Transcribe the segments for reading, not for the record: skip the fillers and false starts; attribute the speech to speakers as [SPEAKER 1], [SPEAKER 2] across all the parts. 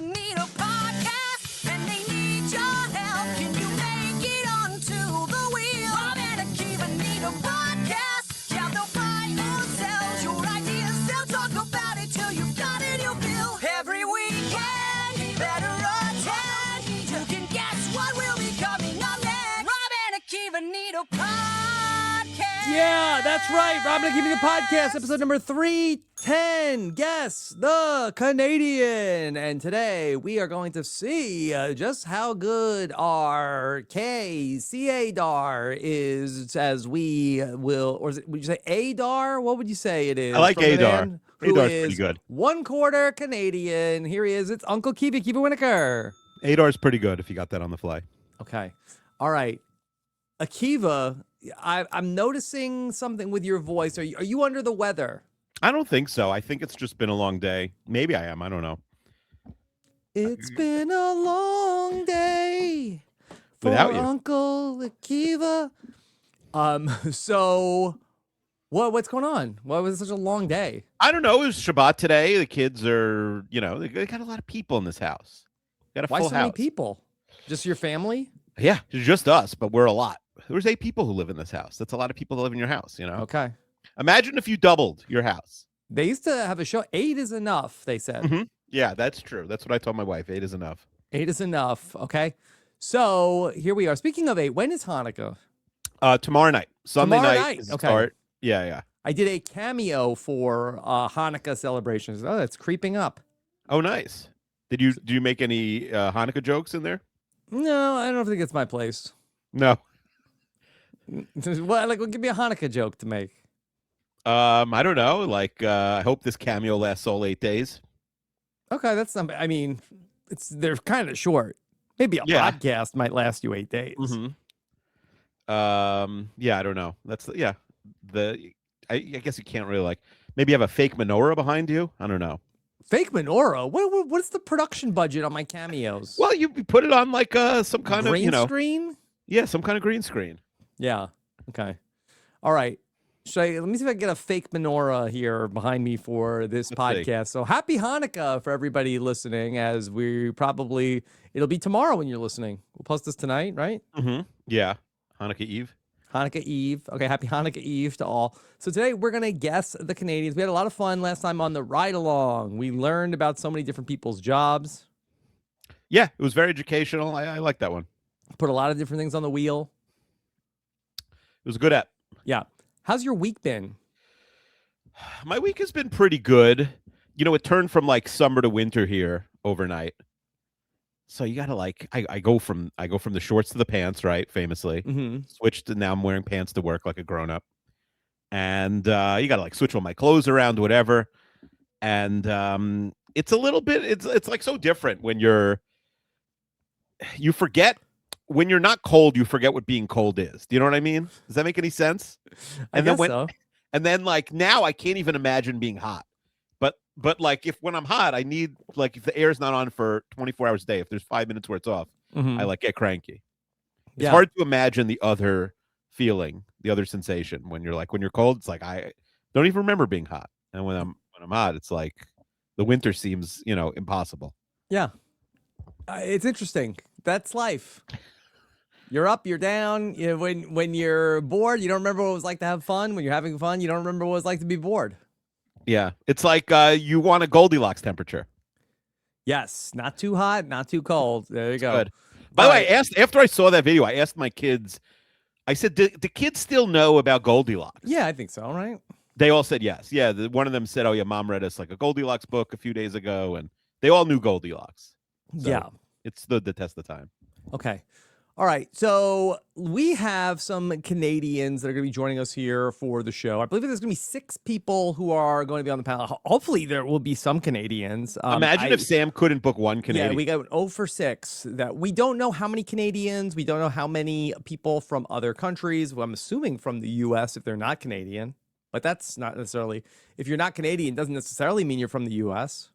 [SPEAKER 1] Akiva need a podcast, and they need your help. Can you make it onto the wheel? Rob and Akiva need a podcast. Yeah, they'll buy or sell your ideas. They'll talk about it till you've got it, you'll feel. Every weekend, better attend. You can guess what will be coming up next. Rob and Akiva need a podcast.
[SPEAKER 2] Yeah, that's right. Rob and Akiva the podcast, episode number 310. Guess the Canadian. And today we are going to see just how good our KCADAR is, as we will, or would you say ADAR? What would you say it is?
[SPEAKER 3] I like ADAR. ADAR's
[SPEAKER 2] is
[SPEAKER 3] pretty good.
[SPEAKER 2] 1/4 Canadian. Here he is. It's Uncle Akiva Wienerkur.
[SPEAKER 3] ADAR's pretty good if you got that on the fly.
[SPEAKER 2] Okay. All right. Akiva, I'm noticing something with your voice. Are you under the weather?
[SPEAKER 3] I don't think so. I think it's just been a long day. Maybe I am. I don't know.
[SPEAKER 2] It's been a long day for
[SPEAKER 3] Without you.
[SPEAKER 2] Uncle Akiva. So what's going on? Why was it such a long day?
[SPEAKER 3] I don't know. It was Shabbat today. The kids are, they got a lot of people in this house. Got a
[SPEAKER 2] Why
[SPEAKER 3] full
[SPEAKER 2] so
[SPEAKER 3] house.
[SPEAKER 2] many people? Just your family?
[SPEAKER 3] Yeah, it's just us, but we're a lot. There's 8 people who live in this house. That's a lot of people that live in your house,
[SPEAKER 2] Okay.
[SPEAKER 3] Imagine if you doubled your house.
[SPEAKER 2] They used to have a show. 8 is enough, they said.
[SPEAKER 3] Mhm. Yeah, that's true. That's what I told my wife. 8 is enough.
[SPEAKER 2] 8 is enough. Okay. So here we are. Speaking of 8, when is Hanukkah?
[SPEAKER 3] Tomorrow night. Sunday
[SPEAKER 2] Tomorrow
[SPEAKER 3] night.
[SPEAKER 2] night,
[SPEAKER 3] is the
[SPEAKER 2] okay.
[SPEAKER 3] start. Yeah.
[SPEAKER 2] I did a cameo for Hanukkah celebrations. Oh, that's creeping up.
[SPEAKER 3] Oh, nice. Did you make any Hanukkah jokes in there?
[SPEAKER 2] No, I don't think it's my place.
[SPEAKER 3] No.
[SPEAKER 2] Well, give me a Hanukkah joke to make.
[SPEAKER 3] I don't know. I hope this cameo lasts all 8 days.
[SPEAKER 2] Okay, that's not. I mean, they're kind of short. Maybe a
[SPEAKER 3] Yeah.
[SPEAKER 2] podcast might last you 8 days.
[SPEAKER 3] Mm-hmm. Yeah, I don't know. I guess you can't really maybe have a fake menorah behind you. I don't know.
[SPEAKER 2] Fake menorah. What's the production budget on my cameos?
[SPEAKER 3] Well, you put it on some kind of
[SPEAKER 2] green screen.
[SPEAKER 3] Yeah, some kind of green screen.
[SPEAKER 2] Yeah. Okay. All right. Let me see if I can get a fake menorah here behind me for this podcast. So happy Hanukkah for everybody listening, as it'll be tomorrow when you're listening. We'll post this tonight, right?
[SPEAKER 3] Mm-hmm. Yeah. Hanukkah Eve.
[SPEAKER 2] Hanukkah Eve. Okay, happy Hanukkah Eve to all. So today we're going to guess the Canadians. We had a lot of fun last time on the ride along. We learned about so many different people's jobs.
[SPEAKER 3] Yeah, it was very educational. I like that one.
[SPEAKER 2] Put a lot of different things on the wheel.
[SPEAKER 3] It was a good app.
[SPEAKER 2] Yeah. How's your week been?
[SPEAKER 3] My week has been pretty good. It turned from summer to winter here overnight. So you gotta I go from the shorts to the pants, right? Famously, switched to now I'm wearing pants to work like a grown up, and you gotta switch all my clothes around, whatever. And it's a little bit, it's so different when you forget. When you're not cold, you forget what being cold is. Do you know what I mean? Does that make any sense?
[SPEAKER 2] I guess so.
[SPEAKER 3] And then now I can't even imagine being hot. But when I'm hot, I need if the air's not on for 24 hours a day, if there's 5 minutes where it's off, I get cranky. It's hard to imagine the other feeling, the other sensation when you're when you're cold. It's I don't even remember being hot, and when I'm hot, it's the winter seems impossible.
[SPEAKER 2] Yeah, it's interesting. That's life. You're up, you're down. When you're bored, you don't remember what it was like to have fun. When you're having fun, you don't remember what it was like to be bored.
[SPEAKER 3] Yeah, it's you want a Goldilocks temperature.
[SPEAKER 2] Yes, not too hot, not too cold. There you go.
[SPEAKER 3] Good. By the way, after I saw that video, I asked my kids. I said, "Do kids still know about Goldilocks?"
[SPEAKER 2] Yeah, I think so. Right?
[SPEAKER 3] They all said yes. Yeah, one of them said, "Oh yeah, Mom read us a Goldilocks book a few days ago," and they all knew Goldilocks. So
[SPEAKER 2] yeah,
[SPEAKER 3] it stood the test of time.
[SPEAKER 2] Okay. All right, so we have some Canadians that are going to be joining us here for the show. I believe there's going to be 6 people who are going to be on the panel. Hopefully, there will be some Canadians.
[SPEAKER 3] Imagine if Sam couldn't book one Canadian.
[SPEAKER 2] Yeah, we got 0 for 6. That we don't know how many Canadians. We don't know how many people from other countries. Well, I'm assuming from the U.S. if they're not Canadian, but that's not necessarily. If you're not Canadian, doesn't necessarily mean you're from the U.S.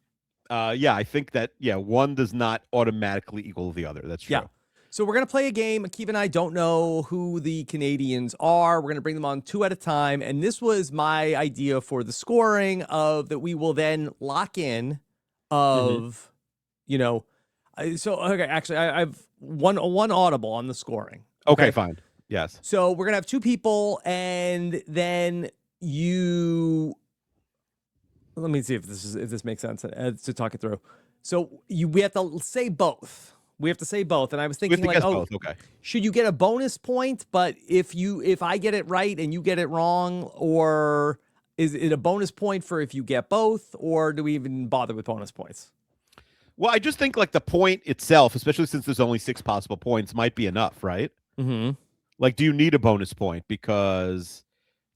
[SPEAKER 3] Yeah, I think that one does not automatically equal the other. That's true.
[SPEAKER 2] Yeah. So we're going to play a game. Akiva and I don't know who the Canadians are. We're going to bring them on 2 at a time. And this was my idea for the scoring that we will then lock in of Okay, actually, I've one audible on the scoring.
[SPEAKER 3] Okay, fine. Yes.
[SPEAKER 2] So we're gonna have two people, and then you. Let me see if this makes sense to talk it through. So we have to say both. We have to say both, and I was
[SPEAKER 3] We have
[SPEAKER 2] thinking
[SPEAKER 3] to
[SPEAKER 2] like,
[SPEAKER 3] guess
[SPEAKER 2] oh,
[SPEAKER 3] both. Okay.
[SPEAKER 2] should you get a bonus point? But if I get it right and you get it wrong, or is it a bonus point for if you get both, or do we even bother with bonus points?
[SPEAKER 3] Well, I just think like the point itself, especially since there's only 6 possible points, might be enough, right?
[SPEAKER 2] Mm-hmm.
[SPEAKER 3] Like, do you need a bonus point? Because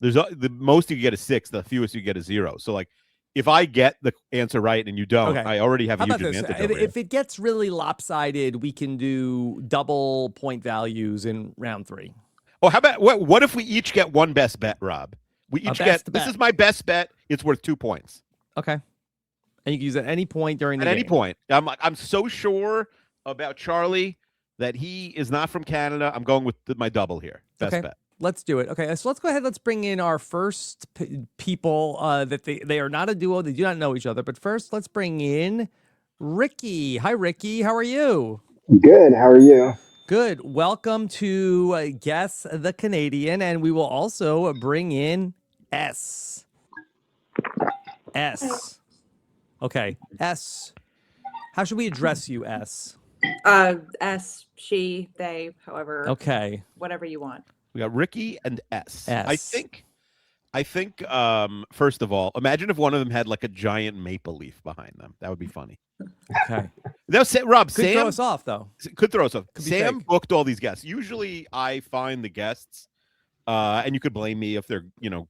[SPEAKER 3] there's the most you get is 6, the fewest you get is 0. So like, if I get the answer right and you don't,
[SPEAKER 2] Okay.
[SPEAKER 3] I already have
[SPEAKER 2] How
[SPEAKER 3] a
[SPEAKER 2] about
[SPEAKER 3] huge
[SPEAKER 2] this?
[SPEAKER 3] advantage over you.
[SPEAKER 2] If it gets really lopsided, we can do double point values in round 3.
[SPEAKER 3] Oh, how about what if we each get one best bet, Rob? We each get
[SPEAKER 2] best
[SPEAKER 3] this
[SPEAKER 2] bet.
[SPEAKER 3] is my best bet. It's worth 2 points.
[SPEAKER 2] Okay. And you can use it at any point during the
[SPEAKER 3] At
[SPEAKER 2] game.
[SPEAKER 3] any point. I'm so sure about Charlie that he is not from Canada. I'm going with my double here. Best bet.
[SPEAKER 2] Let's do it. Okay, so let's go ahead. Let's bring in our first people that they are not a duo. They do not know each other. But first, let's bring in Ricky. Hi, Ricky. How are you?
[SPEAKER 4] Good. How are you?
[SPEAKER 2] Good. Welcome to Guess the Canadian. And we will also bring in S. S. Okay. S. How should we address you, S?
[SPEAKER 5] S, she, they, however.
[SPEAKER 2] Okay.
[SPEAKER 5] Whatever you want.
[SPEAKER 3] We got Ricky and S.
[SPEAKER 2] S.
[SPEAKER 3] I think first of all, imagine if one of them had like a giant maple leaf behind them. That would be funny.
[SPEAKER 2] Okay.
[SPEAKER 3] Now, Rob,
[SPEAKER 2] Could
[SPEAKER 3] Sam
[SPEAKER 2] throw us off though.
[SPEAKER 3] Could throw us off.
[SPEAKER 2] Could be
[SPEAKER 3] Sam
[SPEAKER 2] fake.
[SPEAKER 3] booked all these guests. Usually I find the guests, and you could blame me if they're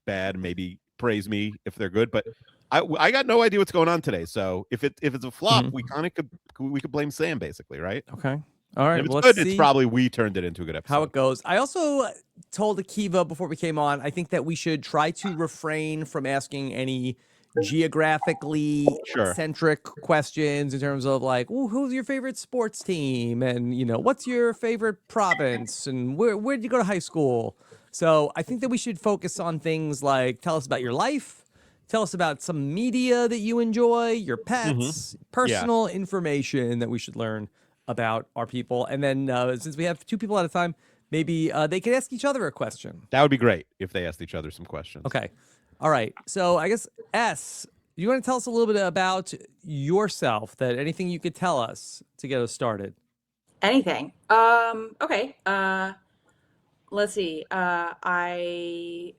[SPEAKER 3] bad, maybe praise me if they're good, but I got no idea what's going on today. So if it's a flop, we could blame Sam basically, right?
[SPEAKER 2] Okay. All right.
[SPEAKER 3] And if
[SPEAKER 2] Well,
[SPEAKER 3] it's
[SPEAKER 2] let's
[SPEAKER 3] good,
[SPEAKER 2] see
[SPEAKER 3] it's probably we turned it into a good episode.
[SPEAKER 2] how it goes. I also told Akiva before we came on, I think that we should try to refrain from asking any geographically centric questions in terms of like, ooh, who's your favorite sports team? And, what's your favorite province? And where did you go to high school? So I think that we should focus on things like tell us about your life, tell us about some media that you enjoy, your pets, personal information that we should learn about our people. And then since we have two people at a time, maybe they could ask each other a question.
[SPEAKER 3] That would be great if they asked each other some questions.
[SPEAKER 2] Okay. All right. So I guess, S, you want to tell us a little bit about yourself, that anything you could tell us to get us started?
[SPEAKER 5] Anything. Okay. Let's see. I'm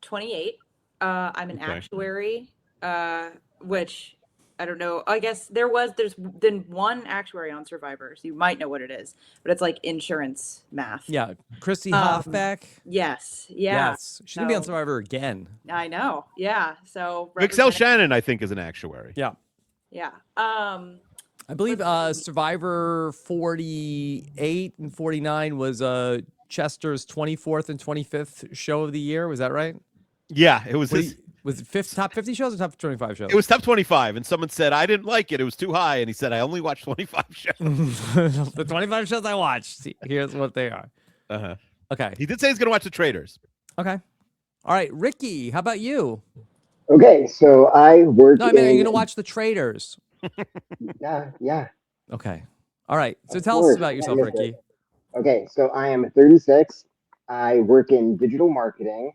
[SPEAKER 5] 28. I'm an actuary, which I don't know. I guess there's been one actuary on Survivor, so you might know what it is, but it's like insurance math.
[SPEAKER 2] Yeah. Christy Hoffbeck.
[SPEAKER 5] Yes. Yeah.
[SPEAKER 2] Yes. She's going to be on Survivor again.
[SPEAKER 5] I know. Yeah. So
[SPEAKER 3] Excel Shannon, I think, is an actuary.
[SPEAKER 2] Yeah.
[SPEAKER 5] Yeah.
[SPEAKER 2] I believe Survivor 48 and 49 was Chester's 24th and 25th show of the year. Was that right?
[SPEAKER 3] Yeah, it was
[SPEAKER 2] Was it top 50 shows or top 25 shows?
[SPEAKER 3] It was top 25, and someone said, I didn't like it. It was too high. And he said, I only watched 25 shows.
[SPEAKER 2] The 25 shows I watched. Here's what they are.
[SPEAKER 3] Uh-huh.
[SPEAKER 2] Okay.
[SPEAKER 3] He did say he's going to watch The Traitors.
[SPEAKER 2] Okay. All right. Ricky, how about you?
[SPEAKER 4] Okay, so I work
[SPEAKER 2] No, I mean, are you going to watch The Traitors?
[SPEAKER 4] Yeah.
[SPEAKER 2] Okay. All right. So
[SPEAKER 4] Of
[SPEAKER 2] tell
[SPEAKER 4] course,
[SPEAKER 2] us about yourself,
[SPEAKER 4] can't miss
[SPEAKER 2] Ricky.
[SPEAKER 4] it. Okay, so I am 36. I work in digital marketing.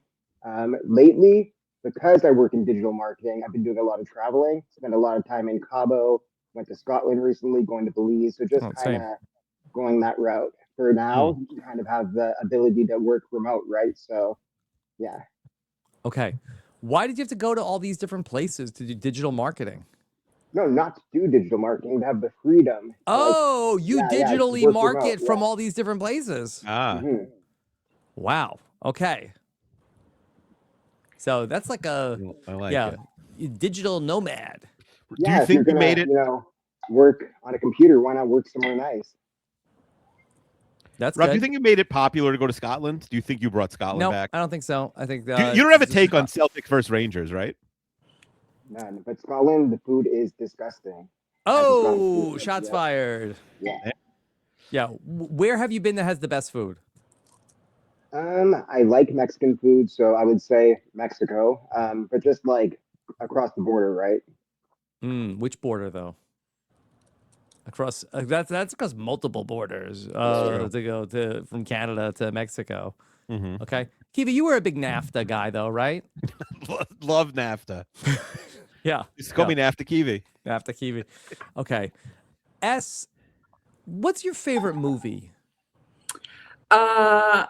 [SPEAKER 4] Lately, because I work in digital marketing, I've been doing a lot of traveling, spent a lot of time in Cabo, went to Scotland recently, going to Belize. So just kind of going that route. For now, you kind of have the ability to work remote, right? So, yeah.
[SPEAKER 2] Okay. Why did you have to go to all these different places to do digital marketing?
[SPEAKER 4] No, not to do digital marketing, to have the freedom.
[SPEAKER 2] Oh, you digitally
[SPEAKER 4] work
[SPEAKER 2] market
[SPEAKER 4] remote,
[SPEAKER 2] from all these different places.
[SPEAKER 3] Ah.
[SPEAKER 4] Mhm.
[SPEAKER 2] Wow. Okay. So that's like
[SPEAKER 3] I like it.
[SPEAKER 2] digital nomad.
[SPEAKER 4] Yeah,
[SPEAKER 3] Do you
[SPEAKER 4] if
[SPEAKER 3] think
[SPEAKER 4] you're gonna,
[SPEAKER 3] you made it?
[SPEAKER 4] Work on a computer, why not work somewhere nice?
[SPEAKER 2] That's
[SPEAKER 3] Rob,
[SPEAKER 2] good.
[SPEAKER 3] do you think you made it popular to go to Scotland? Do you think you brought Scotland back?
[SPEAKER 2] I don't think so. I think
[SPEAKER 3] You don't have a take on Celtic versus Rangers, right?
[SPEAKER 4] None. But Scotland, the food is disgusting.
[SPEAKER 2] Oh, shots fired.
[SPEAKER 4] Yeah.
[SPEAKER 2] Yeah. Where have you been that has the best food?
[SPEAKER 4] I like Mexican food, so I would say Mexico. But just like across the border, right?
[SPEAKER 2] Which border though? across that's across multiple borders
[SPEAKER 3] true.
[SPEAKER 2] to go to from Canada to Mexico.
[SPEAKER 3] Mhm.
[SPEAKER 2] Okay, Kiva, you were a big NAFTA guy though, right?
[SPEAKER 3] Love NAFTA.
[SPEAKER 2] Yeah,
[SPEAKER 3] Just call me NAFTA Kiwi.
[SPEAKER 2] NAFTA Kiwi. Okay, S. What's your favorite movie?
[SPEAKER 5] Kind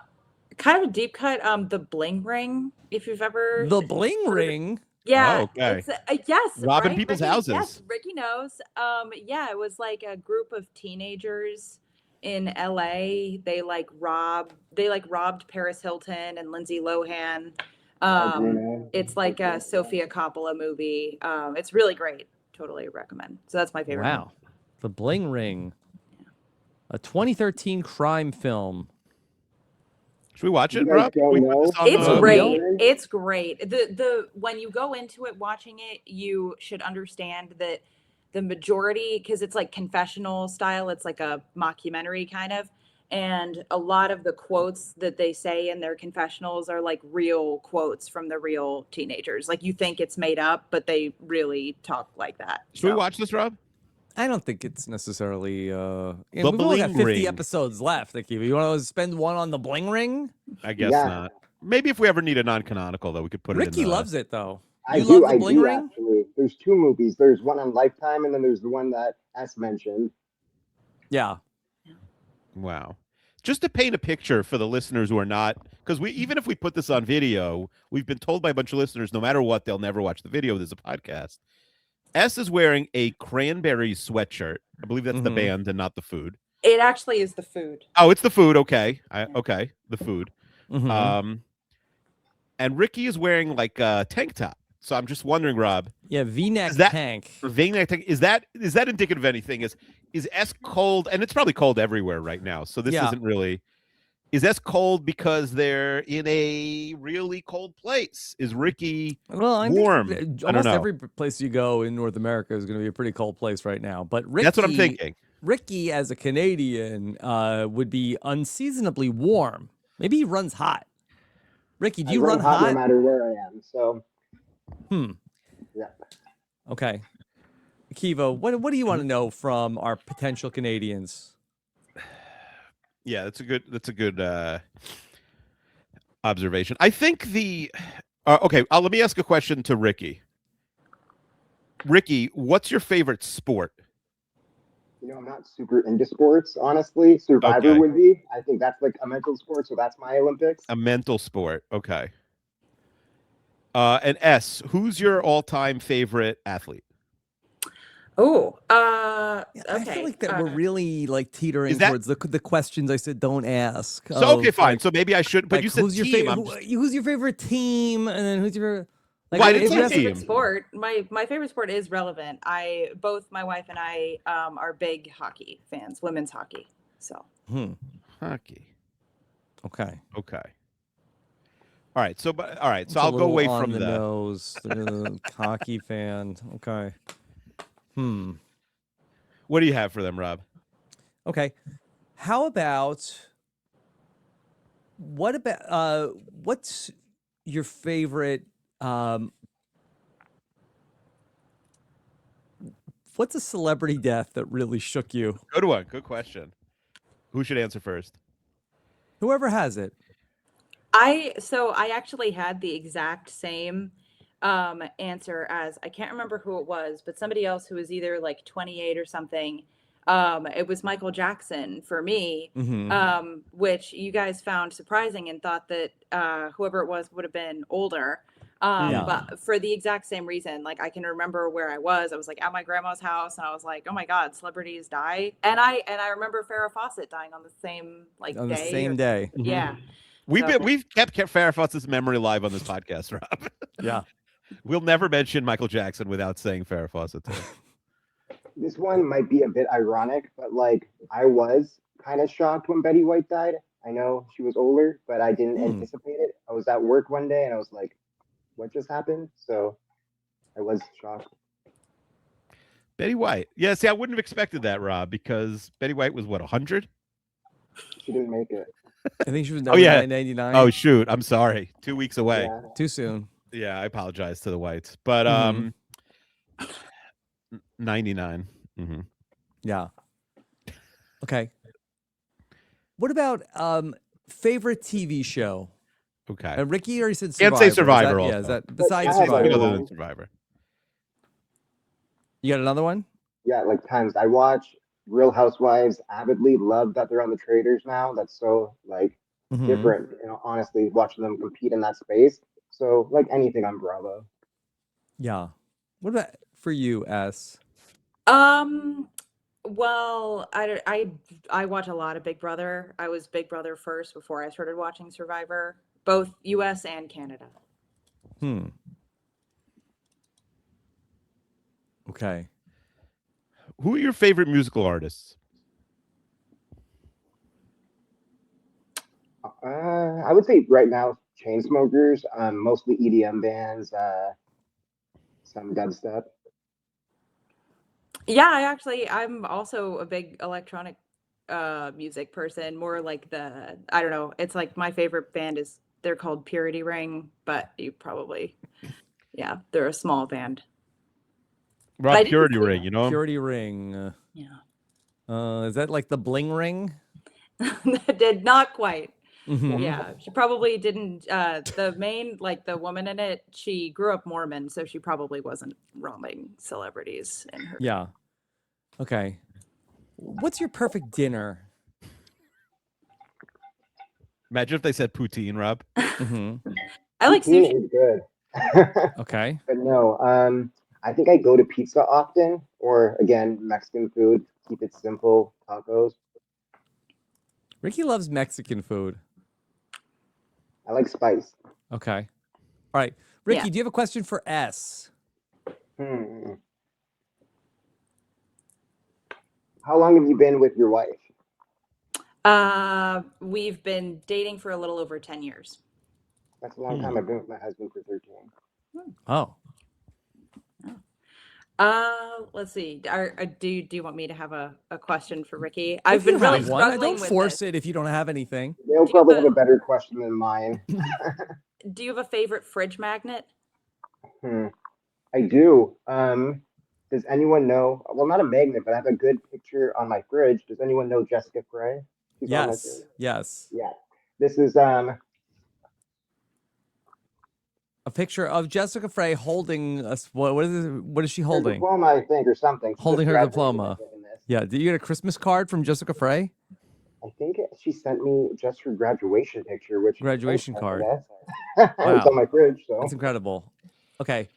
[SPEAKER 5] of a deep cut. The Bling Ring, if you've ever
[SPEAKER 2] The Bling Ring.
[SPEAKER 5] Yeah,
[SPEAKER 3] Oh, okay.
[SPEAKER 5] it's yes,
[SPEAKER 3] Robbing
[SPEAKER 5] right?
[SPEAKER 3] people's
[SPEAKER 5] Ricky,
[SPEAKER 3] houses.
[SPEAKER 5] yes, Ricky knows. Yeah, it was like a group of teenagers in LA. They robbed Paris Hilton and Lindsay Lohan.
[SPEAKER 4] Bruno.
[SPEAKER 5] It's like a Sofia Coppola movie. It's really great. Totally recommend. So that's my favorite.
[SPEAKER 2] Wow, The Bling Ring, a 2013 crime film.
[SPEAKER 3] Should we watch
[SPEAKER 4] You
[SPEAKER 3] it,
[SPEAKER 4] guys
[SPEAKER 3] Rob?
[SPEAKER 4] don't
[SPEAKER 3] We put
[SPEAKER 4] know?
[SPEAKER 3] this on
[SPEAKER 5] It's
[SPEAKER 3] the
[SPEAKER 5] great.
[SPEAKER 3] wheel?
[SPEAKER 5] It's great. The when you go into it watching it, you should understand that the majority, because it's like confessional style, it's like a mockumentary kind of, and a lot of the quotes that they say in their confessionals are like real quotes from the real teenagers. Like you think it's made up, but they really talk like that.
[SPEAKER 3] Should we watch this, Rob?
[SPEAKER 2] I don't think it's necessarily.
[SPEAKER 3] The
[SPEAKER 2] We've only got
[SPEAKER 3] Bling
[SPEAKER 2] 50
[SPEAKER 3] Ring.
[SPEAKER 2] episodes left, Akiva. You want to spend one on the Bling Ring?
[SPEAKER 3] I guess
[SPEAKER 4] Yeah.
[SPEAKER 3] not. Maybe if we ever need a non-canonical, though, we could put it in.
[SPEAKER 2] Ricky loves it though.
[SPEAKER 4] I
[SPEAKER 2] You
[SPEAKER 4] do.
[SPEAKER 2] love The
[SPEAKER 4] I
[SPEAKER 2] Bling
[SPEAKER 4] do
[SPEAKER 2] Ring?
[SPEAKER 4] actually. There's two movies. There's one on Lifetime, and then there's the one that S mentioned.
[SPEAKER 2] Yeah.
[SPEAKER 3] Wow. Just to paint a picture for the listeners who are not, because even if we put this on video, we've been told by a bunch of listeners, no matter what, they'll never watch the video. There's a podcast. S is wearing a Cranberries sweatshirt. I believe that's the
[SPEAKER 2] Mhm.
[SPEAKER 3] band and not the food.
[SPEAKER 5] It actually is the food.
[SPEAKER 3] Oh, it's the food. Okay. Okay. The food.
[SPEAKER 2] Mhm.
[SPEAKER 3] And Ricky is wearing like a tank top. So I'm just wondering, Rob,
[SPEAKER 2] Yeah, V-neck
[SPEAKER 3] Is that-
[SPEAKER 2] tank.
[SPEAKER 3] V-neck tank, is that indicative of anything? Is S cold? And it's probably cold everywhere right now. So this
[SPEAKER 2] Yeah.
[SPEAKER 3] isn't really. Is S cold because they're in a really cold place? Is Ricky
[SPEAKER 2] Well, I
[SPEAKER 3] warm?
[SPEAKER 2] think
[SPEAKER 3] I don't
[SPEAKER 2] almost
[SPEAKER 3] know.
[SPEAKER 2] every place you go in North America is going to be a pretty cold place right now. But Ricky,
[SPEAKER 3] That's what I'm thinking.
[SPEAKER 2] Ricky, as a Canadian, would be unseasonably warm. Maybe he runs hot. Ricky, do you
[SPEAKER 4] I
[SPEAKER 2] run
[SPEAKER 4] hot no
[SPEAKER 2] hot?
[SPEAKER 4] matter where I am. So yeah.
[SPEAKER 2] Okay. Akiva, what do you want to know from our potential Canadians?
[SPEAKER 3] Yeah, that's a good observation. I think okay. Let me ask a question to Ricky. Ricky, what's your favorite sport?
[SPEAKER 4] You know, I'm not super into sports, honestly. Survivor
[SPEAKER 3] Okay.
[SPEAKER 4] would be. I think that's like a mental sport, so that's my Olympics.
[SPEAKER 3] A mental sport. Okay. And S, who's your all-time favorite athlete?
[SPEAKER 5] Oh,
[SPEAKER 2] I
[SPEAKER 5] okay.
[SPEAKER 2] feel like that we're really like teetering
[SPEAKER 3] Is that-
[SPEAKER 2] towards the questions I said don't ask.
[SPEAKER 3] So
[SPEAKER 2] of,
[SPEAKER 3] okay, fine.
[SPEAKER 2] like-
[SPEAKER 3] So maybe I should. But
[SPEAKER 2] like,
[SPEAKER 3] you said
[SPEAKER 2] who's your
[SPEAKER 3] team.
[SPEAKER 2] favorite? Who's your favorite team? And then who's your like?
[SPEAKER 3] Why
[SPEAKER 2] if
[SPEAKER 3] did
[SPEAKER 2] you
[SPEAKER 3] you
[SPEAKER 2] ask-
[SPEAKER 3] say
[SPEAKER 5] favorite
[SPEAKER 3] team?
[SPEAKER 5] sport. My favorite sport is relevant. Both my wife and I are big hockey fans, women's hockey. So
[SPEAKER 3] Hockey.
[SPEAKER 2] Okay.
[SPEAKER 3] Okay. All right. So
[SPEAKER 2] It's a
[SPEAKER 3] I'll go
[SPEAKER 2] little
[SPEAKER 3] away
[SPEAKER 2] on
[SPEAKER 3] from
[SPEAKER 2] the
[SPEAKER 3] that.
[SPEAKER 2] nose. Hockey fan. Okay.
[SPEAKER 3] What do you have for them, Rob?
[SPEAKER 2] Okay. How about what's your favorite what's a celebrity death that really shook you?
[SPEAKER 3] Good one. Good question. Who should answer first?
[SPEAKER 2] Whoever has it.
[SPEAKER 5] I actually had the exact same answer as, I can't remember who it was, but somebody else who was either like 28 or something. It was Michael Jackson for me, which you guys found surprising and thought that whoever it was would have been older. But for the exact same reason, like I can remember where I was like at my grandma's house and I was like, oh my God, celebrities die. And I remember Farrah Fawcett dying on the same
[SPEAKER 2] On the same day.
[SPEAKER 5] Yeah.
[SPEAKER 3] We've kept Farrah Fawcett's memory alive on this podcast, Rob.
[SPEAKER 2] Yeah.
[SPEAKER 3] We'll never mention Michael Jackson without saying Farrah Fawcett.
[SPEAKER 4] This one might be a bit ironic, but like I was kind of shocked when Betty White died. I know she was older, but I didn't anticipate it. I was at work one day and I was like, what just happened? So I was shocked.
[SPEAKER 3] Betty White. Yeah, see, I wouldn't have expected that, Rob, because Betty White was what, 100?
[SPEAKER 4] She didn't make it.
[SPEAKER 2] I think she was
[SPEAKER 3] Oh, yeah.
[SPEAKER 2] 99.
[SPEAKER 3] Oh shoot, I'm sorry. 2 weeks away.
[SPEAKER 4] Yeah.
[SPEAKER 2] Too soon.
[SPEAKER 3] Yeah, I apologize to the Whites. But 99.
[SPEAKER 2] Yeah. Okay. What about favorite TV show?
[SPEAKER 3] Okay.
[SPEAKER 2] Ricky already said
[SPEAKER 3] Can't
[SPEAKER 2] Survivor.
[SPEAKER 3] say Survivor
[SPEAKER 2] Yeah,
[SPEAKER 3] also.
[SPEAKER 2] is that
[SPEAKER 4] But
[SPEAKER 2] besides
[SPEAKER 4] I have
[SPEAKER 3] Something
[SPEAKER 2] Survivor?
[SPEAKER 4] other
[SPEAKER 3] other than
[SPEAKER 4] ones.
[SPEAKER 3] Survivor.
[SPEAKER 2] You got another one?
[SPEAKER 4] Yeah, like times I watch Real Housewives avidly. Love that they're on the traders now. That's so like
[SPEAKER 2] Mm-hmm.
[SPEAKER 4] different. You know, honestly, watching them compete in that space. So like anything on Bravo.
[SPEAKER 2] Yeah. What about for you, S?
[SPEAKER 5] Well, I watch a lot of Big Brother. I was Big Brother first before I started watching Survivor, both US and Canada.
[SPEAKER 2] Okay.
[SPEAKER 3] Who are your favorite musical artists?
[SPEAKER 4] I would say right now, Chainsmokers, mostly EDM bands, some dubstep.
[SPEAKER 5] Yeah, I'm also a big electronic music person, more like I don't know, it's like my favorite band they're called Purity Ring, but you probably yeah, they're a small band. But I
[SPEAKER 3] Rob
[SPEAKER 5] didn't
[SPEAKER 3] Purity
[SPEAKER 5] see
[SPEAKER 3] Ring,
[SPEAKER 5] them.
[SPEAKER 3] you know him?
[SPEAKER 2] Purity Ring.
[SPEAKER 5] Yeah.
[SPEAKER 2] Is that like the bling ring?
[SPEAKER 5] Did not quite.
[SPEAKER 2] Mm-hmm.
[SPEAKER 5] Yeah, she probably didn't the main like the woman in it, she grew up Mormon, so she probably wasn't roaming celebrities in her.
[SPEAKER 2] Yeah. Okay. What's your perfect dinner?
[SPEAKER 3] Imagine if they said poutine, Rob.
[SPEAKER 2] Mm-hmm.
[SPEAKER 5] I like
[SPEAKER 4] Poutine
[SPEAKER 5] sushi.
[SPEAKER 4] is good.
[SPEAKER 2] Okay.
[SPEAKER 4] But no, I think I go to pizza often, or again, Mexican food. Keep it simple, tacos.
[SPEAKER 2] Ricky loves Mexican food.
[SPEAKER 4] I like spice.
[SPEAKER 2] Okay. All right. Ricky,
[SPEAKER 5] Yeah.
[SPEAKER 2] do you have a question for S?
[SPEAKER 4] Hmm. How long have you been with your wife?
[SPEAKER 5] We've been dating for a little over 10 years.
[SPEAKER 4] That's a long time. I've been with my husband for 13.
[SPEAKER 2] Oh.
[SPEAKER 5] Let's see. Do you want me to have a question for Ricky?
[SPEAKER 2] If
[SPEAKER 5] I've
[SPEAKER 2] you
[SPEAKER 5] been really
[SPEAKER 2] have one,
[SPEAKER 5] struggling
[SPEAKER 2] don't
[SPEAKER 5] with
[SPEAKER 2] force
[SPEAKER 5] this.
[SPEAKER 2] it if you don't have anything.
[SPEAKER 4] They'll
[SPEAKER 5] Do you
[SPEAKER 4] probably
[SPEAKER 5] have
[SPEAKER 4] have a better question than mine.
[SPEAKER 5] Do you have a favorite fridge magnet?
[SPEAKER 4] I do. Does anyone know? Well, not a magnet, but I have a good picture on my fridge. Does anyone know Jessica Frey? She's on my
[SPEAKER 2] Yes.
[SPEAKER 4] fridge.
[SPEAKER 2] Yes.
[SPEAKER 4] Yeah. This is
[SPEAKER 2] A picture of Jessica Frey holding us. What is it? What is she
[SPEAKER 4] her
[SPEAKER 2] holding?
[SPEAKER 4] diploma, I think, or something. She
[SPEAKER 2] Holding
[SPEAKER 4] just
[SPEAKER 2] her
[SPEAKER 4] graduated,
[SPEAKER 2] diploma.
[SPEAKER 4] I think, in this.
[SPEAKER 2] Yeah. Did you get a Christmas card from Jessica Frey?
[SPEAKER 4] I think she sent me just her graduation picture, which
[SPEAKER 2] Graduation
[SPEAKER 4] thanks,
[SPEAKER 2] card.
[SPEAKER 4] I guess. It's on
[SPEAKER 2] Wow.
[SPEAKER 4] my fridge, so
[SPEAKER 2] That's incredible. Okay.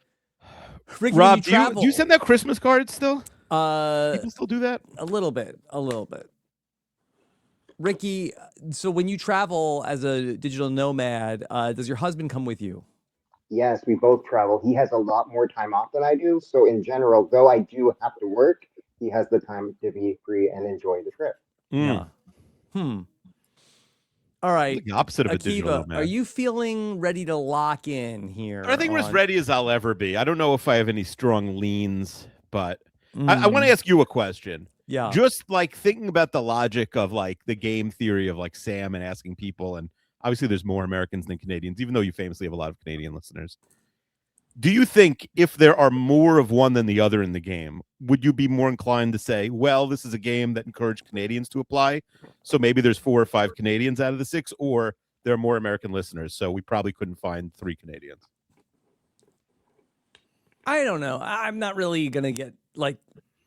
[SPEAKER 2] Ricky, when
[SPEAKER 3] Rob,
[SPEAKER 2] you
[SPEAKER 3] do
[SPEAKER 2] travel,
[SPEAKER 3] you send out Christmas cards still?
[SPEAKER 2] uh,
[SPEAKER 3] People still do that?
[SPEAKER 2] a little bit. Ricky, so when you travel as a digital nomad, does your husband come with you?
[SPEAKER 4] yes, we both travel. He has a lot more time off than I do. So in general, though I do have to work, he has the time to be free and enjoy the trip.
[SPEAKER 2] Yeah. All right.
[SPEAKER 3] The opposite of a digital
[SPEAKER 2] Akiva,
[SPEAKER 3] nomad.
[SPEAKER 2] are you feeling ready to lock in here?
[SPEAKER 3] I think we're as ready as I'll ever be. I don't know if I have any strong leans, but I want
[SPEAKER 2] Mm,
[SPEAKER 3] to ask you a question.
[SPEAKER 2] yeah.
[SPEAKER 3] Just like thinking about the logic of like the game theory of like Sam and asking people, and obviously there's more Americans than Canadians, even though you famously have a lot of Canadian listeners. Do you think if there are more of one than the other in the game, would you be more inclined to say, well, this is a game that encouraged Canadians to apply, so maybe there's 4 or 5 Canadians out of the 6, or there are more American listeners, so we probably couldn't find 3 Canadians?
[SPEAKER 2] I don't know. I'm not really going to get like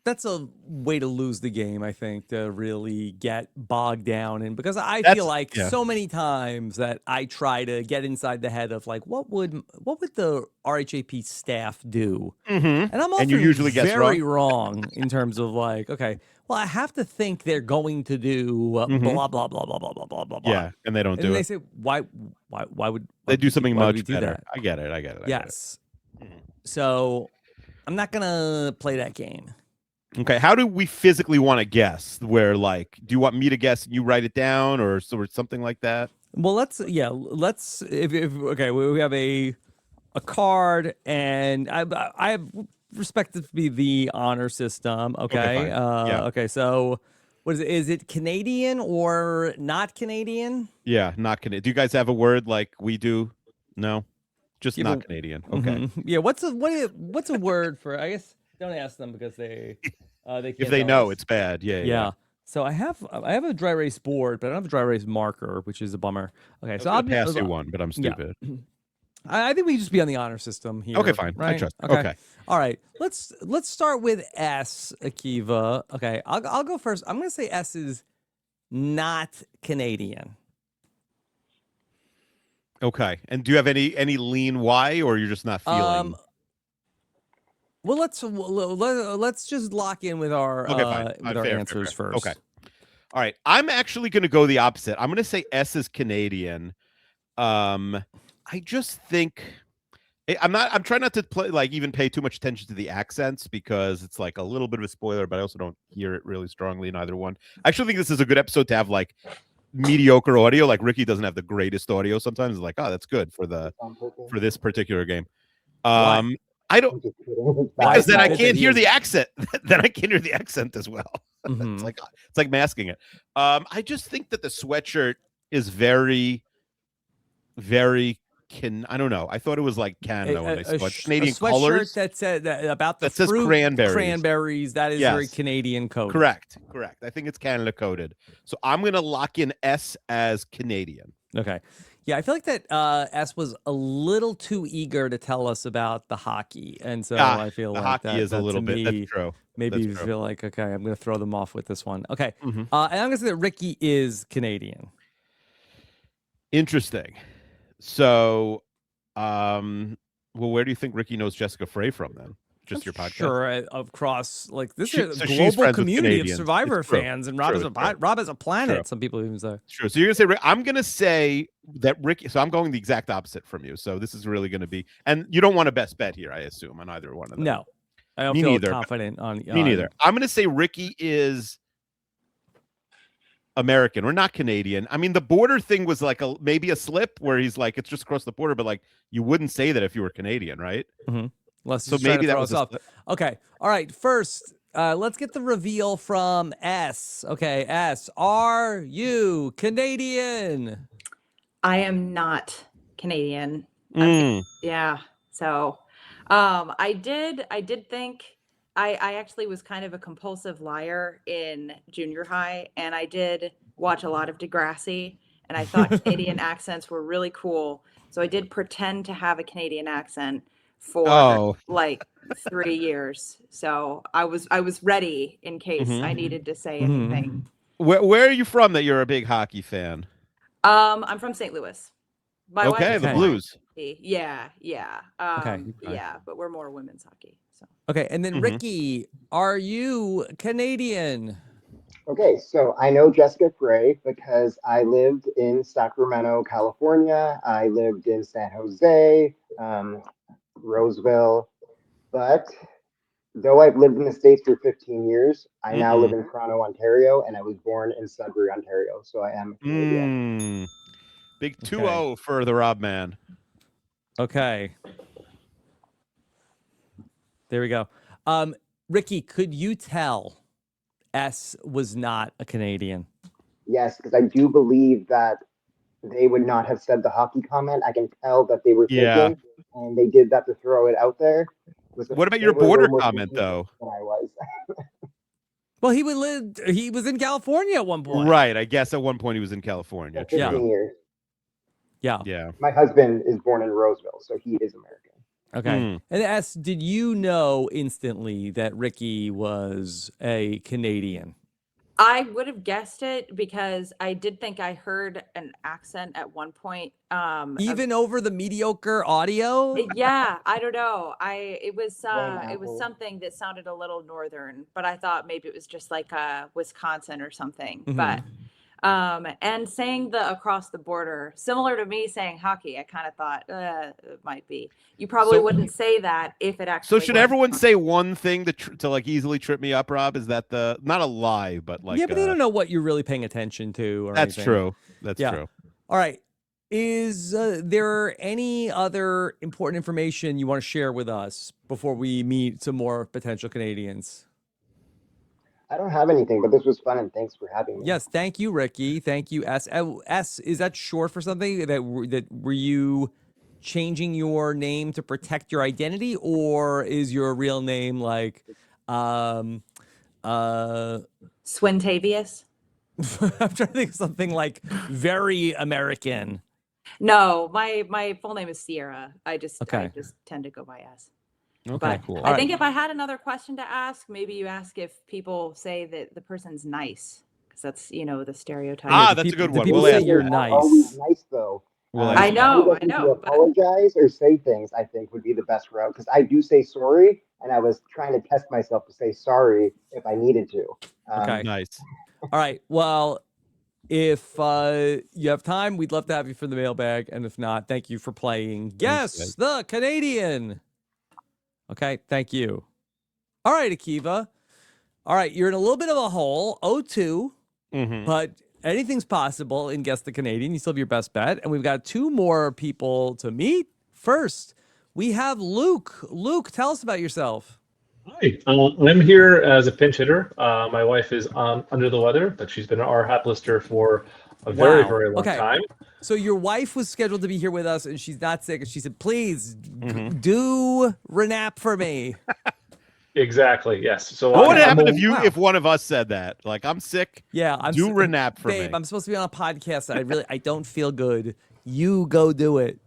[SPEAKER 2] that's a way to lose the game, I think, to really get bogged down in, because I feel like so many times that I try to get inside the head of like what would the RHAP staff do? And I'm often
[SPEAKER 3] you usually guess
[SPEAKER 2] very wrong in terms of like, okay, well, I have to think they're going to do blah blah blah blah blah blah blah blah.
[SPEAKER 3] Yeah, and they don't
[SPEAKER 2] And
[SPEAKER 3] do
[SPEAKER 2] they
[SPEAKER 3] it.
[SPEAKER 2] say, why would
[SPEAKER 3] They do something
[SPEAKER 2] why would we
[SPEAKER 3] much
[SPEAKER 2] do
[SPEAKER 3] better.
[SPEAKER 2] that?
[SPEAKER 3] I get it.
[SPEAKER 2] Yes. So I'm not gonna play that game.
[SPEAKER 3] Okay, how do we physically want to guess? Where like, do you want me to guess and you write it down, or something like that?
[SPEAKER 2] Well, let's if okay, we have a card, and I respect it to be the honor system. Okay,
[SPEAKER 3] fine. Yeah.
[SPEAKER 2] okay. So, what is it? Is it Canadian or not Canadian?
[SPEAKER 3] Yeah, not Canadian. Do you guys have a word like we do? No, just not Canadian. Okay.
[SPEAKER 2] Yeah. What's a word for? I guess don't ask them because they can't
[SPEAKER 3] If they
[SPEAKER 2] tell
[SPEAKER 3] know,
[SPEAKER 2] us.
[SPEAKER 3] it's bad. Yeah.
[SPEAKER 2] Yeah. So I have a dry erase board, but I don't have a dry erase marker, which is a bummer. Okay,
[SPEAKER 3] I was
[SPEAKER 2] so
[SPEAKER 3] gonna pass you one, but I'm
[SPEAKER 2] yeah.
[SPEAKER 3] stupid.
[SPEAKER 2] I think we just be on the honor system here.
[SPEAKER 3] Okay, fine.
[SPEAKER 2] Right?
[SPEAKER 3] I trust.
[SPEAKER 2] Okay.
[SPEAKER 3] Okay.
[SPEAKER 2] All right. Let's start with S, Akiva. Okay, I'll go first. I'm gonna say S is not Canadian.
[SPEAKER 3] Okay. And do you have any lean why, or you're just not feeling?
[SPEAKER 2] Well, let's just lock in with our
[SPEAKER 3] Okay, fine.
[SPEAKER 2] with our
[SPEAKER 3] Fair,
[SPEAKER 2] answers
[SPEAKER 3] fair.
[SPEAKER 2] first.
[SPEAKER 3] Okay. All right. I'm actually going to go the opposite. I'm going to say S is Canadian. I just think I'm trying not to play even pay too much attention to the accents because it's like a little bit of a spoiler, but I also don't hear it really strongly in either one. I actually think this is a good episode to have like mediocre audio. Like Ricky doesn't have the greatest audio sometimes. It's like, oh, that's good for this particular game.
[SPEAKER 2] Why?
[SPEAKER 3] I don't
[SPEAKER 2] Why
[SPEAKER 3] because
[SPEAKER 2] is
[SPEAKER 3] then
[SPEAKER 2] it
[SPEAKER 3] I
[SPEAKER 2] that
[SPEAKER 3] can't
[SPEAKER 2] he
[SPEAKER 3] hear
[SPEAKER 2] is-
[SPEAKER 3] the accent. Then I can't hear the accent as well.
[SPEAKER 2] Mhm.
[SPEAKER 3] It's like masking it. I just think that the sweatshirt is very, very I don't know. I thought it was like Canada when I saw it. Canadian
[SPEAKER 2] sweatshirt
[SPEAKER 3] colors.
[SPEAKER 2] that said about the
[SPEAKER 3] That says
[SPEAKER 2] fruit
[SPEAKER 3] cranberries.
[SPEAKER 2] That is
[SPEAKER 3] Yes.
[SPEAKER 2] very Canadian code.
[SPEAKER 3] Correct. I think it's Canada coded. So I'm gonna lock in S as Canadian.
[SPEAKER 2] Okay. Yeah, I feel like that S was a little too eager to tell us about the hockey, and so I feel
[SPEAKER 3] the
[SPEAKER 2] like
[SPEAKER 3] hockey
[SPEAKER 2] that,
[SPEAKER 3] is a
[SPEAKER 2] that
[SPEAKER 3] little
[SPEAKER 2] to
[SPEAKER 3] bit.
[SPEAKER 2] me,
[SPEAKER 3] That's true.
[SPEAKER 2] maybe you
[SPEAKER 3] That's true.
[SPEAKER 2] feel like, okay, I'm going to throw them off with this one. Okay,
[SPEAKER 3] Mhm.
[SPEAKER 2] and I'm going to say that Ricky is Canadian.
[SPEAKER 3] Interesting. So, well, where do you think Ricky knows Jessica Frey from then? Just your podcast?
[SPEAKER 2] Sure, across like this
[SPEAKER 3] So
[SPEAKER 2] is a
[SPEAKER 3] she's
[SPEAKER 2] global
[SPEAKER 3] friends with
[SPEAKER 2] community of
[SPEAKER 3] Canadians.
[SPEAKER 2] Survivor
[SPEAKER 3] It's true.
[SPEAKER 2] fans, and Rob
[SPEAKER 3] True,
[SPEAKER 2] is
[SPEAKER 3] it's true.
[SPEAKER 2] Rob is a planet.
[SPEAKER 3] True.
[SPEAKER 2] Some people even say.
[SPEAKER 3] True. So you're gonna say I'm gonna say that Ricky. So I'm going the exact opposite from you. So this is really gonna be, and you don't want a best bet here, I assume, on either one of them.
[SPEAKER 2] No, I don't
[SPEAKER 3] Me
[SPEAKER 2] feel
[SPEAKER 3] neither,
[SPEAKER 2] confident on.
[SPEAKER 3] Me neither. I'm gonna say Ricky is American or not Canadian. I mean, the border thing was like maybe a slip where he's like it's just across the border, but like you wouldn't say that if you were Canadian, right?
[SPEAKER 2] So
[SPEAKER 3] maybe that was a
[SPEAKER 2] up.
[SPEAKER 3] slip.
[SPEAKER 2] Okay. All right. First, let's get the reveal from S. Okay, S. Are you Canadian?
[SPEAKER 5] I am not Canadian.
[SPEAKER 3] Mm.
[SPEAKER 5] Yeah. So, I did think I actually was kind of a compulsive liar in junior high, and I did watch a lot of Degrassi, and I thought Canadian accents were really cool. So I did pretend to have a Canadian accent for like 3 years. So I was ready in case I needed to say anything.
[SPEAKER 3] Where are you from that you're a big hockey fan?
[SPEAKER 5] I'm from St. Louis. My wife is
[SPEAKER 3] the
[SPEAKER 5] born-
[SPEAKER 3] Blues.
[SPEAKER 5] Yeah.
[SPEAKER 2] Okay.
[SPEAKER 5] Yeah, but we're more women's hockey. So
[SPEAKER 2] Okay, and then Ricky, are you Canadian?
[SPEAKER 4] Okay, so I know Jessica Frey because I lived in Sacramento, California. I lived in San Jose, Roseville, but though I've lived in the States for 15 years, I now live in Toronto, Ontario, and I was born in Sudbury, Ontario. So I am Canadian.
[SPEAKER 3] Big 2-0 for the Rob man.
[SPEAKER 2] Okay. There we go. Ricky, could you tell S was not a Canadian?
[SPEAKER 4] Yes, because I do believe that they would not have said the hockey comment. I can tell that they were thinking, and they did that to throw it out there.
[SPEAKER 3] What about your border comment, though?
[SPEAKER 4] Than I was.
[SPEAKER 2] Well, he was in California at one point.
[SPEAKER 3] Right. I guess at one point he was in California.
[SPEAKER 4] 15 years.
[SPEAKER 2] Yeah.
[SPEAKER 4] My husband is born in Roseville, so he is American.
[SPEAKER 2] Okay. And S, did you know instantly that Ricky was a Canadian?
[SPEAKER 5] I would have guessed it because I did think I heard an accent at one point.
[SPEAKER 2] Even over the mediocre audio?
[SPEAKER 5] Yeah, I don't know. It was something that sounded a little northern, but I thought maybe it was just like Wisconsin or something. But and saying the across the border, similar to me saying hockey, I kind of thought it might be. You probably wouldn't say that if it actually.
[SPEAKER 3] So should everyone say one thing to like easily trip me up, Rob? Is that not a lie, but like
[SPEAKER 2] but they don't know what you're really paying attention to. Or
[SPEAKER 3] that's
[SPEAKER 2] anything.
[SPEAKER 3] true. That's true.
[SPEAKER 2] All right. Is there any other important information you want to share with us before we meet some more potential Canadians?
[SPEAKER 4] I don't have anything, but this was fun, and thanks for having me.
[SPEAKER 2] Yes, thank you, Ricky. Thank you, S. S, is that short for something? That were you changing your name to protect your identity, or is your real name like
[SPEAKER 5] Swintavious.
[SPEAKER 2] I'm trying to think of something like very American.
[SPEAKER 5] No, my full name is Sierra. I just
[SPEAKER 2] Okay.
[SPEAKER 5] tend to go by S.
[SPEAKER 3] Okay,
[SPEAKER 5] But
[SPEAKER 3] cool.
[SPEAKER 5] I think if I had another question to ask, maybe you ask if people say that the person's nice, because that's the stereotype.
[SPEAKER 2] Yeah,
[SPEAKER 3] that's a good
[SPEAKER 2] the
[SPEAKER 3] one.
[SPEAKER 2] people
[SPEAKER 3] We'll
[SPEAKER 2] say
[SPEAKER 3] ask
[SPEAKER 2] you're
[SPEAKER 3] you.
[SPEAKER 2] nice.
[SPEAKER 4] Always nice though.
[SPEAKER 3] We'll
[SPEAKER 5] I
[SPEAKER 3] ask you.
[SPEAKER 5] know,
[SPEAKER 4] Who doesn't
[SPEAKER 5] but
[SPEAKER 4] apologize or say things, I think, would be the best route, because I do say sorry, and I was trying to test myself to say sorry if I needed to.
[SPEAKER 2] Okay.
[SPEAKER 3] Nice.
[SPEAKER 2] All right. Well, if you have time, we'd love to have you for the mailbag. And if not, thank you for playing Guess
[SPEAKER 3] guys.
[SPEAKER 2] the Canadian. Okay. Thank you. All right, Akiva. All right. You're in a little bit of a hole, 0-2, but anything's possible in Guess the Canadian. You still have your best bet. And we've got 2 more people to meet. First, we have Luke. Luke, tell us about yourself.
[SPEAKER 6] Hi, I'm here as a pinch hitter. My wife is under the weather, but she's been an RHAP lister for a very,
[SPEAKER 2] Wow.
[SPEAKER 6] very long
[SPEAKER 2] Okay.
[SPEAKER 6] time.
[SPEAKER 2] So your wife was scheduled to be here with us, and she's not sick. And she said, "Please do RAANAP for me."
[SPEAKER 6] Exactly. Yes. So
[SPEAKER 3] What would
[SPEAKER 6] I'm
[SPEAKER 3] happen
[SPEAKER 6] a-
[SPEAKER 3] if one of us said that? Like, I'm sick.
[SPEAKER 2] Yeah, I'm
[SPEAKER 3] Do RAANAP for
[SPEAKER 2] babe,
[SPEAKER 3] me.
[SPEAKER 2] I'm supposed to be on a podcast that I don't feel good. You go do it.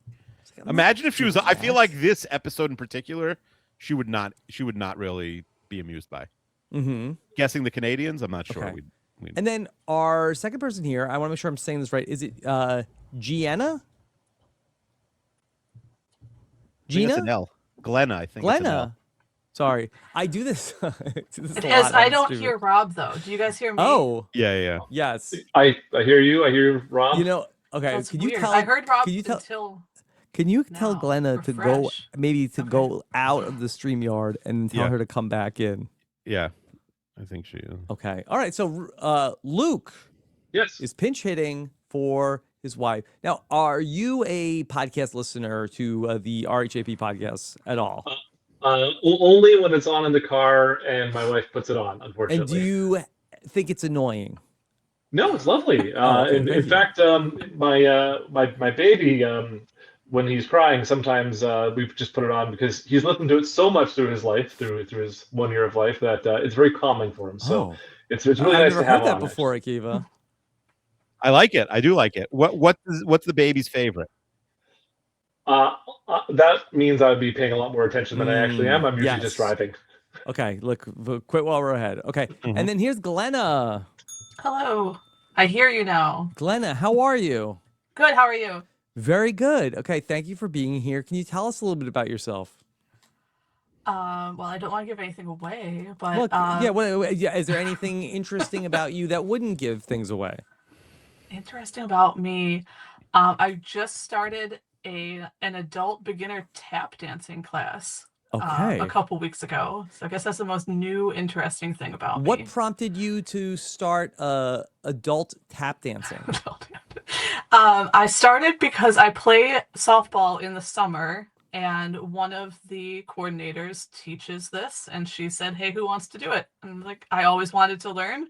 [SPEAKER 3] Imagine if she was. I feel like this episode in particular, she would not really be amused by.
[SPEAKER 2] Mm-hmm.
[SPEAKER 3] Guessing the Canadians, I'm not sure.
[SPEAKER 2] Okay. And then our second person here, I want to make sure I'm saying this right. Is it Gianna?
[SPEAKER 3] It's an L. Glenna, I think. It's an L.
[SPEAKER 2] Glenna. Sorry, I do this.
[SPEAKER 7] It has. I don't hear Rob though. Do you guys hear me?
[SPEAKER 2] Oh,
[SPEAKER 3] Yeah.
[SPEAKER 2] yes.
[SPEAKER 6] I hear you. I hear Rob.
[SPEAKER 2] Okay.
[SPEAKER 7] That's
[SPEAKER 2] Can
[SPEAKER 7] weird.
[SPEAKER 2] you tell?
[SPEAKER 7] I heard Rob
[SPEAKER 2] Can you tell?
[SPEAKER 7] until
[SPEAKER 2] Can you tell
[SPEAKER 7] now.
[SPEAKER 2] Glenna to go
[SPEAKER 7] Refresh.
[SPEAKER 2] maybe to
[SPEAKER 7] Okay.
[SPEAKER 2] go out of the StreamYard and tell
[SPEAKER 3] Yeah.
[SPEAKER 2] her to come back in?
[SPEAKER 3] Yeah. I think she is.
[SPEAKER 2] Okay. All right. So Luke
[SPEAKER 6] Yes.
[SPEAKER 2] is pinch hitting for his wife. Now, are you a podcast listener to the RHAP podcast at all?
[SPEAKER 6] Only when it's on in the car and my wife puts it on.
[SPEAKER 2] And
[SPEAKER 6] Unfortunately.
[SPEAKER 2] do you think it's annoying?
[SPEAKER 6] No, it's lovely.
[SPEAKER 2] okay,
[SPEAKER 6] in
[SPEAKER 2] thank you.
[SPEAKER 6] fact, my baby, when he's crying, sometimes we just put it on because he's listened to it so much through his life, through his 1 year of life, that it's very calming for him. So it's really
[SPEAKER 2] I've
[SPEAKER 6] nice
[SPEAKER 2] never
[SPEAKER 6] to have
[SPEAKER 2] heard that
[SPEAKER 6] on,
[SPEAKER 2] before, Akiva.
[SPEAKER 3] I like it. I do like it. What's the baby's favorite?
[SPEAKER 6] That means I'd be paying a lot more attention than I actually am. I'm usually
[SPEAKER 2] yes.
[SPEAKER 6] just driving.
[SPEAKER 2] Okay, look, quit while we're ahead. Okay, and then here's Glenna.
[SPEAKER 7] hello. I hear you now.
[SPEAKER 2] Glenna, how are you?
[SPEAKER 7] Good. How are you?
[SPEAKER 2] Very good. Okay, thank you for being here. Can you tell us a little bit about yourself?
[SPEAKER 7] Well, I don't want to give anything away, but
[SPEAKER 2] Look, is there anything interesting about you that wouldn't give things away?
[SPEAKER 7] interesting about me. I just started an adult beginner tap dancing class.
[SPEAKER 2] Okay.
[SPEAKER 7] A couple weeks ago. So I guess that's the most new interesting thing about
[SPEAKER 2] What
[SPEAKER 7] me.
[SPEAKER 2] prompted you to start adult tap dancing?
[SPEAKER 7] I started because I play softball in the summer, and one of the coordinators teaches this, and she said, "Hey, who wants to do it?" And like, I always wanted to learn.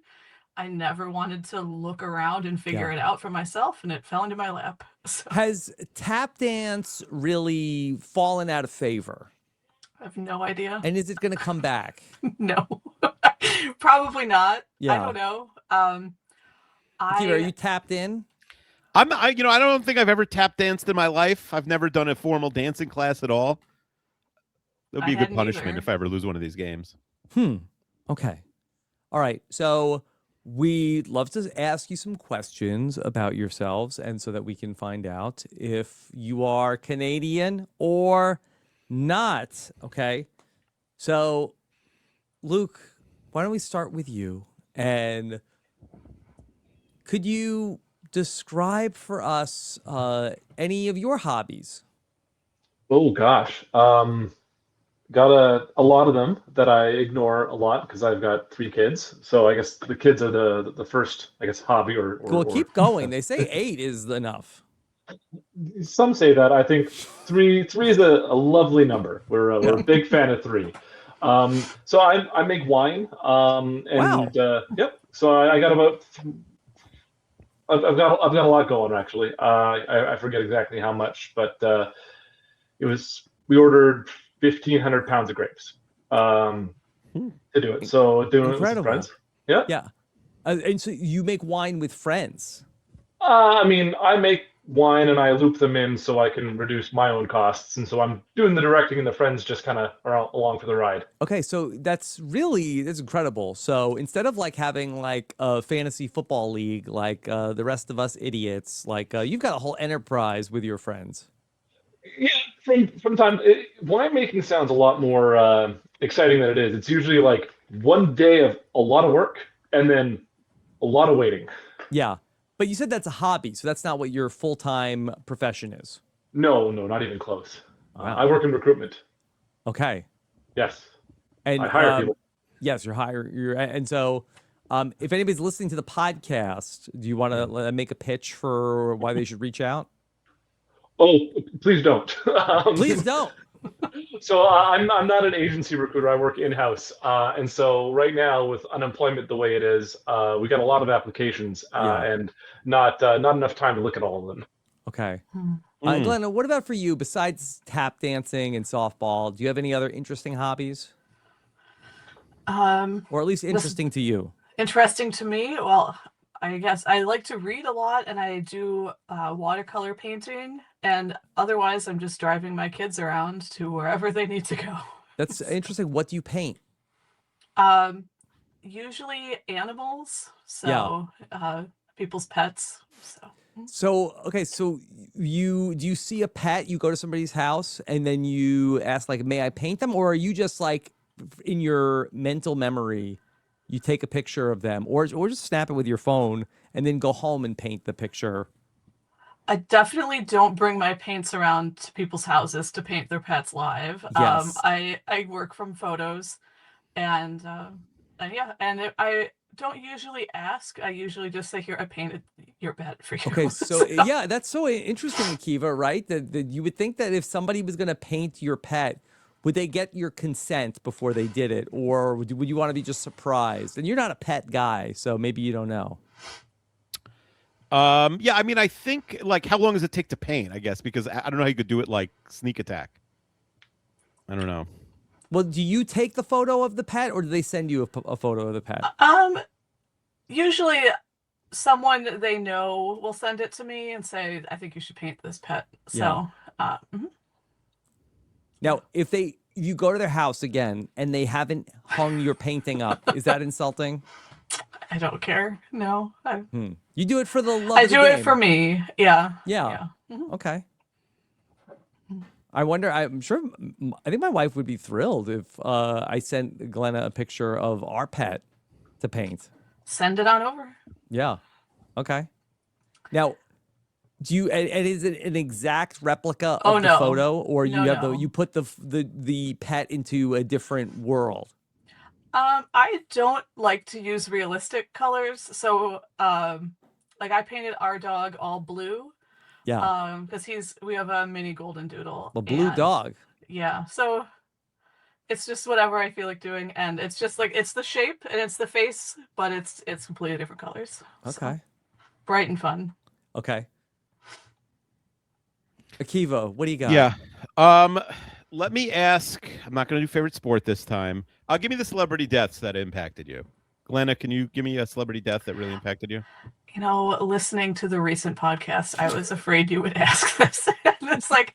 [SPEAKER 7] I never wanted to look around and figure it out for myself, and it fell into my lap. So
[SPEAKER 2] Has tap dance really fallen out of favor?
[SPEAKER 7] I have no idea.
[SPEAKER 2] And is it going to come back?
[SPEAKER 7] No, probably not.
[SPEAKER 2] Yeah.
[SPEAKER 7] I don't know.
[SPEAKER 2] Akiva, are you tapped in?
[SPEAKER 3] I don't think I've ever tap danced in my life. I've never done a formal dancing class at all. That would be a good
[SPEAKER 7] hadn't
[SPEAKER 3] punishment
[SPEAKER 7] either.
[SPEAKER 3] if I ever lose one of these games.
[SPEAKER 2] Okay. All right. So we'd love to ask you some questions about yourselves, and so that we can find out if you are Canadian or not. Okay. So, Luke, why don't we start with you? And could you describe for us any of your hobbies?
[SPEAKER 6] Oh gosh. Got a lot of them that I ignore a lot because I've got 3 kids. So I guess the kids are the first, I guess, hobby or
[SPEAKER 2] Well, keep going. They say 8 is enough.
[SPEAKER 6] Some say that. I think three is a lovely number. We're a big fan of 3. So I make wine. And yep. So I got about. I've got a lot going actually. I forget exactly how much, but we ordered 1,500 pounds of grapes to do it. So doing it with some
[SPEAKER 2] Incredible.
[SPEAKER 6] friends. Yeah.
[SPEAKER 2] Yeah. And so you make wine with friends.
[SPEAKER 6] I mean, I make wine and I loop them in so I can reduce my own costs, and so I'm doing the directing, and the friends just kind of are along for the ride.
[SPEAKER 2] Okay, so that's incredible. So instead of like having like a fantasy football league, like the rest of us idiots, like you've got a whole enterprise with your friends.
[SPEAKER 6] Yeah, from time, winemaking sounds a lot more exciting than it is. It's usually like one day of a lot of work and then a lot of waiting.
[SPEAKER 2] Yeah, but you said that's a hobby, so that's not what your full-time profession is.
[SPEAKER 6] No, not even close.
[SPEAKER 2] Wow.
[SPEAKER 6] I work in recruitment.
[SPEAKER 2] Okay.
[SPEAKER 6] Yes.
[SPEAKER 2] And
[SPEAKER 6] I hire people.
[SPEAKER 2] Yes, and so if anybody's listening to the podcast, do you want to make a pitch for why they should reach out?
[SPEAKER 6] Oh, please don't.
[SPEAKER 2] Please don't.
[SPEAKER 6] So I'm not an agency recruiter. I work in-house, and so right now with unemployment the way it is, we got a lot of applications and not enough time to look at all of them.
[SPEAKER 2] Okay. Glenna, what about for you? Besides tap dancing and softball, do you have any other interesting hobbies? Or at least interesting to you?
[SPEAKER 7] Interesting to me? Well, I guess I like to read a lot, and I do watercolor painting, and otherwise I'm just driving my kids around to wherever they need to go.
[SPEAKER 2] That's interesting. What do you paint?
[SPEAKER 7] Usually animals, so people's pets.
[SPEAKER 2] So okay, so do you see a pet, you go to somebody's house, and then you ask like, may I paint them? Or are you just like in your mental memory, you take a picture of them, or just snap it with your phone and then go home and paint the picture?
[SPEAKER 7] I definitely don't bring my paints around to people's houses to paint their pets live.
[SPEAKER 2] Yes.
[SPEAKER 7] I work from photos, and I don't usually ask. I usually just say, here, I painted your pet for you.
[SPEAKER 2] Okay, so yeah, that's so interesting, Akiva, right? That you would think that if somebody was going to paint your pet, would they get your consent before they did it? Or would you want to be just surprised? And you're not a pet guy, so maybe you don't know.
[SPEAKER 3] Yeah, I mean, I think, like, how long does it take to paint, I guess? Because I don't know how you could do it like sneak attack. I don't know.
[SPEAKER 2] Well, do you take the photo of the pet, or do they send you a photo of the pet?
[SPEAKER 7] Usually someone they know will send it to me and say, I think you should paint this pet. So,
[SPEAKER 2] Now, if you go to their house again and they haven't hung your painting up, is that insulting?
[SPEAKER 7] I don't care. No.
[SPEAKER 2] You do it for the love
[SPEAKER 7] I
[SPEAKER 2] of the
[SPEAKER 7] do
[SPEAKER 2] game.
[SPEAKER 7] it for me. Yeah.
[SPEAKER 2] Yeah. Okay. I wonder, I'm sure, I think my wife would be thrilled if I sent Glenna a picture of our pet to paint.
[SPEAKER 7] Send it on over.
[SPEAKER 2] Yeah. Okay. Now, and is it an exact replica of the photo, or you put the pet into a different world?
[SPEAKER 7] I don't like to use realistic colors, so like I painted our dog all blue.
[SPEAKER 2] Yeah.
[SPEAKER 7] Because we have a mini golden doodle.
[SPEAKER 2] A blue dog.
[SPEAKER 7] Yeah. So it's just whatever I feel like doing, and it's just like it's the shape and it's the face, but it's completely different colors.
[SPEAKER 2] Okay.
[SPEAKER 7] So, bright and fun.
[SPEAKER 2] Okay. Akiva, what do you got?
[SPEAKER 3] Yeah. Let me ask. I'm not going to do favorite sport this time. Give me the celebrity deaths that impacted you. Glenna, can you give me a celebrity death that really impacted you?
[SPEAKER 7] You know, listening to the recent podcast, I was afraid you would ask this. It's like,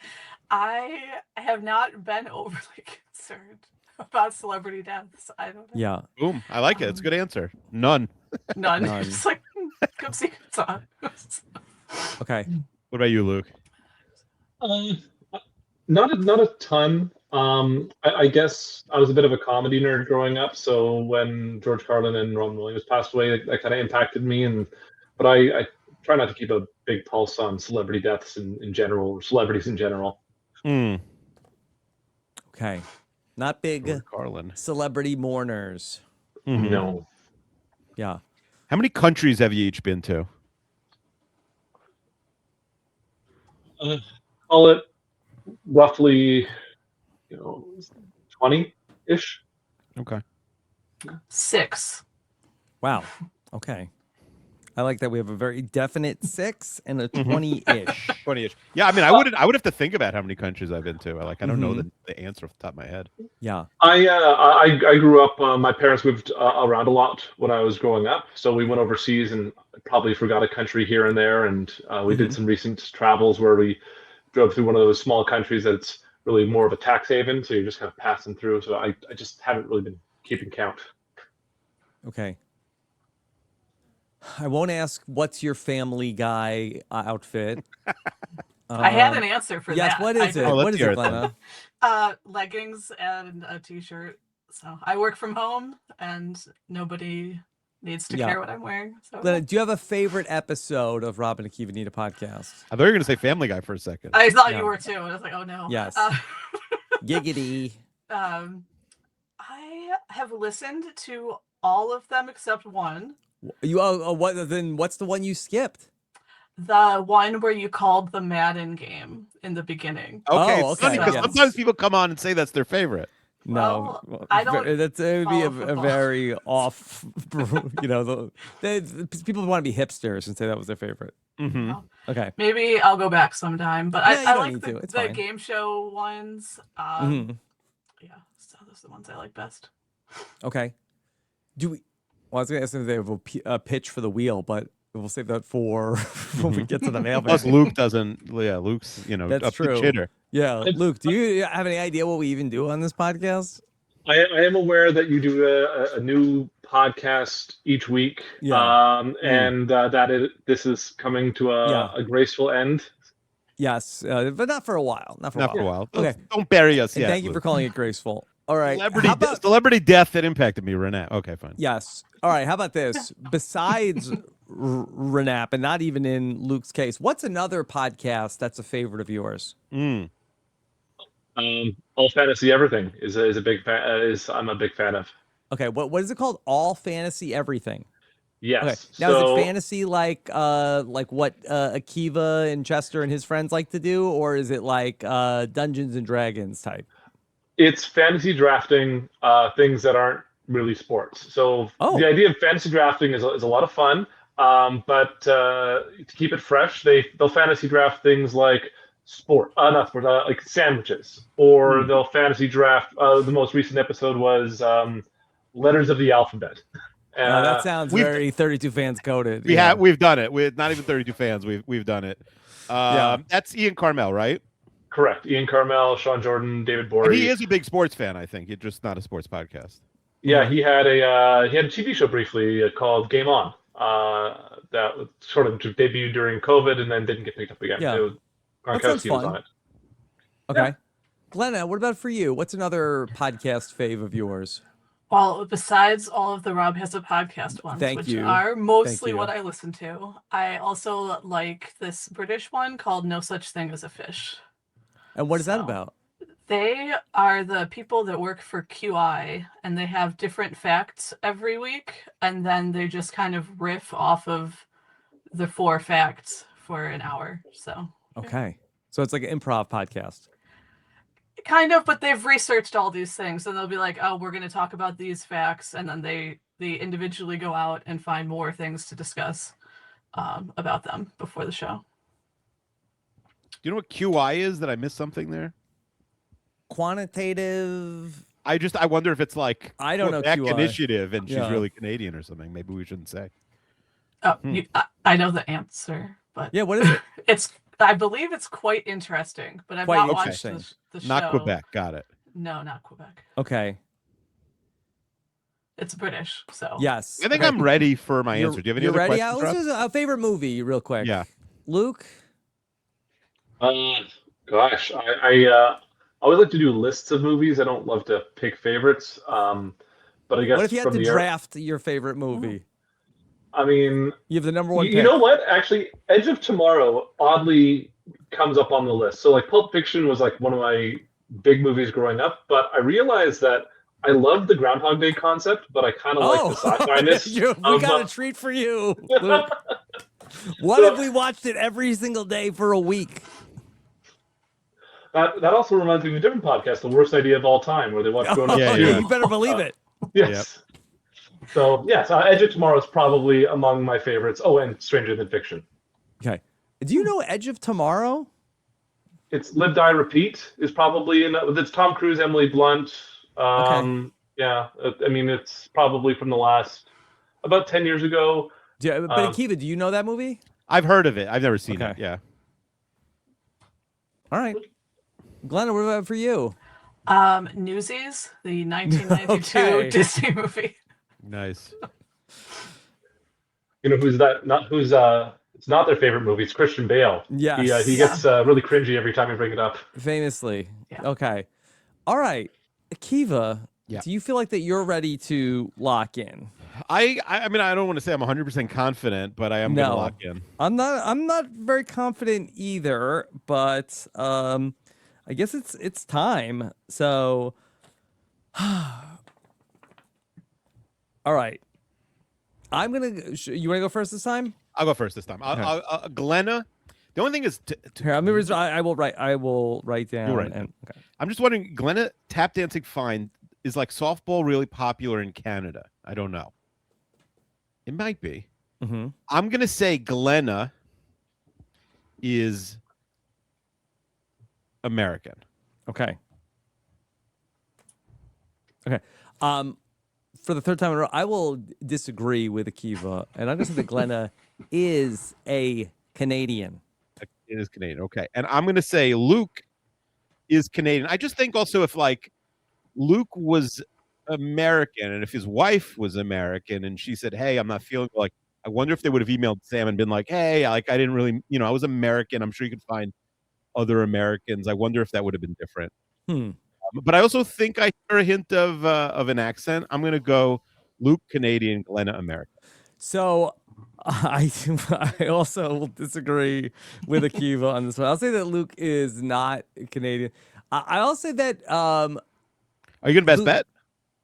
[SPEAKER 7] I have not been overly concerned about celebrity deaths. I don't know.
[SPEAKER 2] Yeah.
[SPEAKER 3] Boom. I like it. It's a good answer. None.
[SPEAKER 7] None. Just like, come see what's on.
[SPEAKER 2] Okay.
[SPEAKER 3] What about you, Luke?
[SPEAKER 6] Not a ton. I guess I was a bit of a comedy nerd growing up, so when George Carlin and Robin Williams passed away, that kind of impacted me. But I try not to keep a big pulse on celebrity deaths in general, or celebrities in general.
[SPEAKER 2] Okay. Not big
[SPEAKER 3] George Carlin.
[SPEAKER 2] Celebrity mourners.
[SPEAKER 6] Mm-hmm. No.
[SPEAKER 2] Yeah.
[SPEAKER 3] How many countries have you each been to?
[SPEAKER 6] Call it roughly, 20-ish.
[SPEAKER 3] Okay.
[SPEAKER 7] 6.
[SPEAKER 2] Wow. Okay. I like that we have a very definite 6 and a 20-ish.
[SPEAKER 3] 20-ish. Yeah, I mean, I would have to think about how many countries I've been to. I don't know the answer off the top of my head.
[SPEAKER 2] Yeah.
[SPEAKER 6] I grew up. My parents moved around a lot when I was growing up, so we went overseas and probably forgot a country here and there. And we did some recent travels where we drove through one of those small countries that's really more of a tax haven, so you're just kind of passing through. So I just haven't really been keeping count.
[SPEAKER 2] Okay. I won't ask what's your Family Guy outfit.
[SPEAKER 7] I had an answer for that.
[SPEAKER 2] Yes, what is it? What is it, Glenna?
[SPEAKER 7] Leggings and a t-shirt. So I work from home and nobody needs to care what I'm wearing. So
[SPEAKER 2] Glenna, do you have a favorite episode of Rob and Akiva Need a Podcast?
[SPEAKER 3] I thought you were going to say Family Guy for a second.
[SPEAKER 7] I thought you were too. I was like, oh no.
[SPEAKER 2] Yes. Giggity.
[SPEAKER 7] I have listened to all of them except one.
[SPEAKER 2] What's the one you skipped?
[SPEAKER 7] The one where you called the Madden game in the beginning.
[SPEAKER 3] Okay,
[SPEAKER 2] Oh,
[SPEAKER 3] it's funny
[SPEAKER 2] okay,
[SPEAKER 3] because
[SPEAKER 2] yes.
[SPEAKER 3] sometimes people come on and say that's their favorite.
[SPEAKER 2] No,
[SPEAKER 7] Well, I don't
[SPEAKER 2] it would be
[SPEAKER 7] follow
[SPEAKER 2] a
[SPEAKER 7] football.
[SPEAKER 2] very off. People want to be hipsters and say that was their favorite.
[SPEAKER 3] Mm-hmm.
[SPEAKER 7] Well,
[SPEAKER 2] Okay.
[SPEAKER 7] Maybe I'll go back sometime, but
[SPEAKER 2] Yeah, you
[SPEAKER 7] I
[SPEAKER 2] don't
[SPEAKER 7] like
[SPEAKER 2] need to. It's
[SPEAKER 7] the
[SPEAKER 2] fine.
[SPEAKER 7] game show ones.
[SPEAKER 2] Mhm.
[SPEAKER 7] Yeah, so those are the ones I like best.
[SPEAKER 2] Okay. Well, I was going to ask if they have a pitch for the wheel, but we'll save that for when we get to the mailbag.
[SPEAKER 3] Plus, Luke doesn't. Yeah, Luke's
[SPEAKER 2] That's
[SPEAKER 3] up
[SPEAKER 2] true.
[SPEAKER 3] to chitter.
[SPEAKER 2] Yeah, Luke, do you have any idea what we even do on this podcast?
[SPEAKER 6] I am aware that you do a new podcast each week, and that this is coming to a graceful end.
[SPEAKER 2] Yes, but not for a while. Not for a while.
[SPEAKER 3] Okay. Don't bury us
[SPEAKER 2] And
[SPEAKER 3] yet.
[SPEAKER 2] thank you for calling it graceful. All right.
[SPEAKER 3] Celebrity death that impacted me, Renee. Okay, fine.
[SPEAKER 2] Yes. All right. How about this? Besides RAANAP, and not even in Luke's case, what's another podcast that's a favorite of yours?
[SPEAKER 6] All Fantasy Everything is a big fan. I'm a big fan of.
[SPEAKER 2] Okay. What is it called? All Fantasy Everything.
[SPEAKER 6] Yes.
[SPEAKER 2] Okay. Now, is it fantasy like what Akiva and Chester and his friends like to do, or is it like Dungeons and Dragons type?
[SPEAKER 6] It's fantasy drafting things that aren't really sports. So the idea of fantasy drafting is a lot of fun, but to keep it fresh, they'll fantasy draft things like like sandwiches, or they'll fantasy draft. The most recent episode was letters of the alphabet.
[SPEAKER 2] That sounds very 32 fans coded.
[SPEAKER 3] We've done it. With not even 32 fans, we've done it. That's Ian Carmel, right?
[SPEAKER 6] Correct. Ian Carmel, Sean Jordan, David Borey.
[SPEAKER 3] And he is a big sports fan, I think. It's just not a sports podcast.
[SPEAKER 6] Yeah, he had a TV show briefly called Game On that sort of debuted during COVID and then didn't get picked up again.
[SPEAKER 2] Yeah.
[SPEAKER 6] Gronkowski was on it.
[SPEAKER 2] Okay.
[SPEAKER 6] Yeah.
[SPEAKER 2] Glenna, what about for you? What's another podcast fave of yours?
[SPEAKER 7] Well, besides all of the Rob Has a Podcast ones, which are mostly what I listen to, I also like this British one called No Such Thing as a Fish.
[SPEAKER 2] And what is that about?
[SPEAKER 7] They are the people that work for QI, and they have different facts every week, and then they just kind of riff off of the 4 facts for an hour. So
[SPEAKER 2] okay. So it's like an improv podcast.
[SPEAKER 7] Kind of, but they've researched all these things, and they'll be like, oh, we're going to talk about these facts, and then they individually go out and find more things to discuss about them before the show.
[SPEAKER 3] Do you know what QI is? That I missed something there?
[SPEAKER 2] Quantitative.
[SPEAKER 3] I wonder if it's like
[SPEAKER 2] I don't know
[SPEAKER 3] Quebec
[SPEAKER 2] QI.
[SPEAKER 3] Initiative, and she's really Canadian or something. Maybe we shouldn't say.
[SPEAKER 7] Oh, I know the answer, but
[SPEAKER 2] yeah, what is it?
[SPEAKER 7] I believe it's quite interesting, but I've not watched the show.
[SPEAKER 3] Not Quebec. Got it.
[SPEAKER 7] No, not Quebec.
[SPEAKER 2] Okay.
[SPEAKER 7] It's British, so
[SPEAKER 2] yes.
[SPEAKER 3] I think I'm ready for my answer. Do you have any other
[SPEAKER 2] ready?
[SPEAKER 3] questions?
[SPEAKER 2] Let's do a favorite movie, real quick.
[SPEAKER 3] Yeah.
[SPEAKER 2] Luke.
[SPEAKER 6] Gosh, I always like to do lists of movies. I don't love to pick favorites. But I guess
[SPEAKER 2] what if you had to draft your favorite movie?
[SPEAKER 6] I mean,
[SPEAKER 2] you have the number one.
[SPEAKER 6] You know what? Actually, Edge of Tomorrow oddly comes up on the list. So like Pulp Fiction was like one of my big movies growing up, but I realized that I love the Groundhog Day concept, but I kind of like the sci-fi-ness.
[SPEAKER 2] We got a treat for you, Luke. What if we watched it every single day for a week?
[SPEAKER 6] That also reminds me of a different podcast, The Worst Idea of All Time, where they watch Grown Ups.
[SPEAKER 2] You better believe it.
[SPEAKER 6] Yes. So yes, Edge of Tomorrow is probably among my favorites. Oh, and Stranger Than Fiction.
[SPEAKER 2] Okay. Do you know Edge of Tomorrow?
[SPEAKER 6] It's Live, Die, Repeat is probably it's Tom Cruise, Emily Blunt.
[SPEAKER 2] Okay.
[SPEAKER 6] Yeah, I mean it's probably from the last about 10 years ago.
[SPEAKER 2] But Akiva, do you know that movie?
[SPEAKER 3] I've heard of it. I've never seen it.
[SPEAKER 2] Okay.
[SPEAKER 3] Yeah.
[SPEAKER 2] All right. Glenna, what about for you?
[SPEAKER 7] Newsies, the 1992
[SPEAKER 2] Okay.
[SPEAKER 7] Disney movie.
[SPEAKER 3] Nice.
[SPEAKER 6] You know who's that? Not who's it's not their favorite movie. It's Christian Bale.
[SPEAKER 2] Yes.
[SPEAKER 6] He gets really cringy every time you bring it up.
[SPEAKER 2] Famously.
[SPEAKER 7] Yeah.
[SPEAKER 2] Okay. All right. Akiva,
[SPEAKER 3] Yeah.
[SPEAKER 2] do you feel like that you're ready to lock in?
[SPEAKER 3] I mean, I don't want to say I'm 100% confident, but I am going to lock in.
[SPEAKER 2] I'm not very confident either, but I guess it's time. So all right. I'm going to you want to go first this time?
[SPEAKER 3] I'll go first this time. Glenna, the only thing is
[SPEAKER 2] Here, I will write down.
[SPEAKER 3] You'll write
[SPEAKER 2] and okay.
[SPEAKER 3] I'm just wondering, Glenna, tap dancing fine. Is like softball really popular in Canada? I don't know. It might be.
[SPEAKER 2] Mm-hmm.
[SPEAKER 3] I'm going to say Glenna is American.
[SPEAKER 2] Okay. Okay. For the third time in a row, I will disagree with Akiva, and I'm going to say that Glenna is a Canadian.
[SPEAKER 3] It is Canadian. Okay. And I'm going to say Luke is Canadian. I just think also if like Luke was American and if his wife was American and she said, hey, I'm not feeling like, I wonder if they would have emailed Sam and been like, hey, like I didn't really, I was American. I'm sure you could find other Americans. I wonder if that would have been different. But I also think I hear a hint of an accent. I'm going to go Luke Canadian, Glenna American.
[SPEAKER 2] So I also will disagree with Akiva on this one. I'll say that Luke is not Canadian. I'll say that.
[SPEAKER 3] Are you going to best bet?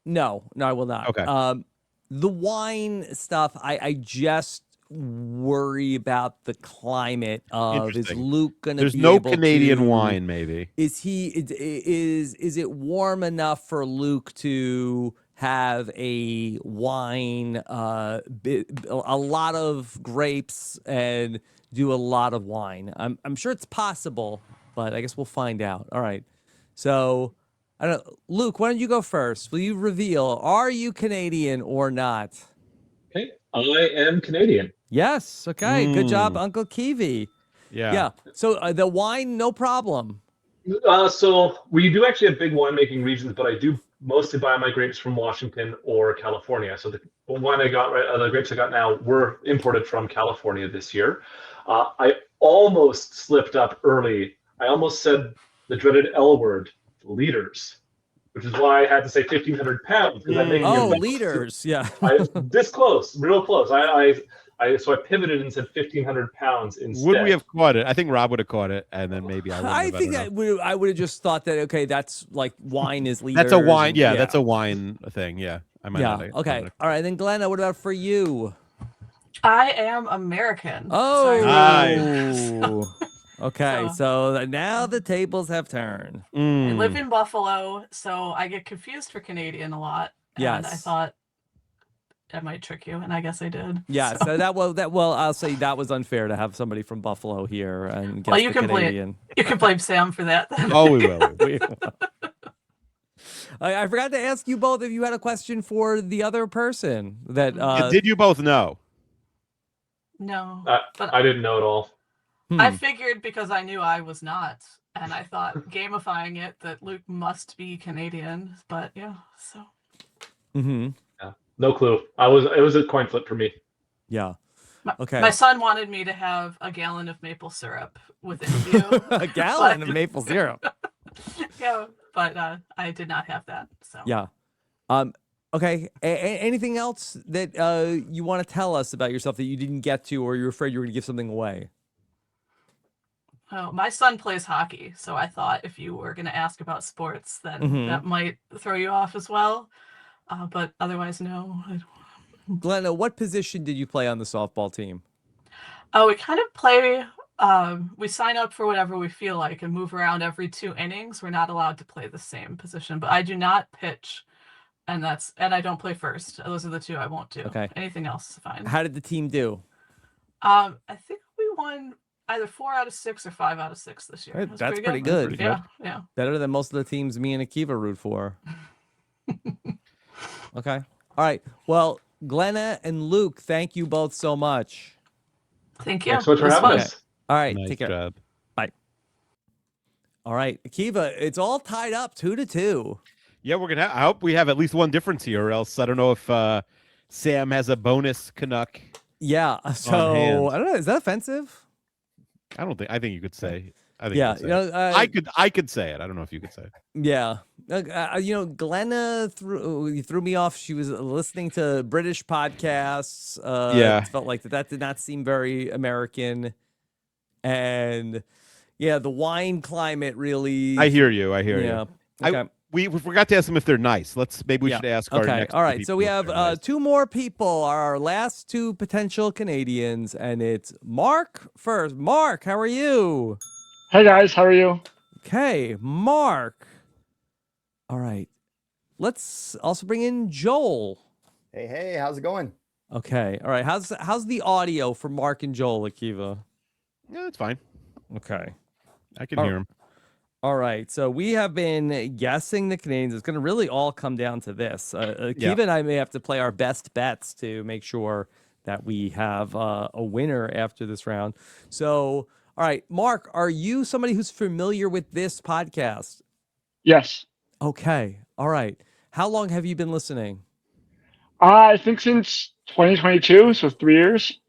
[SPEAKER 2] No, I will not.
[SPEAKER 3] Okay.
[SPEAKER 2] The wine stuff, I just worry about the climate of is Luke going to be
[SPEAKER 3] There's no
[SPEAKER 2] able
[SPEAKER 3] Canadian
[SPEAKER 2] to,
[SPEAKER 3] wine, maybe.
[SPEAKER 2] Is it warm enough for Luke to have a wine, a lot of grapes and do a lot of wine? I'm sure it's possible, but I guess we'll find out. All right. So I don't know. Luke, why don't you go first? Will you reveal, are you Canadian or not?
[SPEAKER 6] Okay, I am Canadian.
[SPEAKER 2] Yes. Okay. Good job, Uncle Kiwi.
[SPEAKER 3] Yeah.
[SPEAKER 2] So the wine, no problem.
[SPEAKER 6] So we do actually have big winemaking regions, but I do mostly buy my grapes from Washington or California. So the wine I got, the grapes I got now were imported from California this year. I almost slipped up early. I almost said the dreaded L word, liters, which is why I had to say 1,500 pounds.
[SPEAKER 2] Liters. Yeah.
[SPEAKER 6] This close, real close. So I pivoted and said 1,500 pounds instead.
[SPEAKER 3] Would we have caught it? I think Rob would have caught it, and then maybe I think
[SPEAKER 2] that I would have just thought that, okay, that's like wine is liters.
[SPEAKER 3] That's a wine. Yeah, that's a wine thing. Yeah. I might not have,
[SPEAKER 2] okay. All right. Then Glenna, what about for you?
[SPEAKER 7] I am American.
[SPEAKER 2] Oh,
[SPEAKER 3] nice.
[SPEAKER 2] Okay, so now the tables have turned.
[SPEAKER 7] I live in Buffalo, so I get confused for Canadian a lot. And I thought that might trick you, and I guess I did.
[SPEAKER 2] Yeah, so I'll say that was unfair to have somebody from Buffalo here and guess
[SPEAKER 7] you can
[SPEAKER 2] Canadian.
[SPEAKER 7] You can blame Sam for that. Then.
[SPEAKER 3] Oh, we will.
[SPEAKER 2] I forgot to ask you both if you had a question for the other person. That
[SPEAKER 3] did you both know?
[SPEAKER 7] No, but
[SPEAKER 6] I didn't know at all.
[SPEAKER 7] I figured because I knew I was not, and I thought gamifying it that Luke must be Canadian. But yeah, so.
[SPEAKER 6] Yeah, no clue. It was a coin flip for me.
[SPEAKER 2] Yeah. Okay.
[SPEAKER 7] My son wanted me to have a gallon of maple syrup within view.
[SPEAKER 2] A gallon of maple syrup.
[SPEAKER 7] Yeah, but I did not have that. So.
[SPEAKER 2] Yeah. Okay. Anything else that you want to tell us about yourself that you didn't get to, or you're afraid you were going to give something away?
[SPEAKER 7] Oh, my son plays hockey, so I thought if you were going to ask about sports, then that might throw you off as well. But otherwise, no.
[SPEAKER 2] Glenna, what position did you play on the softball team?
[SPEAKER 7] Oh, we kind of play. We sign up for whatever we feel like and move around every 2 innings. We're not allowed to play the same position, but I do not pitch. and I don't play first. Those are the two I won't do.
[SPEAKER 2] Okay.
[SPEAKER 7] Anything else is fine.
[SPEAKER 2] How did the team do?
[SPEAKER 7] I think we won either 4 out of 6 or 5 out of 6 this year.
[SPEAKER 2] That's pretty good.
[SPEAKER 7] Yeah.
[SPEAKER 2] Better than most of the teams me and Akiva root for. Okay. All right. Well, Glenna and Luke, thank you both so much.
[SPEAKER 7] Thank you.
[SPEAKER 6] Thanks so much for having us.
[SPEAKER 2] All right.
[SPEAKER 3] Nice
[SPEAKER 2] take care.
[SPEAKER 3] job.
[SPEAKER 2] Bye. All right. Akiva, it's all tied up 2-2.
[SPEAKER 3] Yeah, I hope we have at least one difference here, or else I don't know if Sam has a bonus Canuck.
[SPEAKER 2] Yeah. So I don't know. Is that offensive?
[SPEAKER 3] I think you could say. I think
[SPEAKER 2] Yeah.
[SPEAKER 3] you could say I could say it. I don't know if you could say it.
[SPEAKER 2] Yeah. Glenna threw me off. She was listening to British podcasts. It felt like that did not seem very American. And yeah, the wine climate really.
[SPEAKER 3] I hear you.
[SPEAKER 2] Yeah. Okay.
[SPEAKER 3] We forgot to ask them if they're nice. Maybe we should ask our next.
[SPEAKER 2] All right. So we have 2 more people, our last 2 potential Canadians, and it's Mark first. Mark, how are you?
[SPEAKER 8] Hey guys, how are you?
[SPEAKER 2] Okay, Mark. All right. Let's also bring in Joel.
[SPEAKER 9] Hey, how's it going?
[SPEAKER 2] Okay. All right. How's the audio for Mark and Joel, Akiva?
[SPEAKER 3] Yeah, it's fine.
[SPEAKER 2] Okay.
[SPEAKER 3] I can hear him.
[SPEAKER 2] All right. So we have been guessing the Canadians. It's going to really all come down to this. Akiva and I may have to play our best bets to make sure that we have a winner after this round. So, all right, Mark, are you somebody who's familiar with this podcast?
[SPEAKER 8] Yes.
[SPEAKER 2] Okay. All right. How long have you been listening?
[SPEAKER 8] I think since 2022, so 3 years.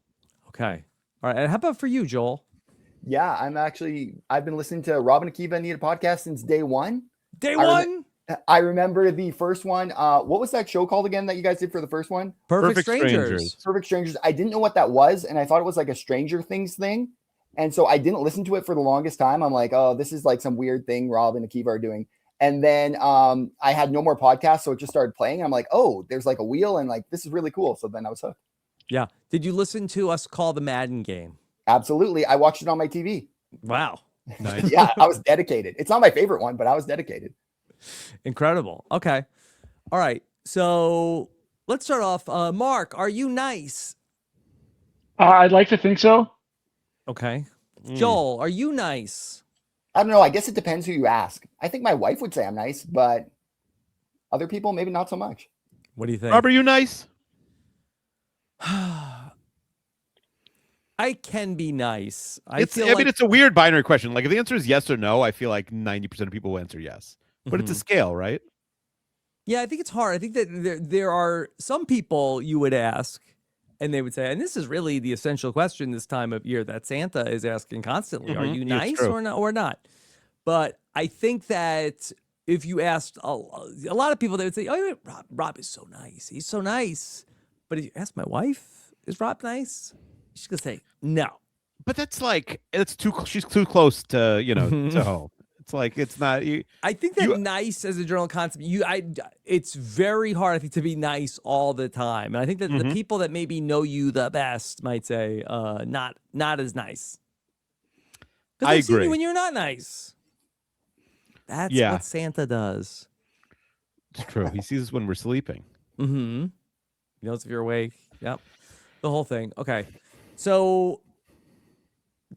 [SPEAKER 2] Okay. All right. And how about for you, Joel?
[SPEAKER 9] Yeah, I've been listening to Rob and Akiva Need a podcast since day one.
[SPEAKER 2] Day one?
[SPEAKER 9] I remember the first one. What was that show called again that you guys did for the first one?
[SPEAKER 2] Perfect Strangers.
[SPEAKER 9] Perfect Strangers. I didn't know what that was, and I thought it was like a Stranger Things thing. And so I didn't listen to it for the longest time. I'm like, oh, this is like some weird thing Rob and Akiva are doing. And then I had no more podcasts, so it just started playing. I'm like, oh, there's like a wheel, and like this is really cool. So then I was hooked.
[SPEAKER 2] Yeah. Did you listen to us call the Madden game?
[SPEAKER 9] Absolutely. I watched it on my TV.
[SPEAKER 2] Wow.
[SPEAKER 3] Nice.
[SPEAKER 9] Yeah, I was dedicated. It's not my favorite one, but I was dedicated.
[SPEAKER 2] Incredible. Okay. All right. So let's start off. Mark, are you nice?
[SPEAKER 8] I'd like to think so.
[SPEAKER 2] Okay. Joel, are you nice?
[SPEAKER 9] I don't know. I guess it depends who you ask. I think my wife would say I'm nice, but other people, maybe not so much.
[SPEAKER 2] What do you think?
[SPEAKER 3] Rob, are you nice?
[SPEAKER 2] I can be nice.
[SPEAKER 3] I mean, it's a weird binary question. Like, if the answer is yes or no, I feel like 90% of people will answer yes. But it's a scale, right?
[SPEAKER 2] Yeah, I think it's hard. I think that there are some people you would ask, and they would say, and this is really the essential question this time of year that Santa is asking constantly: Are you nice or not? But I think that if you asked a lot of people, they would say, "Oh, Rob is so nice. He's so nice." But if you ask my wife, "Is Rob nice?" She's gonna say no.
[SPEAKER 3] But that's like she's too close to to home. It's like it's not.
[SPEAKER 2] I think that nice as a general concept. It's very hard, I think, to be nice all the time. And I think that the people that maybe know you the best might say not as nice.
[SPEAKER 3] I
[SPEAKER 2] They've seen
[SPEAKER 3] agree.
[SPEAKER 2] you when you're not nice. That's what Santa does.
[SPEAKER 3] It's true. He sees us when we're sleeping.
[SPEAKER 2] Mm-hmm. He knows if you're awake. Yep. The whole thing. Okay. So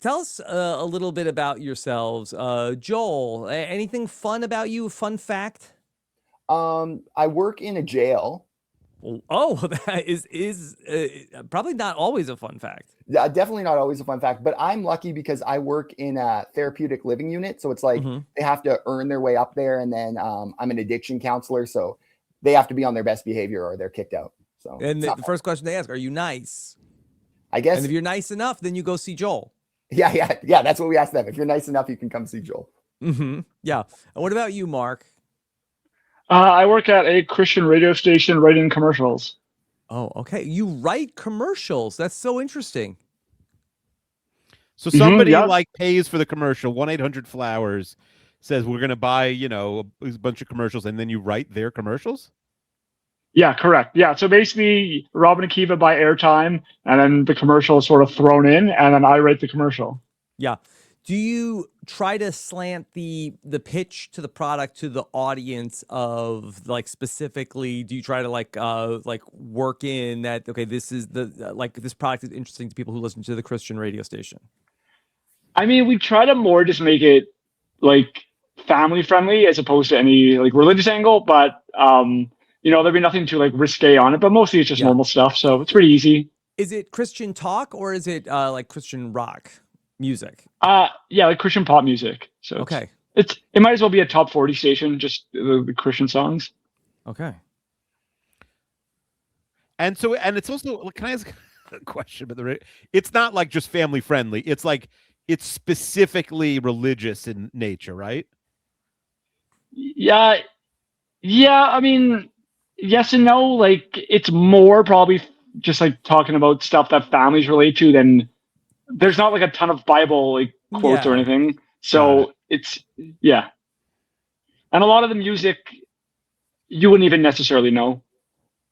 [SPEAKER 2] tell us a little bit about yourselves. Joel, anything fun about you? Fun fact?
[SPEAKER 9] I work in a jail.
[SPEAKER 2] Oh, that is probably not always a fun fact.
[SPEAKER 9] Yeah, definitely not always a fun fact, but I'm lucky because I work in a therapeutic living unit. So it's like they have to earn their way up there. And then I'm an addiction counselor. So they have to be on their best behavior or they're kicked out. So
[SPEAKER 2] and the first question they ask, are you nice?
[SPEAKER 9] I guess.
[SPEAKER 2] And if you're nice enough, then you go see Joel.
[SPEAKER 9] Yeah. That's what we ask them. If you're nice enough, you can come see Joel.
[SPEAKER 2] Yeah. And what about you, Mark?
[SPEAKER 8] I work at a Christian radio station writing commercials.
[SPEAKER 2] Oh, okay. You write commercials. That's so interesting.
[SPEAKER 3] So somebody like pays for the commercial. 1-800-Flowers says we're going to buy, a bunch of commercials, and then you write their commercials.
[SPEAKER 8] Yeah, correct. Yeah, so basically, Rob and Akiva buy airtime, and then the commercial is sort of thrown in, and then I write the commercial.
[SPEAKER 2] Yeah. Do you try to slant the pitch to the product to the audience of like specifically? Do you try to like work in that? Okay, this is this product is interesting to people who listen to the Christian radio station.
[SPEAKER 8] I mean, we try to more just make it like family friendly as opposed to any like religious angle, but there'd be nothing too like risque on it, but mostly it's just normal stuff, so it's pretty easy.
[SPEAKER 2] Is it Christian talk or is it like Christian rock music?
[SPEAKER 8] Yeah, like Christian pop music. So
[SPEAKER 2] okay,
[SPEAKER 8] it might as well be a top 40 station, just the Christian songs.
[SPEAKER 2] Okay.
[SPEAKER 3] And it's also, can I ask a question? But it's not like just family friendly. It's like it's specifically religious in nature, right?
[SPEAKER 8] Yeah. I mean, yes and no. Like it's more probably just like talking about stuff that families relate to. Than there's not like a ton of Bible like quotes or anything. So it's and a lot of the music you wouldn't even necessarily know.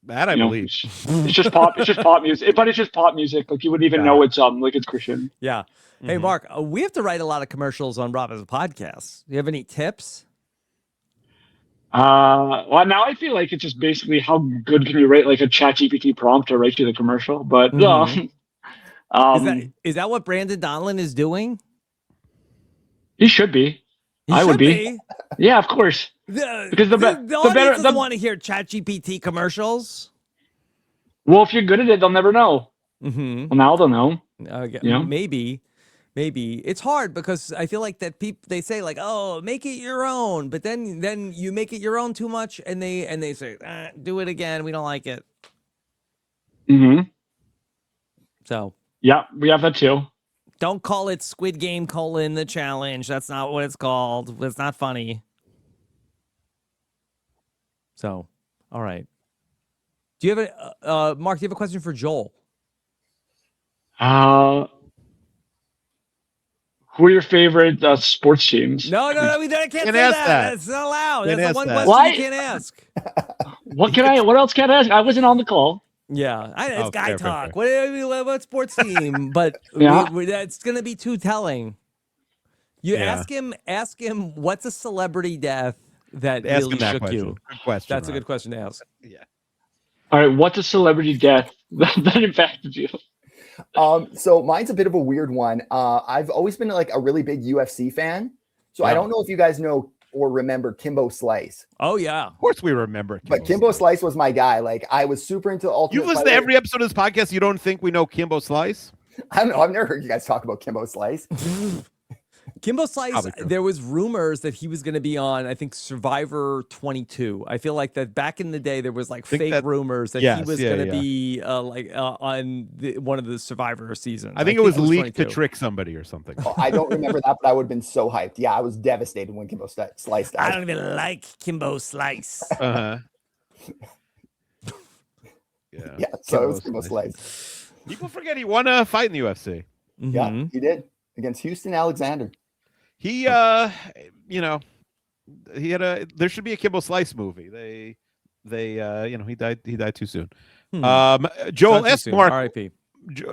[SPEAKER 3] That I believe.
[SPEAKER 8] It's just pop. It's just pop music, but it's just pop music. Like you wouldn't even know it's like it's Christian.
[SPEAKER 2] Yeah. Hey, Mark, we have to write a lot of commercials on Rob as a podcast. Do you have any tips?
[SPEAKER 8] Well, now I feel like it's just basically how good can you write like a ChatGPT prompt to write you the commercial. But
[SPEAKER 2] is that what Brandon Donlin is doing?
[SPEAKER 8] He should be. I would be. Yeah, of course. Because the
[SPEAKER 2] audience doesn't want to hear ChatGPT commercials.
[SPEAKER 8] Well, if you're good at it, they'll never know.
[SPEAKER 2] Mm-hmm.
[SPEAKER 8] Well, now they'll know.
[SPEAKER 2] Maybe it's hard because I feel like that people they say like, oh, make it your own, but then you make it your own too much, and they say, do it again. We don't like it.
[SPEAKER 8] Mm-hmm.
[SPEAKER 2] So
[SPEAKER 8] yeah, we have that too.
[SPEAKER 2] Don't call it Squid Game: The Challenge. That's not what it's called. It's not funny. So, all right. Do you have Mark? Do you have a question for Joel?
[SPEAKER 8] Who are your favorite sports teams?
[SPEAKER 2] No, we can't say that. That's not allowed. That's the one question you can't ask.
[SPEAKER 8] What else can I ask? I wasn't on the call.
[SPEAKER 2] Yeah, it's guy talk. Fair. What sports team? But that's gonna be too telling. You ask him what's a celebrity death that really shook you.
[SPEAKER 3] Good question.
[SPEAKER 2] That's a good question to ask.
[SPEAKER 3] Yeah.
[SPEAKER 8] All right, what's a celebrity death that impacted you?
[SPEAKER 9] So mine's a bit of a weird one. I've always been like a really big UFC fan. So I don't know if you guys know or remember Kimbo Slice.
[SPEAKER 2] Oh yeah.
[SPEAKER 3] Of course we remember.
[SPEAKER 9] Kimbo Slice was my guy. Like I was super into Ultimate
[SPEAKER 3] You've listened to every episode of this podcast. You don't think we know Kimbo Slice?
[SPEAKER 9] I don't know. I've never heard you guys talk about Kimbo Slice.
[SPEAKER 2] Kimbo Slice, there was rumors that he was going to be on, I think, Survivor 22. I feel like that back in the day, there was like fake rumors that he was going to be on one of the Survivor seasons.
[SPEAKER 3] I think it was leaked to trick somebody or something.
[SPEAKER 9] Oh, I don't remember that, but I would have been so hyped. Yeah, I was devastated when Kimbo Slice died.
[SPEAKER 2] I don't even like Kimbo Slice.
[SPEAKER 9] Yeah, so it was Kimbo Slice.
[SPEAKER 3] People forget he won a fight in the UFC.
[SPEAKER 9] Mm-hmm. Yeah, he did against Houston Alexander.
[SPEAKER 3] He, there should be a Kimbo Slice movie. He died too soon. Joel, ask Mark.
[SPEAKER 2] R.I.P.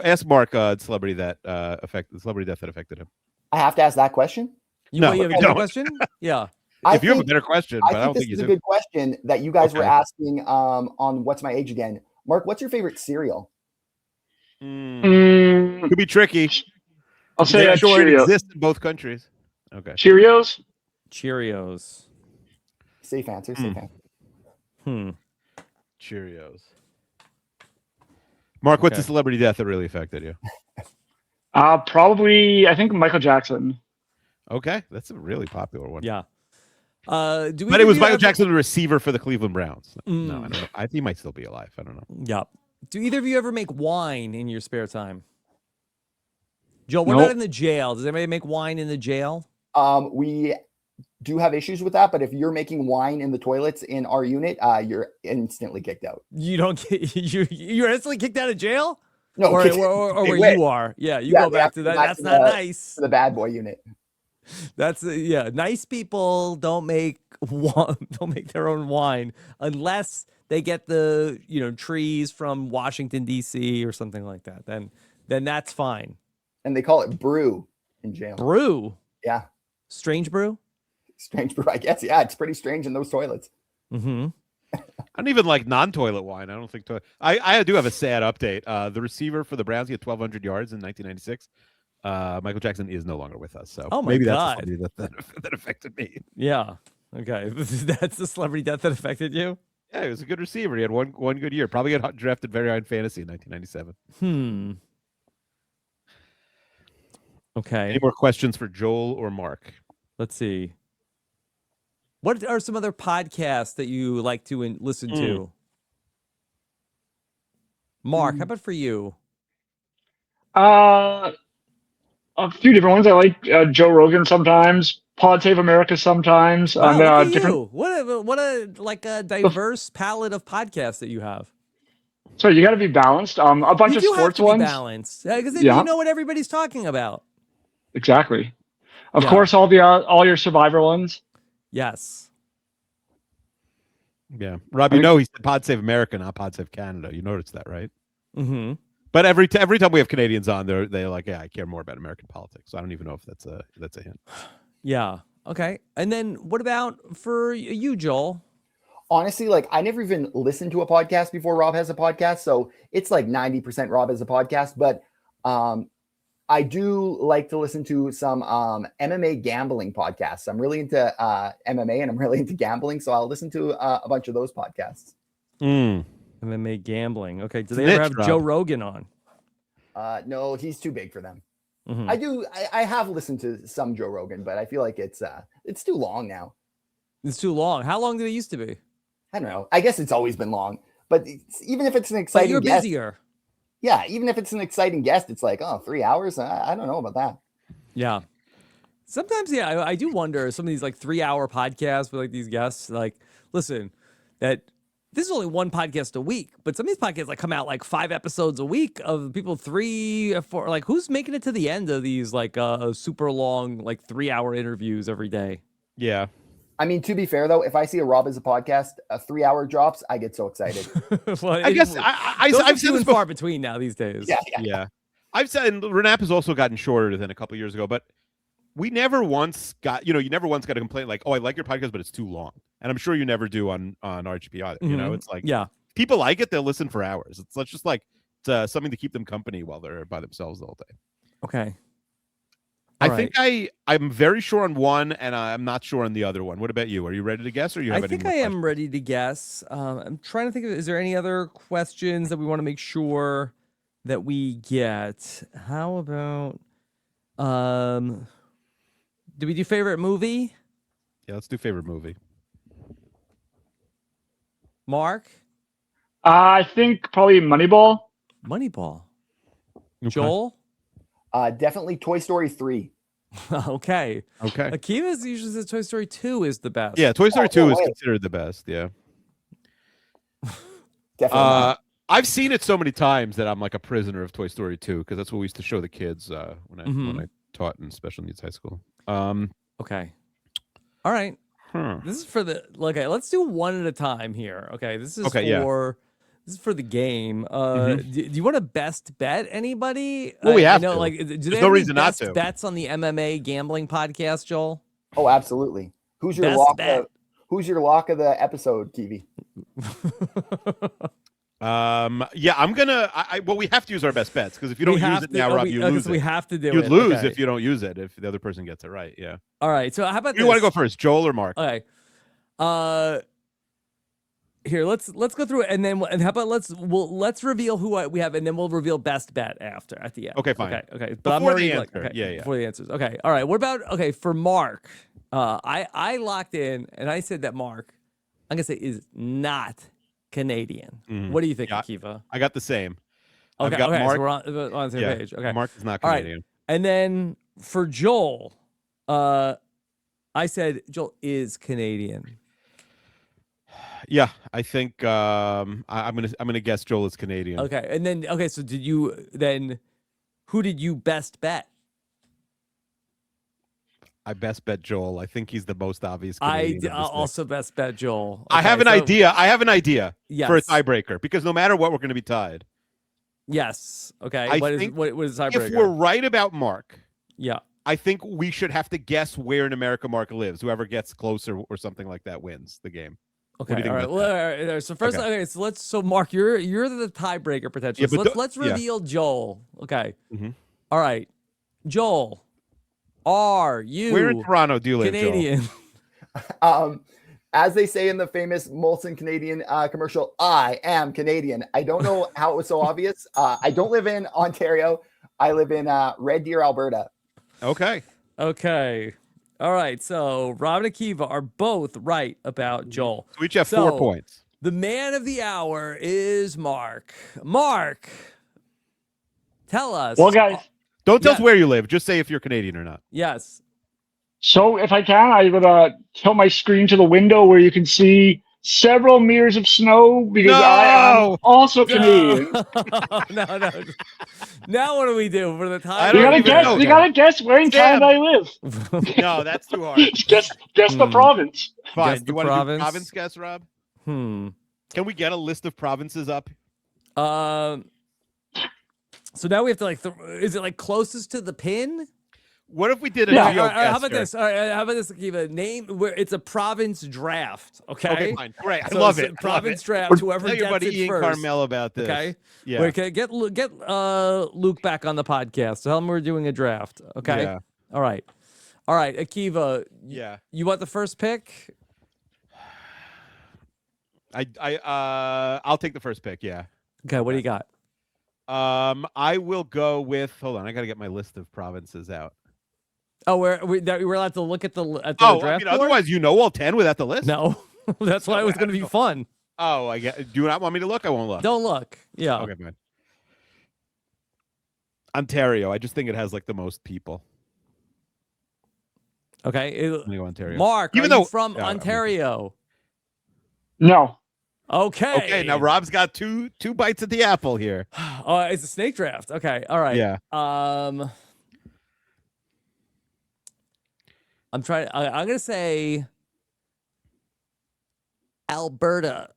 [SPEAKER 3] Ask Mark, celebrity death that affected him.
[SPEAKER 9] I have to ask that question.
[SPEAKER 2] You have a better question? Yeah.
[SPEAKER 3] If you have a better question, but I don't think
[SPEAKER 9] this is a good question that you guys were asking on What's My Age Again. Mark, what's your favorite cereal?
[SPEAKER 3] Could be tricky.
[SPEAKER 8] I'll say
[SPEAKER 3] that sure it exists in both countries. Okay.
[SPEAKER 8] Cheerios.
[SPEAKER 9] Safe answer.
[SPEAKER 3] Cheerios. Mark, what's the celebrity death that really affected you?
[SPEAKER 8] Probably, I think Michael Jackson.
[SPEAKER 3] Okay, that's a really popular one.
[SPEAKER 2] Yeah.
[SPEAKER 3] But it was Michael Jackson, the receiver for the Cleveland Browns. No, I don't know. I think he might still be alive. I don't know.
[SPEAKER 2] Yeah. Do either of you ever make wine in your spare time? Joe, what about in the jail? Does anybody make wine in the jail?
[SPEAKER 9] We do have issues with that, but if you're making wine in the toilets in our unit, you're instantly kicked out.
[SPEAKER 2] You don't get you're instantly kicked out of jail?
[SPEAKER 9] No,
[SPEAKER 2] or where you are. Yeah, you go back to that. That's not nice.
[SPEAKER 9] The bad boy unit.
[SPEAKER 2] That's nice people don't make their own wine unless they get the trees from Washington D.C. or something like that. Then that's fine.
[SPEAKER 9] And they call it brew. in jail.
[SPEAKER 2] Brew.
[SPEAKER 9] Yeah.
[SPEAKER 2] Strange brew.
[SPEAKER 9] Strange brew, I guess. Yeah, it's pretty strange in those toilets.
[SPEAKER 2] Mm-hmm.
[SPEAKER 3] I don't even like non-toilet wine. I don't think. I do have a sad update. The receiver for the Browns, he had 1,200 yards in 1996. Michael Jackson is no longer with us, so maybe that's something that affected me.
[SPEAKER 2] Yeah. Okay. That's the celebrity death that affected you.
[SPEAKER 3] Yeah, he was a good receiver. He had one good year. Probably got drafted very high in fantasy in 1997.
[SPEAKER 2] Okay.
[SPEAKER 3] Any more questions for Joel or Mark?
[SPEAKER 2] Let's see. What are some other podcasts that you like to listen to? Mark, how about for you?
[SPEAKER 8] A few different ones. I like Joe Rogan sometimes, Pod Save America sometimes.
[SPEAKER 2] Wow, look at
[SPEAKER 8] different.
[SPEAKER 2] you. What a diverse palette of podcasts that you have.
[SPEAKER 8] So you got to be balanced. A bunch
[SPEAKER 2] You
[SPEAKER 8] of
[SPEAKER 2] do have
[SPEAKER 8] sports
[SPEAKER 2] to be
[SPEAKER 8] ones.
[SPEAKER 2] balanced because then you know what everybody's talking about.
[SPEAKER 8] Exactly. Of course, all your Survivor ones.
[SPEAKER 2] Yes.
[SPEAKER 3] Yeah, Rob, you know he said Pod Save America, not Pod Save Canada. You noticed that, right?
[SPEAKER 2] Mm-hmm.
[SPEAKER 3] But every time we have Canadians on, they're like, yeah, I care more about American politics. So I don't even know if that's a hint.
[SPEAKER 2] Yeah. Okay. And then what about for you, Joel?
[SPEAKER 9] Honestly, like I never even listened to a podcast before Rob has a podcast, so it's like 90% Rob has a podcast. But I do like to listen to some MMA gambling podcasts. I'm really into MMA and I'm really into gambling, so I'll listen to a bunch of those podcasts.
[SPEAKER 2] MMA gambling. Okay. Do they ever have Joe Rogan on?
[SPEAKER 9] No, he's too big for them.
[SPEAKER 2] Mm-hmm.
[SPEAKER 9] I have listened to some Joe Rogan, but I feel like it's too long now.
[SPEAKER 2] It's too long. How long did it used to be?
[SPEAKER 9] I don't know. I guess it's always been long. But even if it's an exciting
[SPEAKER 2] you're
[SPEAKER 9] guest,
[SPEAKER 2] busier.
[SPEAKER 9] Yeah, even if it's an exciting guest, it's like, 3 hours. I don't know about that.
[SPEAKER 2] Yeah. Sometimes, yeah, I do wonder some of these like 3-hour podcasts with like these guests. Like, listen, that this is only one podcast a week, but some of these podcasts like come out like 5 episodes a week of people 3 or 4. Like, who's making it to the end of these like super long like 3-hour interviews every day?
[SPEAKER 3] Yeah.
[SPEAKER 9] I mean, to be fair though, if I see a Rob as a podcast, a 3-hour drops, I get so excited.
[SPEAKER 2] Well,
[SPEAKER 3] I guess I've
[SPEAKER 2] few and far between now these days.
[SPEAKER 9] Yeah.
[SPEAKER 3] I've said, and RAANAP has also gotten shorter than a couple years ago, but we never once got, you never once got a complaint like, oh, I like your podcast, but it's too long. And I'm sure you never do on RGP either.
[SPEAKER 2] Mm-hmm.
[SPEAKER 3] It's like,
[SPEAKER 2] yeah,
[SPEAKER 3] people like it, they'll listen for hours. It's just like something to keep them company while they're by themselves the whole day.
[SPEAKER 2] Okay.
[SPEAKER 3] Think I'm very sure on one, and I'm not sure on the other one. What about you? Are you ready to guess, or you have
[SPEAKER 2] I think I am ready to guess. I'm trying to think of, is there any other questions that we want to make sure that we get? How about, do we do favorite movie?
[SPEAKER 3] Yeah, let's do favorite movie.
[SPEAKER 2] Mark?
[SPEAKER 8] I think probably Moneyball.
[SPEAKER 2] Moneyball.
[SPEAKER 3] Okay.
[SPEAKER 2] Joel?
[SPEAKER 9] Definitely Toy Story 3.
[SPEAKER 2] Okay.
[SPEAKER 3] Okay.
[SPEAKER 2] Akiva usually says Toy Story 2 is the best.
[SPEAKER 3] Yeah, Toy Story 2 is considered the best. Yeah.
[SPEAKER 9] Definitely.
[SPEAKER 3] I've seen it so many times that I'm like a prisoner of Toy Story 2 because that's what we used to show the kids when I taught in special needs high school.
[SPEAKER 2] Okay. All right. This is for the let's do one at a time here. Okay. This is this is for the game. Do you want to best bet anybody?
[SPEAKER 3] Well, we have
[SPEAKER 2] to.
[SPEAKER 3] Like,
[SPEAKER 2] do
[SPEAKER 3] there's
[SPEAKER 2] they have
[SPEAKER 3] no
[SPEAKER 2] any
[SPEAKER 3] reason not
[SPEAKER 2] best
[SPEAKER 3] to.
[SPEAKER 2] bets on the MMA gambling podcast, Joel?
[SPEAKER 9] Oh, absolutely. Who's your
[SPEAKER 2] Best
[SPEAKER 9] lock?
[SPEAKER 2] bet.
[SPEAKER 9] Who's your lock of the episode, Kiwi?
[SPEAKER 3] Yeah, I'm gonna. Well, we have to use our best bets because if you don't use it now, Rob, you lose it.
[SPEAKER 2] We have to do it.
[SPEAKER 3] You'd lose
[SPEAKER 2] Okay.
[SPEAKER 3] if you don't use it. If the other person gets it right, yeah.
[SPEAKER 2] All right. So how about
[SPEAKER 3] You want to go first, Joel or Mark?
[SPEAKER 2] Okay. Here, let's go through it, and then how about let's reveal who we have, and then we'll reveal best bet at the end.
[SPEAKER 3] Okay, fine.
[SPEAKER 2] Okay. But
[SPEAKER 3] Before
[SPEAKER 2] I'm already
[SPEAKER 3] the
[SPEAKER 2] like,
[SPEAKER 3] answer.
[SPEAKER 2] okay,
[SPEAKER 3] Yeah.
[SPEAKER 2] Before the answers. Okay. All right. What about for Mark? I locked in, and I said that Mark, I'm gonna say, is not Canadian. What do you think, Akiva?
[SPEAKER 3] I got the same.
[SPEAKER 2] Okay.
[SPEAKER 3] I've got Mark.
[SPEAKER 2] So we're on the same page. Okay.
[SPEAKER 3] Mark is not
[SPEAKER 2] All
[SPEAKER 3] Canadian.
[SPEAKER 2] right. And then for Joel, I said Joel is Canadian.
[SPEAKER 3] Yeah, I think I'm gonna guess Joel is Canadian.
[SPEAKER 2] Okay, and then so who did you best bet?
[SPEAKER 3] I best bet Joel. I think he's the most obvious Canadian.
[SPEAKER 2] I also best bet Joel.
[SPEAKER 3] I have an idea. I have an idea for a
[SPEAKER 2] Yes.
[SPEAKER 3] tiebreaker because no matter what, we're going to be tied.
[SPEAKER 2] Yes. Okay.
[SPEAKER 3] I
[SPEAKER 2] What
[SPEAKER 3] think
[SPEAKER 2] is the tiebreaker?
[SPEAKER 3] If we're right about Mark,
[SPEAKER 2] Yeah.
[SPEAKER 3] I think we should have to guess where in America Mark lives. Whoever gets closer or something like that wins the game.
[SPEAKER 2] Okay,
[SPEAKER 3] What do you think
[SPEAKER 2] all right.
[SPEAKER 3] about
[SPEAKER 2] Well,
[SPEAKER 3] that?
[SPEAKER 2] all right. So first, okay. So Mark, you're the tiebreaker potentially.
[SPEAKER 3] Yeah,
[SPEAKER 2] So
[SPEAKER 3] but
[SPEAKER 2] let's reveal Joel. Okay.
[SPEAKER 3] Mhm.
[SPEAKER 2] All right, Joel, are you
[SPEAKER 3] Where in Toronto do you live, Joel?
[SPEAKER 2] Canadian?
[SPEAKER 9] As they say in the famous Molson Canadian commercial, I am Canadian. I don't know how it was so obvious. I don't live in Ontario. I live in Red Deer, Alberta.
[SPEAKER 3] Okay.
[SPEAKER 2] Okay. All right. So Rob and Akiva are both right about Joel.
[SPEAKER 3] So we each have 4 points.
[SPEAKER 2] The man of the hour is Mark. Mark, tell us.
[SPEAKER 8] Well, guys.
[SPEAKER 3] Don't tell us where you live. Just say if you're Canadian or not.
[SPEAKER 2] Yes.
[SPEAKER 8] So if I can, I would tilt my screen to the window where you can see several meters of snow because I am also Canadian.
[SPEAKER 2] No. Now what do we do for the time?
[SPEAKER 8] You gotta guess where in Canada I live.
[SPEAKER 3] No, that's too hard.
[SPEAKER 8] guess the province.
[SPEAKER 3] Fine.
[SPEAKER 2] Guess
[SPEAKER 3] You
[SPEAKER 2] the
[SPEAKER 3] want to do
[SPEAKER 2] province?
[SPEAKER 3] province guess, Rob?
[SPEAKER 2] Hmm.
[SPEAKER 3] Can we get a list of provinces up?
[SPEAKER 2] So now we have to is it like closest to the pin?
[SPEAKER 3] What if we did a
[SPEAKER 2] All right,
[SPEAKER 3] geo
[SPEAKER 2] how about
[SPEAKER 3] guess
[SPEAKER 2] this? All right, how about this, Akiva? Name where it's a province draft. Okay.
[SPEAKER 3] Okay, fine. Great. I
[SPEAKER 2] So
[SPEAKER 3] love
[SPEAKER 2] it's
[SPEAKER 3] it.
[SPEAKER 2] a province draft. Whoever
[SPEAKER 3] Tell your
[SPEAKER 2] gets
[SPEAKER 3] buddy
[SPEAKER 2] it
[SPEAKER 3] Ian
[SPEAKER 2] first.
[SPEAKER 3] Carmel about this.
[SPEAKER 2] Okay.
[SPEAKER 3] Yeah.
[SPEAKER 2] Wait, get Luke back on the podcast. Tell him we're doing a draft. Okay.
[SPEAKER 3] Yeah.
[SPEAKER 2] All right. Akiva.
[SPEAKER 3] Yeah.
[SPEAKER 2] You want the first pick?
[SPEAKER 3] I'll take the first pick. Yeah.
[SPEAKER 2] Okay. What do you got?
[SPEAKER 3] I will go with. Hold on. I got to get my list of provinces out.
[SPEAKER 2] Oh, we're allowed to look at the draft board?
[SPEAKER 3] Otherwise you know all 10 without the list.
[SPEAKER 2] No, that's why it was going to be fun.
[SPEAKER 3] Oh, I get. Do you not want me to look? I won't look.
[SPEAKER 2] Don't look. Yeah.
[SPEAKER 3] Okay, fine. Ontario. I just think it has like the most people.
[SPEAKER 2] Okay.
[SPEAKER 3] I'm gonna go Ontario.
[SPEAKER 2] Mark,
[SPEAKER 3] Even
[SPEAKER 2] are
[SPEAKER 3] though
[SPEAKER 2] you from Ontario?
[SPEAKER 8] No.
[SPEAKER 2] Okay.
[SPEAKER 3] Okay. Now Rob's got two bites at the apple here.
[SPEAKER 2] Oh, it's a snake draft. Okay. All right.
[SPEAKER 3] Yeah.
[SPEAKER 2] I'm gonna say Alberta.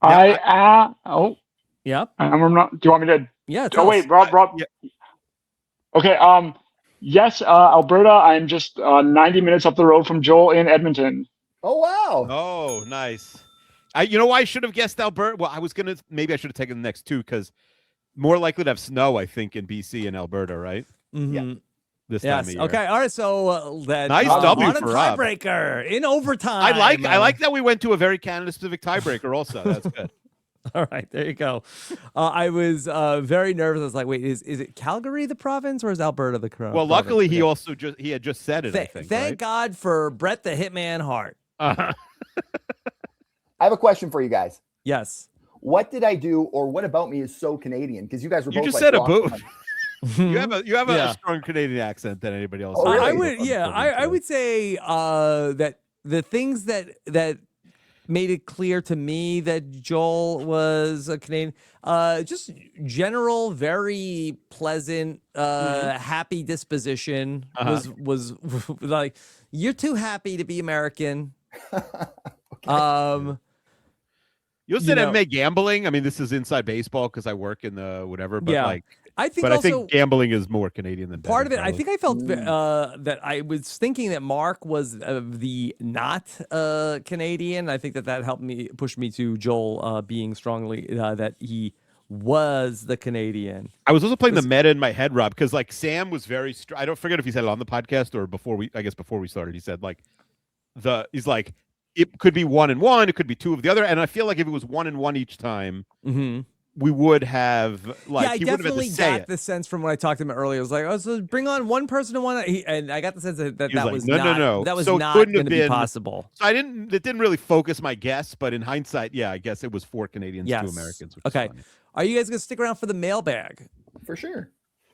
[SPEAKER 8] Yep. I'm not. Do you want me to?
[SPEAKER 2] Yeah.
[SPEAKER 8] Oh wait, Rob.
[SPEAKER 3] Yeah.
[SPEAKER 8] Okay. Yes, Alberta. I'm just 90 minutes up the road from Joel in Edmonton.
[SPEAKER 9] Oh wow.
[SPEAKER 3] Oh, nice. You know why I should have guessed Alberta? Well, maybe I should have taken the next two because more likely to have snow, I think, in BC and Alberta, right?
[SPEAKER 2] Mm-hmm.
[SPEAKER 3] Yeah. This time of year.
[SPEAKER 2] Okay. All right. So that
[SPEAKER 3] nice W
[SPEAKER 2] on a
[SPEAKER 3] for Rob.
[SPEAKER 2] tiebreaker in overtime.
[SPEAKER 3] I like that we went to a very Canada specific tiebreaker. Also, that's good.
[SPEAKER 2] All right, there you go. I was very nervous. I was like, wait, is it Calgary the province or is Alberta the province?
[SPEAKER 3] Well, luckily he also had just said it. I think.
[SPEAKER 2] Thank
[SPEAKER 3] right?
[SPEAKER 2] God for Brett the Hitman Hart.
[SPEAKER 9] I have a question for you guys.
[SPEAKER 2] Yes.
[SPEAKER 9] What did I do, or what about me is so Canadian? Because you guys were both
[SPEAKER 3] just
[SPEAKER 9] like,
[SPEAKER 3] said a
[SPEAKER 9] "Well,
[SPEAKER 3] boo." You have a strong Canadian accent than anybody else.
[SPEAKER 9] Oh, really?
[SPEAKER 2] I would say that the things that made it clear to me that Joel was a Canadian, just general, very pleasant, happy disposition was like, you're too happy to be American.
[SPEAKER 3] You also said MMA gambling. I mean, this is inside baseball because I work in the whatever, but I think gambling is more Canadian than
[SPEAKER 2] part of it.
[SPEAKER 3] probably.
[SPEAKER 2] I think I felt that I was thinking that Mark was the not Canadian. I think that helped me push me to Joel being strongly that he was the Canadian.
[SPEAKER 3] I was also playing the meta in my head, Rob, because like Sam was very. I don't forget if he said it on the podcast or before we started. He said like he's like it could be 1 and 1, it could be 2 of the other, and I feel like if it was 1 and 1 each time.
[SPEAKER 2] Mm-hmm.
[SPEAKER 3] We would have
[SPEAKER 2] I definitely got the sense from when I talked to him earlier. I was like, "Oh, so bring on one person to one," and I got the sense that was
[SPEAKER 3] no.
[SPEAKER 2] That was
[SPEAKER 3] so
[SPEAKER 2] not
[SPEAKER 3] going to
[SPEAKER 2] be possible.
[SPEAKER 3] So it didn't really focus my guess, but in hindsight, yeah, I guess it was 4 Canadians, 2 Americans. Which
[SPEAKER 2] okay,
[SPEAKER 3] is funny.
[SPEAKER 2] Are you guys gonna stick around for the mailbag?
[SPEAKER 9] For sure.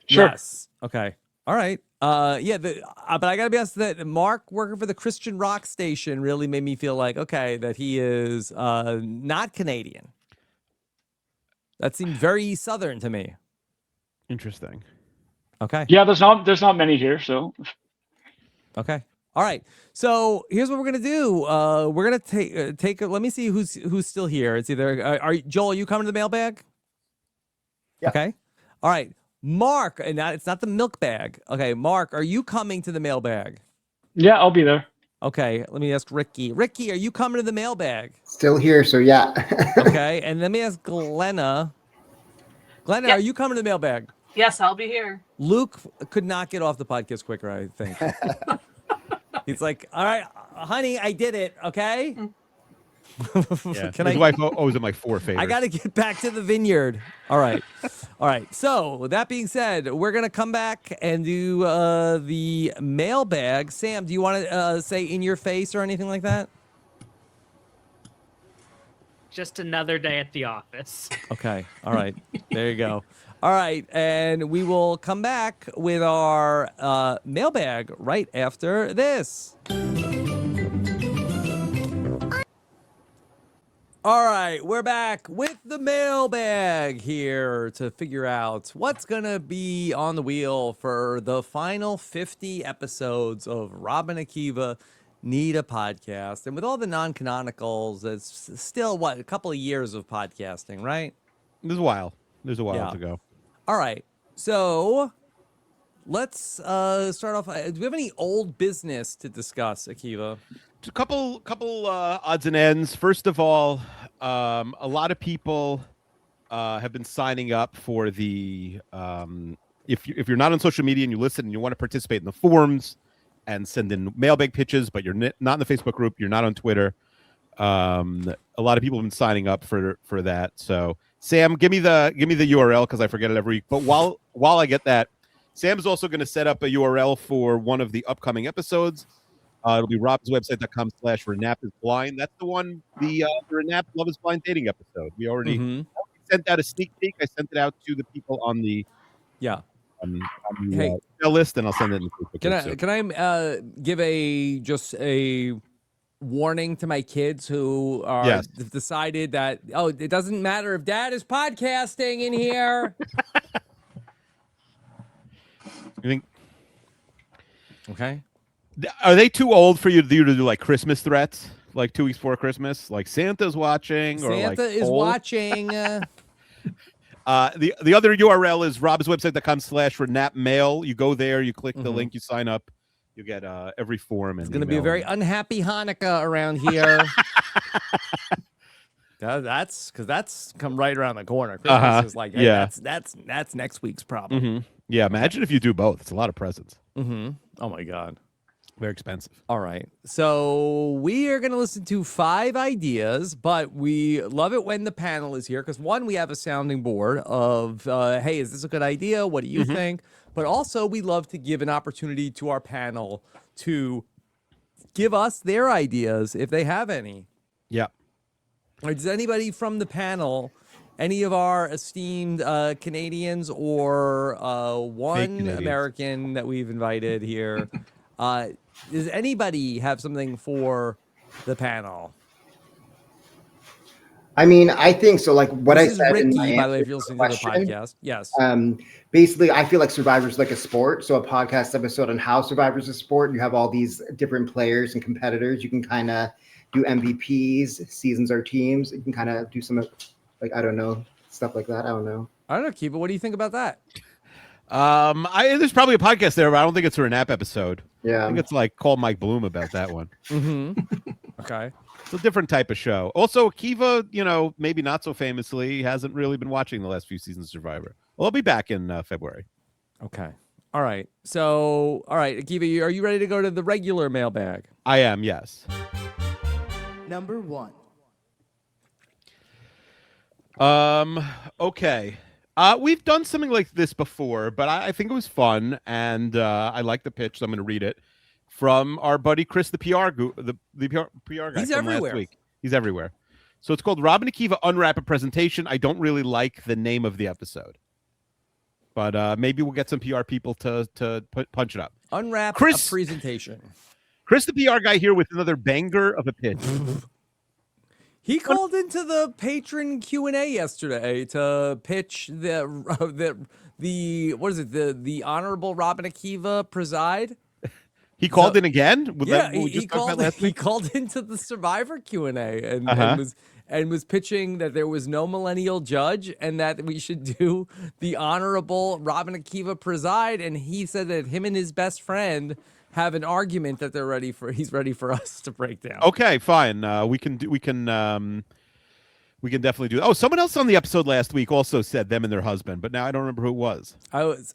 [SPEAKER 8] Sure.
[SPEAKER 2] Yes. Okay. All right. But I gotta be honest that Mark working for the Christian rock station really made me feel like that he is not Canadian. That seemed very southern to me. Interesting. Okay.
[SPEAKER 8] Yeah, there's not many here, so.
[SPEAKER 2] Okay. All right. So here's what we're gonna do. We're gonna take. Let me see who's still here. It's either Joel. Are you coming to the mailbag?
[SPEAKER 9] Yeah.
[SPEAKER 2] Okay. All right. Mark, and it's not the milk bag. Okay, Mark, are you coming to the mailbag?
[SPEAKER 8] Yeah, I'll be there.
[SPEAKER 2] Okay, let me ask Ricky. Ricky, are you coming to the mailbag?
[SPEAKER 4] Still here, so yeah.
[SPEAKER 2] Okay, and let me ask Glenna. Glenna,
[SPEAKER 7] Yep.
[SPEAKER 2] are you coming to the mailbag?
[SPEAKER 7] Yes, I'll be here.
[SPEAKER 2] Luke could not get off the podcast quicker, I think. He's like, all right, honey, I did it, okay?
[SPEAKER 3] Yeah.
[SPEAKER 2] Can
[SPEAKER 3] His wife owes him like 4 favors.
[SPEAKER 2] I got to get back to the vineyard. All right. All right. So, with that being said, we're going to come back and do the mailbag. Sam, do you want to say in your face or anything like that?
[SPEAKER 10] Just another day at the office.
[SPEAKER 2] Okay. All right. There you go. All right. And we will come back with our mailbag right after this. All right, we're back with the mailbag here to figure out what's going to be on the wheel for the final 50 episodes of Rob and Akiva Need a Podcast. And with all the non-canonicals, it's still, a couple of years of podcasting, right?
[SPEAKER 3] There's a while. There's a while to go.
[SPEAKER 2] All right, so let's start off. Do we have any old business to discuss, Akiva?
[SPEAKER 3] A couple odds and ends. First of all, a lot of people have been signing up for the if you're not on social media and you listen and you want to participate in the forums and send in mailbag pitches, but you're not in the Facebook group, you're not on Twitter. A lot of people have been signing up for that. So Sam, give me the URL because I forget it every week. But while I get that, Sam's also going to set up a URL for one of the upcoming episodes. It'll be robswebsite.com/RAANAP is blind. That's the one, the RAANAP Love is Blind dating episode. We already sent out a sneak peek. I sent it out to the people on the email list, and I'll send it in the Facebook.
[SPEAKER 2] Can I give a warning to my kids who are decided that it doesn't matter if Dad is podcasting in here.
[SPEAKER 3] You think?
[SPEAKER 2] Okay.
[SPEAKER 3] Are they too old for you to do like Christmas threats, like 2 weeks before Christmas, like Santa's watching, or
[SPEAKER 2] Santa
[SPEAKER 3] like
[SPEAKER 2] is watching?
[SPEAKER 3] The other URL is robswebsite.com/RAANAP mail. You go there, you click the link, you sign up, you get every form.
[SPEAKER 2] It's going to be a very unhappy Hanukkah around here. That's because that's come right around the corner. Christmas is like, hey, that's next week's problem.
[SPEAKER 3] Yeah, imagine if you do both. It's a lot of presents.
[SPEAKER 2] Oh my God.
[SPEAKER 3] Very expensive.
[SPEAKER 2] All right. So we are going to listen to 5 ideas, but we love it when the panel is here because, one, we have a sounding board of, hey, is this a good idea? What do you think? But also we love to give an opportunity to our panel to give us their ideas if they have any.
[SPEAKER 3] Yeah.
[SPEAKER 2] Or does anybody from the panel, any of our esteemed Canadians or one American that we've invited here, does anybody have something for the panel?
[SPEAKER 4] I mean, I think so. Like what
[SPEAKER 2] This
[SPEAKER 4] I
[SPEAKER 2] is
[SPEAKER 4] said
[SPEAKER 2] Ricky,
[SPEAKER 4] in my
[SPEAKER 2] by the way,
[SPEAKER 4] answer
[SPEAKER 2] if you're listening to the podcast. Yes.
[SPEAKER 4] Basically, I feel like Survivor is like a sport. So a podcast episode on how Survivor is a sport. You have all these different players and competitors. You can kind of do MVPs, seasons or teams. You can kind of do some, like, I don't know, stuff like that. I don't know,
[SPEAKER 2] Kiva. What do you think about that?
[SPEAKER 3] There's probably a podcast there, but I don't think it's a RAANAP episode.
[SPEAKER 4] Yeah.
[SPEAKER 3] I think it's like call Mike Bloom about that one.
[SPEAKER 2] Okay.
[SPEAKER 3] It's a different type of show. Also, Akiva, maybe not so famously, hasn't really been watching the last few seasons of Survivor. Well, I'll be back in February.
[SPEAKER 2] Okay. All right. So, all right, Akiva, are you ready to go to the regular mailbag?
[SPEAKER 3] I am, yes.
[SPEAKER 11] Number 1.
[SPEAKER 3] Okay. We've done something like this before, but I think it was fun, and I like the pitch, so I'm going to read it from our buddy Chris, the PR guy.
[SPEAKER 2] He's
[SPEAKER 3] from
[SPEAKER 2] everywhere.
[SPEAKER 3] Last week. He's everywhere. So it's called Rob and Akiva Unwrap a Presentation. I don't really like the name of the episode, but maybe we'll get some PR people to punch it up.
[SPEAKER 2] Unwrap a presentation.
[SPEAKER 3] Chris, the PR guy, here with another banger of a pitch.
[SPEAKER 2] He called into the patron Q&A yesterday to pitch the what is it, the Honorable Robin Akiva preside.
[SPEAKER 3] He called in again?
[SPEAKER 2] Yeah,
[SPEAKER 3] What we just
[SPEAKER 2] he
[SPEAKER 3] talked about
[SPEAKER 2] called.
[SPEAKER 3] last
[SPEAKER 2] He
[SPEAKER 3] week?
[SPEAKER 2] called into the Survivor Q&A and
[SPEAKER 3] Uh-huh.
[SPEAKER 2] was pitching that there was no millennial judge and that we should do the honorable Robin Akiva preside. And he said that him and his best friend have an argument that he's ready for us to break down.
[SPEAKER 3] Okay, fine. We can definitely do. Oh, someone else on the episode last week also said them and their husband, but now I don't remember who it was.
[SPEAKER 2] I was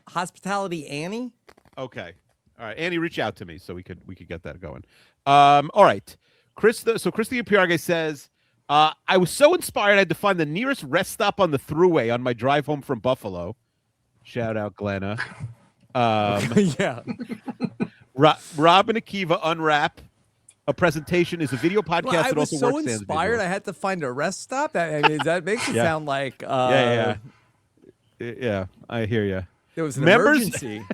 [SPEAKER 2] Hospitality Annie.
[SPEAKER 3] Okay. All right, Annie, reach out to me so we could get that going. All right, Chris. So Chris the PR guy says, I was so inspired I had to find the nearest rest stop on the thruway on my drive home from Buffalo. Shout out, Glenna.
[SPEAKER 2] Yeah.
[SPEAKER 3] Rob and Akiva Unwrap. A presentation is a video podcast
[SPEAKER 2] Well, I
[SPEAKER 3] that
[SPEAKER 2] was
[SPEAKER 3] also
[SPEAKER 2] so
[SPEAKER 3] works as
[SPEAKER 2] inspired.
[SPEAKER 3] visual.
[SPEAKER 2] I had to find a rest stop. I mean, that makes it
[SPEAKER 3] Yeah.
[SPEAKER 2] sound like
[SPEAKER 3] Yeah, I hear you.
[SPEAKER 2] there was an
[SPEAKER 3] Members-
[SPEAKER 2] emergency.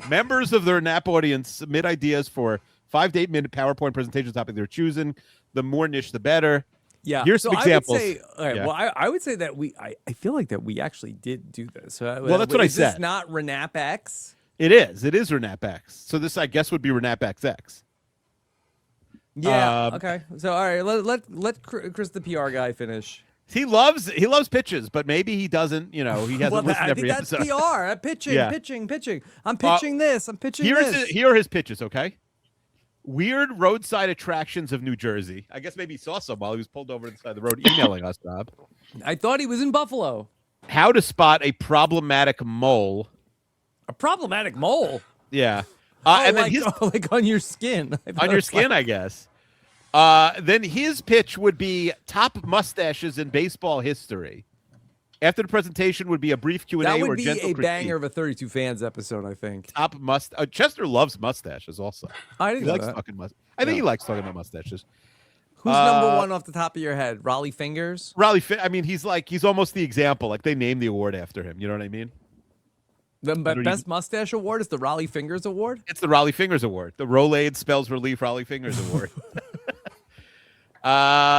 [SPEAKER 3] Members of their RAANAP audience submit ideas for 5 to 8 minute PowerPoint presentation topic they're choosing. The more niche, the better.
[SPEAKER 2] Yeah.
[SPEAKER 3] Here's some examples.
[SPEAKER 2] I would say, all right,
[SPEAKER 3] Yeah.
[SPEAKER 2] well, I would say that I feel like that we actually did do this.
[SPEAKER 3] Well, that's what I
[SPEAKER 2] Is this
[SPEAKER 3] said.
[SPEAKER 2] not RAANAP X?
[SPEAKER 3] It is RAANAP X. So this, I guess, would be RAANAP XX.
[SPEAKER 2] Yeah. Okay. So all right, let Chris the PR guy finish.
[SPEAKER 3] He loves pitches, but maybe he doesn't. He hasn't
[SPEAKER 2] Well,
[SPEAKER 3] listened to
[SPEAKER 2] I
[SPEAKER 3] every
[SPEAKER 2] think that's
[SPEAKER 3] episode.
[SPEAKER 2] PR. Pitching.
[SPEAKER 3] Yeah.
[SPEAKER 2] Pitching. I'm pitching this. I'm pitching this.
[SPEAKER 3] Here are his pitches. Okay. Weird roadside attractions of New Jersey. I guess maybe he saw some while he was pulled over to the side of the road emailing us, Rob.
[SPEAKER 2] I thought he was in Buffalo.
[SPEAKER 3] How to spot a problematic mole.
[SPEAKER 2] A problematic mole.
[SPEAKER 3] Yeah.
[SPEAKER 2] And
[SPEAKER 3] then
[SPEAKER 2] like on your skin.
[SPEAKER 3] on your skin, I guess. Then his pitch would be top mustaches in baseball history. After the presentation would be a brief Q&A
[SPEAKER 2] That
[SPEAKER 3] or
[SPEAKER 2] would be
[SPEAKER 3] gentle
[SPEAKER 2] a
[SPEAKER 3] critique.
[SPEAKER 2] banger of a 32 Fans episode, I think.
[SPEAKER 3] Top Chester loves mustaches also.
[SPEAKER 2] I
[SPEAKER 3] He
[SPEAKER 2] didn't know
[SPEAKER 3] likes
[SPEAKER 2] that.
[SPEAKER 3] talking mustaches. I think he likes talking about mustaches.
[SPEAKER 2] Who's number one off the top of your head? Raleigh Fingers?
[SPEAKER 3] I mean, he's almost the example. Like, they named the award after him. You know what I mean?
[SPEAKER 2] The
[SPEAKER 3] don't
[SPEAKER 2] best
[SPEAKER 3] even-
[SPEAKER 2] mustache award is the Raleigh Fingers Award?
[SPEAKER 3] It's the Raleigh Fingers Award. The Rolade Spells Relief Raleigh Fingers Award.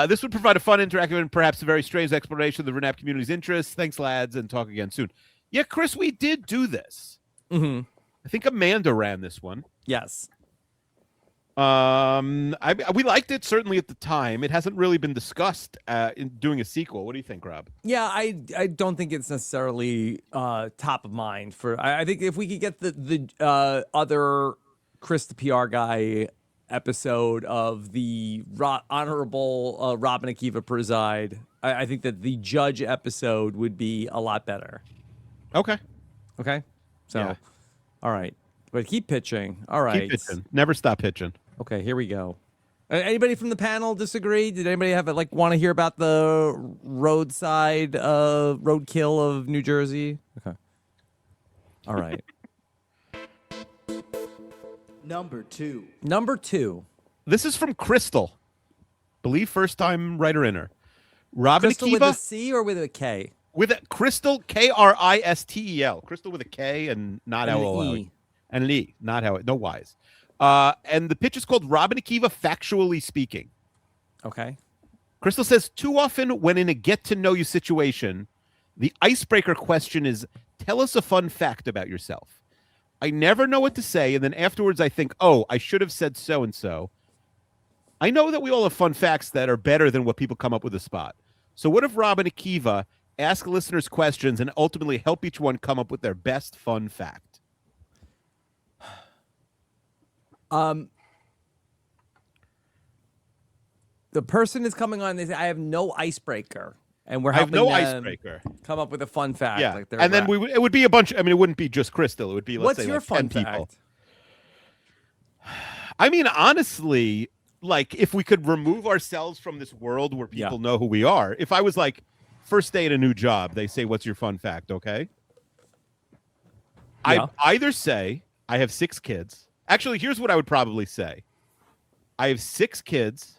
[SPEAKER 3] This would provide a fun, interactive, and perhaps a very strange exploration of the RAANAP community's interests. Thanks, lads, and talk again soon. Yeah, Chris, we did do this.
[SPEAKER 2] Mm-hmm.
[SPEAKER 3] I think Amanda ran this one.
[SPEAKER 2] Yes.
[SPEAKER 3] We liked it certainly at the time. It hasn't really been discussed in doing a sequel. What do you think, Rob?
[SPEAKER 2] Yeah, I don't think it's necessarily top of mind for. I think if we could get the other Chris the PR guy episode of the honorable Robin Akiva preside, I think that the judge episode would be a lot better.
[SPEAKER 3] Okay.
[SPEAKER 2] So,
[SPEAKER 3] Yeah.
[SPEAKER 2] all right, but keep pitching. All right,
[SPEAKER 3] Keep pitching. Never stop pitching.
[SPEAKER 2] Okay, here we go. Anybody from the panel disagree? Did anybody want to hear about the roadside roadkill of New Jersey? Okay. All right.
[SPEAKER 11] Number 2.
[SPEAKER 2] Number 2.
[SPEAKER 3] This is from Crystal. Believe first time writer in her. Robin
[SPEAKER 2] Crystal
[SPEAKER 3] Akiva
[SPEAKER 2] with a C or with a K?
[SPEAKER 3] with a Crystal Kristel. Crystal with a K and not
[SPEAKER 2] And an
[SPEAKER 3] LOL.
[SPEAKER 2] E.
[SPEAKER 3] And an E. Not how no Y's. And the pitch is called Robin Akiva Factually Speaking.
[SPEAKER 2] Okay.
[SPEAKER 3] Crystal says, too often when in a get-to-know-you situation, the icebreaker question is, tell us a fun fact about yourself. I never know what to say, and then afterwards I think, oh, I should have said so-and-so. I know that we all have fun facts that are better than what people come up with a spot. So what if Rob and Akiva ask listeners questions and ultimately help each one come up with their best fun fact?
[SPEAKER 2] The person is coming on. They say, "I have no icebreaker," and we're
[SPEAKER 3] I have
[SPEAKER 2] helping
[SPEAKER 3] no
[SPEAKER 2] them
[SPEAKER 3] icebreaker.
[SPEAKER 2] come up with a fun fact.
[SPEAKER 3] Yeah,
[SPEAKER 2] like they're
[SPEAKER 3] and then
[SPEAKER 2] rap-
[SPEAKER 3] it would be a bunch. I mean, it wouldn't be just Crystal. It would be, let's
[SPEAKER 2] What's
[SPEAKER 3] say,
[SPEAKER 2] your
[SPEAKER 3] like
[SPEAKER 2] fun
[SPEAKER 3] 10 people.
[SPEAKER 2] fact?
[SPEAKER 3] I mean, honestly, like if we could remove ourselves from this world where people know who we are. If I was like, first day at a new job, they say, "What's your fun fact?" Okay.
[SPEAKER 2] Yeah.
[SPEAKER 3] I either say I have 6 kids. Actually, here's what I would probably say. I have 6 kids,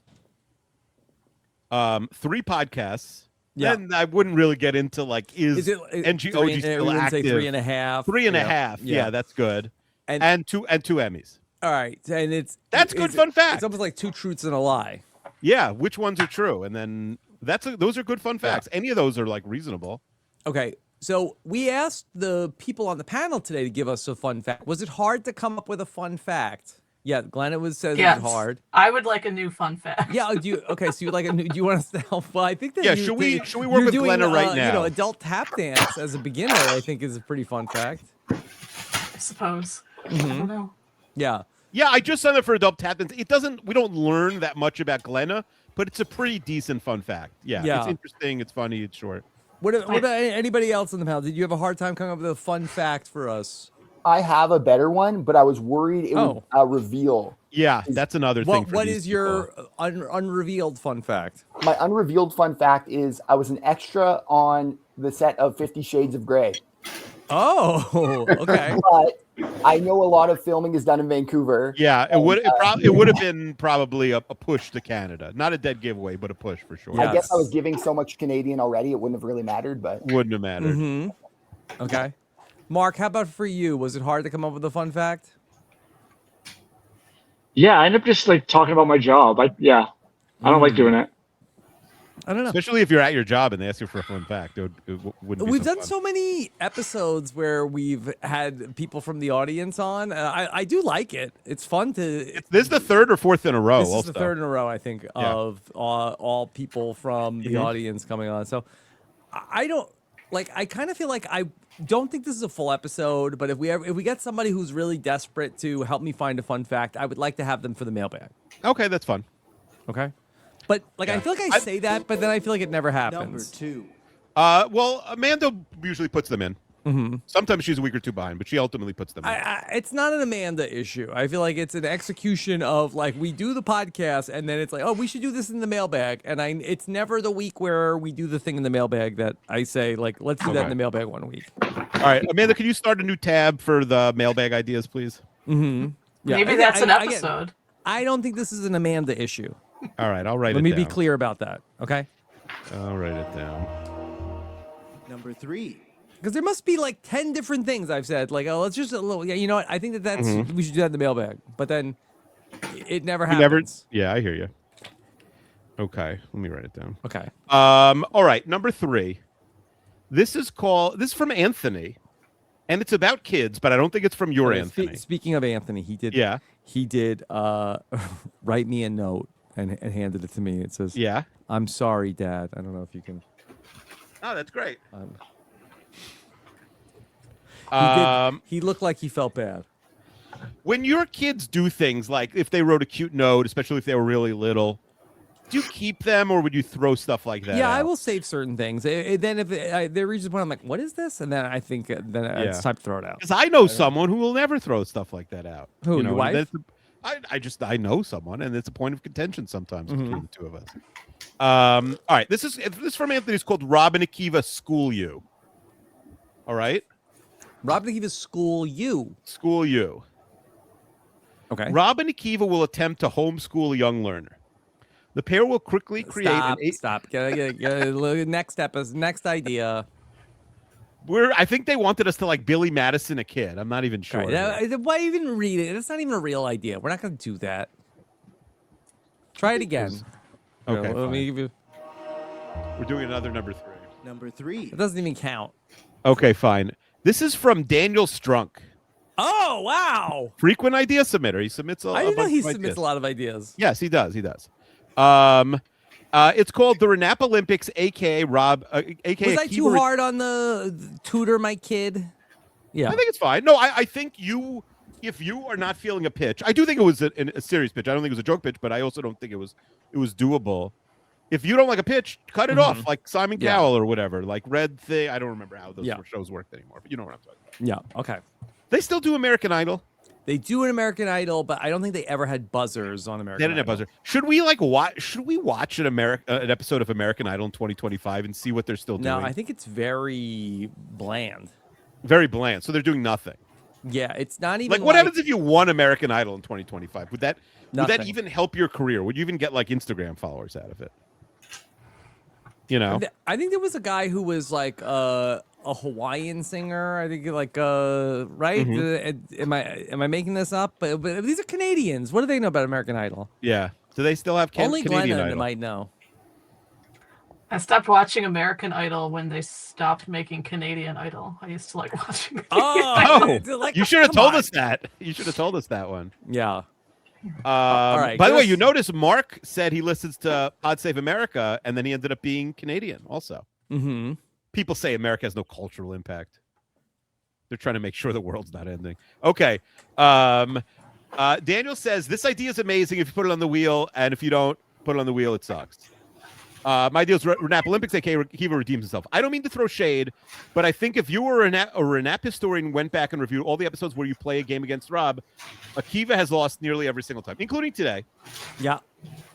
[SPEAKER 3] 3 podcasts.
[SPEAKER 2] Yeah.
[SPEAKER 3] Then I wouldn't really get into like is
[SPEAKER 2] it
[SPEAKER 3] NGOG still
[SPEAKER 2] we wouldn't
[SPEAKER 3] active?
[SPEAKER 2] say 3.5.
[SPEAKER 3] 3.5. Yeah, that's good. And two Emmys.
[SPEAKER 2] All right, and
[SPEAKER 3] That's good fun fact.
[SPEAKER 2] It's almost like 2 truths and a lie.
[SPEAKER 3] Yeah, which ones are true? And then those are good fun facts. Any of those are like reasonable.
[SPEAKER 2] Okay, So we asked the people on the panel today to give us a fun fact. Was it hard to come up with a fun fact? Yeah, Glenn says
[SPEAKER 7] Yes.
[SPEAKER 2] it was hard.
[SPEAKER 7] I would like a new fun fact.
[SPEAKER 2] Yeah, okay, so you like do you want us to help? Well, I think that
[SPEAKER 3] Yeah, should we work
[SPEAKER 2] you're
[SPEAKER 3] with
[SPEAKER 2] doing,
[SPEAKER 3] Glenna right
[SPEAKER 2] You know,
[SPEAKER 3] now?
[SPEAKER 2] adult tap dance as a beginner, I think is a pretty fun fact.
[SPEAKER 7] I suppose. I don't know.
[SPEAKER 2] Yeah.
[SPEAKER 3] Yeah, I just signed up for adult tap dance. We don't learn that much about Glenna, but it's a pretty decent fun fact. Yeah. It's interesting, it's funny, it's short.
[SPEAKER 2] What about anybody else on the panel? Did you have a hard time coming up with a fun fact for us?
[SPEAKER 9] I have a better one, but I was worried it would reveal.
[SPEAKER 3] Yeah, that's another thing.
[SPEAKER 2] What is your unrevealed fun fact?
[SPEAKER 9] My unrevealed fun fact is I was an extra on the set of 50 Shades of Grey.
[SPEAKER 2] Oh, okay.
[SPEAKER 9] But I know a lot of filming is done in Vancouver.
[SPEAKER 3] Yeah, it would have been probably a push to Canada. Not a dead giveaway, but a push for sure.
[SPEAKER 9] I guess I was giving so much Canadian already, it wouldn't have really mattered, but
[SPEAKER 3] wouldn't have mattered.
[SPEAKER 2] Mm-hmm. Okay. Mark, how about for you? Was it hard to come up with a fun fact?
[SPEAKER 8] Yeah, I end up just like talking about my job. I don't like doing it.
[SPEAKER 2] I don't know.
[SPEAKER 3] Especially if you're at your job and they ask you for a fun fact. It wouldn't be
[SPEAKER 2] We've
[SPEAKER 3] so
[SPEAKER 2] done
[SPEAKER 3] fun.
[SPEAKER 2] so many episodes where we've had people from the audience on. I do like it. It's fun to.
[SPEAKER 3] This is the third or fourth in a row.
[SPEAKER 2] This is the third in a row, I think, of all people from the audience coming on. So I don't like. I kind of feel like I don't think this is a full episode, but if we get somebody who's really desperate to help me find a fun fact, I would like to have them for the mailbag.
[SPEAKER 3] Okay, that's fun.
[SPEAKER 2] Okay. But like I feel like I say that, but then I feel like it never happens.
[SPEAKER 11] Number 2.
[SPEAKER 3] Well, Amanda usually puts them in.
[SPEAKER 2] Mm-hmm.
[SPEAKER 3] Sometimes she's a week or two behind, but she ultimately puts them in.
[SPEAKER 2] It's not an Amanda issue. I feel like it's an execution of like we do the podcast and then it's like, oh, we should do this in the mailbag, and it's never the week where we do the thing in the mailbag that I say like let's do that in the mailbag one week.
[SPEAKER 3] All right, Amanda, can you start a new tab for the mailbag ideas, please?
[SPEAKER 2] Mm-hmm. Yeah.
[SPEAKER 7] Maybe that's an episode.
[SPEAKER 2] I don't think this is an Amanda issue.
[SPEAKER 3] All right, I'll write it
[SPEAKER 2] Let
[SPEAKER 3] down.
[SPEAKER 2] me be clear about that, okay?
[SPEAKER 3] I'll write it down.
[SPEAKER 11] Number 3.
[SPEAKER 2] Because there must be like 10 different things I've said. Like, oh, let's just a little. Yeah, you know what? I think that's we should do that in the mailbag. But then it never happens.
[SPEAKER 3] Yeah, I hear you. Okay, let me write it down.
[SPEAKER 2] Okay.
[SPEAKER 3] All right, number 3. This is from Anthony, and it's about kids, but I don't think it's from your Anthony.
[SPEAKER 2] Speaking of Anthony, he did.
[SPEAKER 3] Yeah.
[SPEAKER 2] He did write me a note and handed it to me. It says,
[SPEAKER 3] "Yeah,
[SPEAKER 2] I'm sorry, Dad." I don't know if you can.
[SPEAKER 3] Oh, that's great.
[SPEAKER 2] He looked like he felt bad.
[SPEAKER 3] When your kids do things like if they wrote a cute note, especially if they were really little, do you keep them or would you throw stuff like that?
[SPEAKER 2] Yeah,
[SPEAKER 3] out?
[SPEAKER 2] I will save certain things. Then if they reach the point, I'm like, "What is this?" And then I think it's time to throw it out.
[SPEAKER 3] Because I know someone who will never throw stuff like that out.
[SPEAKER 2] Who? Your wife?
[SPEAKER 3] I know someone, and it's a point of contention sometimes between the two of us. All right, this is from Anthony. It's called Rob and Akiva School You. All right,
[SPEAKER 2] Rob and Akiva School You.
[SPEAKER 3] School You.
[SPEAKER 2] Okay.
[SPEAKER 3] Rob and Akiva will attempt to homeschool a young learner. The pair will quickly create
[SPEAKER 2] Stop. Next episode. Next idea.
[SPEAKER 3] I think they wanted us to like Billy Madison a kid. I'm not even sure.
[SPEAKER 2] Right. Why even read it? It's not even a real idea. We're not going to do that. Try it again.
[SPEAKER 3] Okay.
[SPEAKER 2] Let me give you.
[SPEAKER 3] We're doing another number 3.
[SPEAKER 11] Number 3.
[SPEAKER 2] It doesn't even count.
[SPEAKER 3] Okay, fine. This is from Daniel Strunk.
[SPEAKER 2] Oh, wow.
[SPEAKER 3] Frequent idea submitter. He submits a
[SPEAKER 2] I didn't know
[SPEAKER 3] bunch
[SPEAKER 2] he
[SPEAKER 3] of
[SPEAKER 2] submits
[SPEAKER 3] ideas.
[SPEAKER 2] a lot of ideas.
[SPEAKER 3] Yes, he does. He does. It's called the RAANAP Olympics, aka Rob. AKA
[SPEAKER 2] Was I too hard on the tutor my kid? Yeah,
[SPEAKER 3] I think it's fine. No, I think if you are not feeling a pitch, I do think it was a serious pitch. I don't think it was a joke pitch, but I also don't think it was doable. If you don't like a pitch, cut it off, like Simon Cowell or whatever, like Red Thing. I don't remember how those shows worked anymore, but you know what I'm talking about.
[SPEAKER 2] Yeah. Okay.
[SPEAKER 3] They still do American Idol.
[SPEAKER 2] They do an American Idol, but I don't think they ever had buzzers on American Idol.
[SPEAKER 3] They didn't have buzzer. Should we watch? Should we watch an episode of American Idol in 2025 and see what they're still doing?
[SPEAKER 2] No, I think it's very bland.
[SPEAKER 3] Very bland. So they're doing nothing.
[SPEAKER 2] Yeah, it's not even
[SPEAKER 3] like what happens if you won American Idol in 2025? Would that even help your career? Would you even get like Instagram followers out of it? You know,
[SPEAKER 2] I think there was a guy who was like a Hawaiian singer. I think like right. Am I making this up? But these are Canadians. What do they know about American Idol?
[SPEAKER 3] Yeah. Do they still have
[SPEAKER 2] Only
[SPEAKER 3] Canadian
[SPEAKER 2] Glenn
[SPEAKER 3] Idol?
[SPEAKER 2] might know.
[SPEAKER 7] I stopped watching American Idol when they stopped making Canadian Idol. I used to like watching.
[SPEAKER 3] Oh,
[SPEAKER 2] like,
[SPEAKER 3] you should have
[SPEAKER 2] come
[SPEAKER 3] told
[SPEAKER 2] on.
[SPEAKER 3] us that. You should have told us that one.
[SPEAKER 2] Yeah. All right.
[SPEAKER 3] By the way,
[SPEAKER 2] give
[SPEAKER 3] you
[SPEAKER 2] us-
[SPEAKER 3] notice Mark said he listens to Pod Save America, and then he ended up being Canadian also.
[SPEAKER 2] Mm-hmm.
[SPEAKER 3] People say America has no cultural impact. They're trying to make sure the world's not ending. Okay. Daniel says, this idea is amazing if you put it on the wheel, and if you don't put it on the wheel, it sucks. My idea is RAANAP Olympics, aka Akiva redeems himself. I don't mean to throw shade, but I think if you were a RAANAP historian and went back and reviewed all the episodes where you play a game against Rob, Akiva has lost nearly every single time, including today.
[SPEAKER 2] Yeah.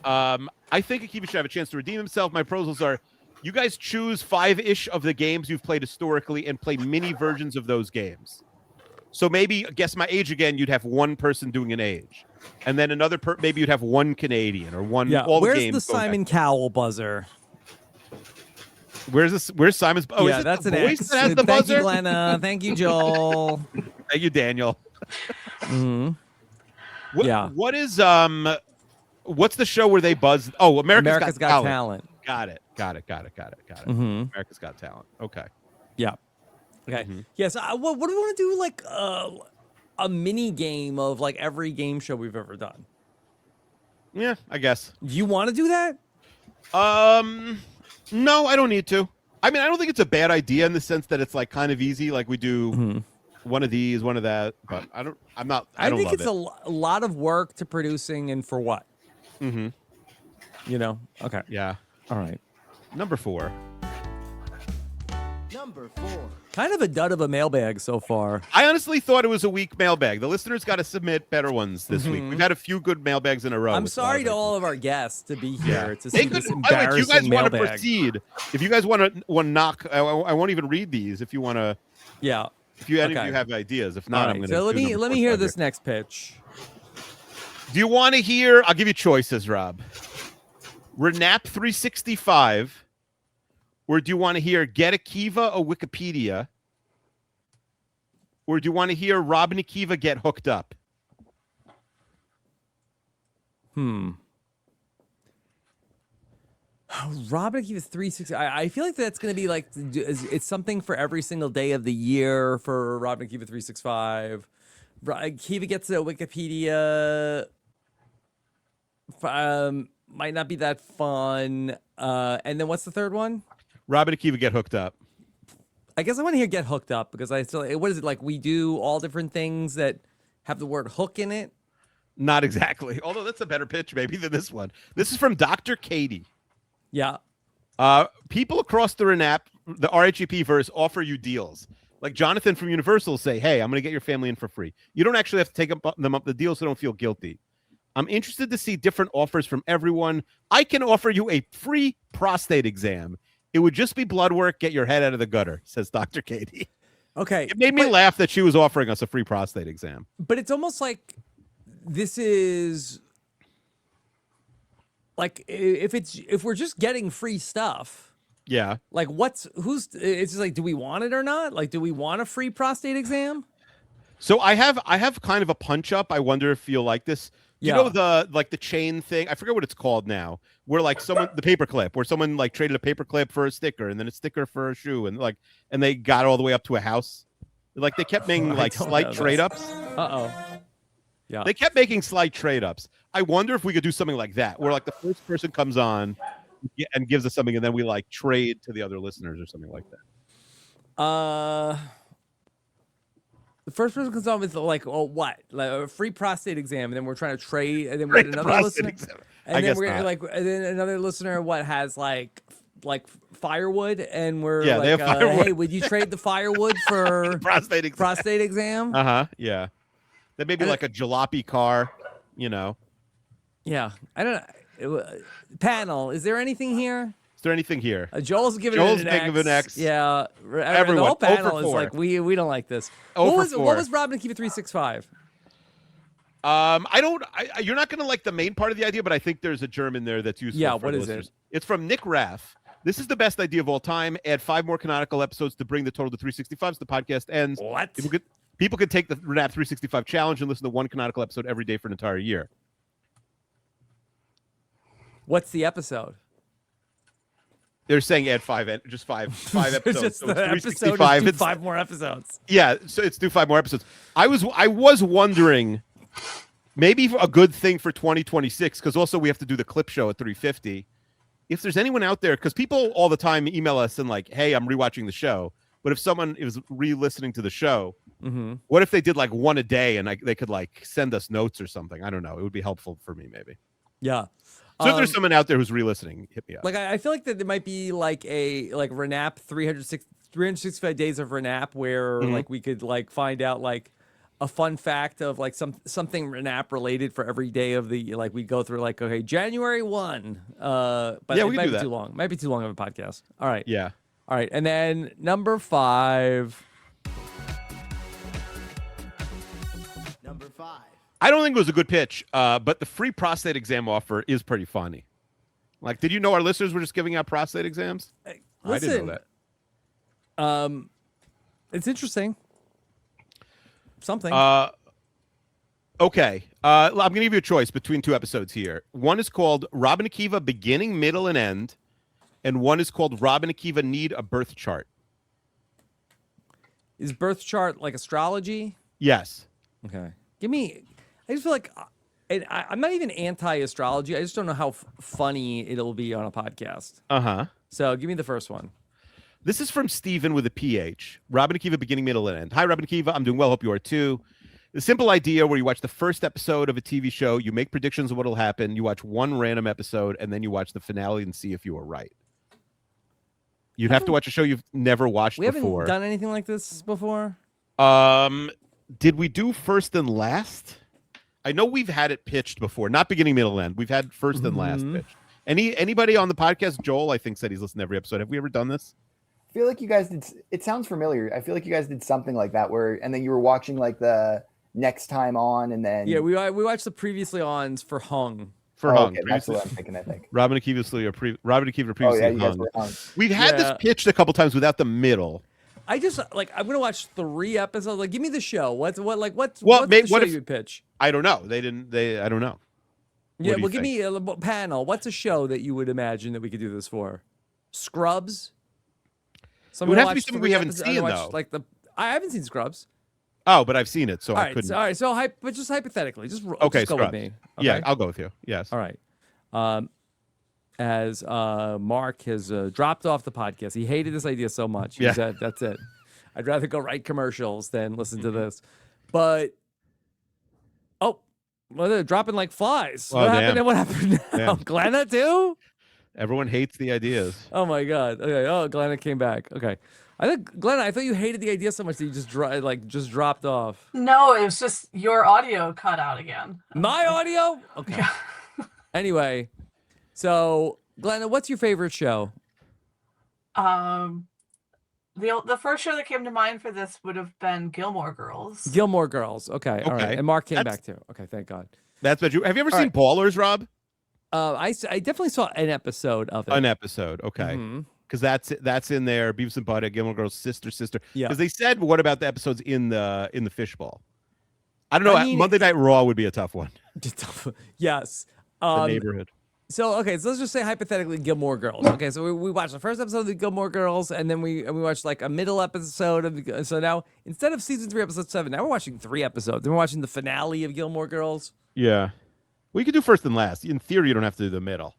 [SPEAKER 3] I think Akiva should have a chance to redeem himself. My proposals are, you guys choose 5-ish of the games you've played historically and play mini versions of those games. So maybe, guess my age again, you'd have one person doing an age. And then another, maybe you'd have one Canadian or one.
[SPEAKER 2] Yeah.
[SPEAKER 3] All
[SPEAKER 2] Where's
[SPEAKER 3] the games
[SPEAKER 2] the
[SPEAKER 3] going
[SPEAKER 2] Simon
[SPEAKER 3] back.
[SPEAKER 2] Cowell buzzer?
[SPEAKER 3] Where's Simon's? Oh,
[SPEAKER 2] yeah,
[SPEAKER 3] is it
[SPEAKER 2] that's
[SPEAKER 3] the
[SPEAKER 2] an
[SPEAKER 3] voice
[SPEAKER 2] X.
[SPEAKER 3] that has the
[SPEAKER 2] Thank
[SPEAKER 3] buzzer?
[SPEAKER 2] you, Glenna. Thank you, Joel.
[SPEAKER 3] Thank you, Daniel.
[SPEAKER 2] Mm-hmm.
[SPEAKER 3] Yeah. What is what's the show where they buzz? Oh, America's Got Talent. Got it.
[SPEAKER 2] Mm-hmm.
[SPEAKER 3] America's Got Talent. Okay.
[SPEAKER 2] Yeah. Okay.
[SPEAKER 3] Mm-hmm.
[SPEAKER 2] Yes. What do we want to do? Like a mini game of like every game show we've ever done.
[SPEAKER 3] Yeah, I guess.
[SPEAKER 2] Do you want to do that?
[SPEAKER 3] No, I don't need to. I mean, I don't think it's a bad idea in the sense that it's like kind of easy. Like we do one of these, one of that. But I don't
[SPEAKER 2] think
[SPEAKER 3] love
[SPEAKER 2] it's
[SPEAKER 3] it.
[SPEAKER 2] a lot of work to producing, and for what?
[SPEAKER 3] Mm-hmm.
[SPEAKER 2] You know. Okay.
[SPEAKER 3] Yeah.
[SPEAKER 2] All right.
[SPEAKER 3] Number 4.
[SPEAKER 11] Number 4.
[SPEAKER 2] Kind of a dud of a mailbag so far.
[SPEAKER 3] I honestly thought it was a weak mailbag. The listeners got to submit better ones this week. We've had a few good mailbags in a row.
[SPEAKER 2] I'm sorry to all of our guests to be here to
[SPEAKER 3] They
[SPEAKER 2] see
[SPEAKER 3] could,
[SPEAKER 2] this
[SPEAKER 3] by the way, if you guys
[SPEAKER 2] embarrassing
[SPEAKER 3] want to
[SPEAKER 2] mailbag.
[SPEAKER 3] proceed, if you guys want to knock, I won't even read these. If you want to,
[SPEAKER 2] Yeah.
[SPEAKER 3] if you any of
[SPEAKER 2] Okay.
[SPEAKER 3] you have ideas, if not,
[SPEAKER 2] All
[SPEAKER 3] I'm
[SPEAKER 2] right,
[SPEAKER 3] going to.
[SPEAKER 2] so let me hear this next pitch.
[SPEAKER 3] Do you want to hear? I'll give you choices, Rob. RAANAP 365, or do you want to hear Get Akiva or Wikipedia, or do you want to hear Rob and Akiva Get Hooked Up?
[SPEAKER 2] Robin Akiva 360. I feel like that's going to be like it's something for every single day of the year for Robin Akiva 365. Akiva gets a Wikipedia. Might not be that fun. And then what's the third one?
[SPEAKER 3] Rob and Akiva Get Hooked Up.
[SPEAKER 2] I guess I want to hear Get Hooked Up because I still. What is it like? We do all different things that have the word hook in it.
[SPEAKER 3] Not exactly. Although that's a better pitch maybe than this one. This is from Dr. Katie.
[SPEAKER 2] Yeah.
[SPEAKER 3] People across the RAANAP, the RHAP verse, offer you deals. Like Jonathan from Universal say, hey, I'm going to get your family in for free. You don't actually have to take them up the deal, so don't feel guilty. I'm interested to see different offers from everyone. I can offer you a free prostate exam. It would just be blood work. Get your head out of the gutter, says Dr. Katie.
[SPEAKER 2] Okay.
[SPEAKER 3] It made me laugh that she was offering us a free prostate exam.
[SPEAKER 2] But it's almost like this is like if we're just getting free stuff.
[SPEAKER 3] Yeah.
[SPEAKER 2] Like it's just like, do we want it or not? Like, do we want a free prostate exam?
[SPEAKER 3] So I have kind of a punch up. I wonder if you'll like this. You know the chain thing? I forget what it's called now. Where like the paperclip, where someone like traded a paperclip for a sticker and then a sticker for a shoe and they got all the way up to a house. Like they kept making like slight trade ups.
[SPEAKER 2] Yeah.
[SPEAKER 3] They kept making slight trade ups. I wonder if we could do something like that, where like the first person comes on and gives us something, and then we like trade to the other listeners or something like that.
[SPEAKER 2] The first person comes on with like, what? Like a free prostate exam, and then we're trying to trade, and then we get another listener. And then we're gonna, and then another listener has like firewood, and we're
[SPEAKER 3] they have firewood.
[SPEAKER 2] hey, would you trade the firewood for
[SPEAKER 3] prostate exam? Yeah. That may be like a jalopy car, you know.
[SPEAKER 2] Yeah, I don't know. Panel, is there anything here?
[SPEAKER 3] Is there anything here?
[SPEAKER 2] Joel's giving
[SPEAKER 3] Joel's
[SPEAKER 2] it an X. Yeah,
[SPEAKER 3] everyone.
[SPEAKER 2] The whole panel
[SPEAKER 3] 0 for
[SPEAKER 2] is
[SPEAKER 3] 4.
[SPEAKER 2] like we don't like this.
[SPEAKER 3] 0 for 4.
[SPEAKER 2] What was Robin Akiva 365?
[SPEAKER 3] You're not gonna like the main part of the idea, but I think there's a germ in there that's useful.
[SPEAKER 2] Yeah,
[SPEAKER 3] for
[SPEAKER 2] what
[SPEAKER 3] the
[SPEAKER 2] is
[SPEAKER 3] listeners.
[SPEAKER 2] it?
[SPEAKER 3] It's from Nick Raff. This is the best idea of all time. Add 5 more canonical episodes to bring the total to 365. So the podcast ends.
[SPEAKER 2] What?
[SPEAKER 3] People could take the RAANAP 365 challenge and listen to 1 canonical episode every day for an entire year.
[SPEAKER 2] What's the episode?
[SPEAKER 3] They're saying add just five episodes.
[SPEAKER 2] Just
[SPEAKER 3] So
[SPEAKER 2] the
[SPEAKER 3] it's
[SPEAKER 2] episode
[SPEAKER 3] 365.
[SPEAKER 2] is
[SPEAKER 3] It's
[SPEAKER 2] 5 more episodes.
[SPEAKER 3] Yeah, so it's do 5 more episodes. I was wondering maybe a good thing for 2026 because also we have to do the clip show at 350. If there's anyone out there, because people all the time email us and like, hey, I'm rewatching the show. But if someone is re-listening to the show, what if they did like one a day and they could like send us notes or something? I don't know. It would be helpful for me maybe.
[SPEAKER 2] Yeah.
[SPEAKER 3] So if there's someone out there who's re-listening, hit me up.
[SPEAKER 2] Like I feel like that there might be like a RAANAP 365 days of RAANAP where like we could like find out like a fun fact of like something RAANAP related for every day of the like we go through like okay January 1. But
[SPEAKER 3] yeah,
[SPEAKER 2] it
[SPEAKER 3] we
[SPEAKER 2] might
[SPEAKER 3] can do
[SPEAKER 2] be
[SPEAKER 3] that.
[SPEAKER 2] too long. Might be too long of a podcast. All right.
[SPEAKER 3] Yeah.
[SPEAKER 2] All right. And then number 5.
[SPEAKER 11] Number 5.
[SPEAKER 3] I don't think it was a good pitch, but the free prostate exam offer is pretty funny. Like, did you know our listeners were just giving out prostate exams? I didn't know that.
[SPEAKER 2] It's interesting. Something.
[SPEAKER 3] Okay. I'm going to give you a choice between 2 episodes here. One is called Rob and Akiva Beginning, Middle, and End, and one is called Rob and Akiva Need a Birth Chart.
[SPEAKER 2] Is birth chart like astrology?
[SPEAKER 3] Yes.
[SPEAKER 2] Okay. Give me. I just feel like, and I'm not even anti-astrology. I just don't know how funny it'll be on a podcast. So give me the first one.
[SPEAKER 3] This is from Steven with a PH. Robin Akiva, Beginning, Middle, and End. Hi, Robin Akiva. I'm doing well. Hope you are too. The simple idea where you watch the first episode of a TV show, you make predictions of what will happen, you watch one random episode, and then you watch the finale and see if you were right. You'd have to watch a show you've never watched before.
[SPEAKER 2] We haven't done anything like this before.
[SPEAKER 3] Did we do first and last? I know we've had it pitched before, not beginning, middle, end. We've had first and last pitched. Anybody on the podcast? Joel, I think, said he's listened to every episode. Have we ever done this?
[SPEAKER 9] I feel like you guys did. It sounds familiar. I feel like you guys did something like that and then you were watching like the next time on, and then
[SPEAKER 2] we watched the previously ons for Hung.
[SPEAKER 9] Okay, that's what I'm thinking. I think
[SPEAKER 3] Robin Akiva previously Hung. We've had this pitched a couple times without the middle.
[SPEAKER 2] I just like I'm gonna watch 3 episodes. Like, give me the show. What's the show you would pitch?
[SPEAKER 3] I don't know. I don't know.
[SPEAKER 2] Yeah, well, give me a panel. What's a show that you would imagine that we could do this for? Scrubs.
[SPEAKER 3] It would have to be something we haven't seen though.
[SPEAKER 2] I haven't seen Scrubs.
[SPEAKER 3] Oh, but I've seen it, so I couldn't.
[SPEAKER 2] All right. So but just hypothetically, just go with me. Okay?
[SPEAKER 3] Yeah, I'll go with you. Yes.
[SPEAKER 2] All right. As Mark has dropped off the podcast, he hated this idea so much. He said, "That's it. I'd rather go write commercials than listen to this." But they're dropping like flies.
[SPEAKER 3] Oh,
[SPEAKER 2] What happened now? Glenna too?
[SPEAKER 3] Everyone hates the ideas.
[SPEAKER 2] Oh my god. Okay. Oh, Glenna came back. Okay. I thought you hated the idea so much that you just dropped off.
[SPEAKER 7] No, it was just your audio cut out again.
[SPEAKER 2] My audio? Okay.
[SPEAKER 7] Yeah.
[SPEAKER 2] Anyway, so Glenna, what's your favorite show?
[SPEAKER 7] The first show that came to mind for this would have been Gilmore Girls.
[SPEAKER 2] Gilmore Girls. Okay. All right. And Mark came back too. Okay. Thank God.
[SPEAKER 3] That's what you. Have you ever seen Ballers, Rob?
[SPEAKER 2] I definitely saw an episode of it.
[SPEAKER 3] An episode. Okay. Because that's in there. Beavis and Butthead, Gilmore Girls, sister. Yeah. Because they said, what about the episodes in the fishbowl? I don't know. I mean, Monday Night Raw would be a tough one.
[SPEAKER 2] Yes.
[SPEAKER 3] The neighborhood.
[SPEAKER 2] So let's just say hypothetically Gilmore Girls. Okay, so we watched the first episode of the Gilmore Girls, and then we watched like a middle episode of so now instead of season 3, episode 7, now we're watching 3 episodes. Then we're watching the finale of Gilmore Girls.
[SPEAKER 3] Yeah. Well, you could do first and last. In theory, you don't have to do the middle.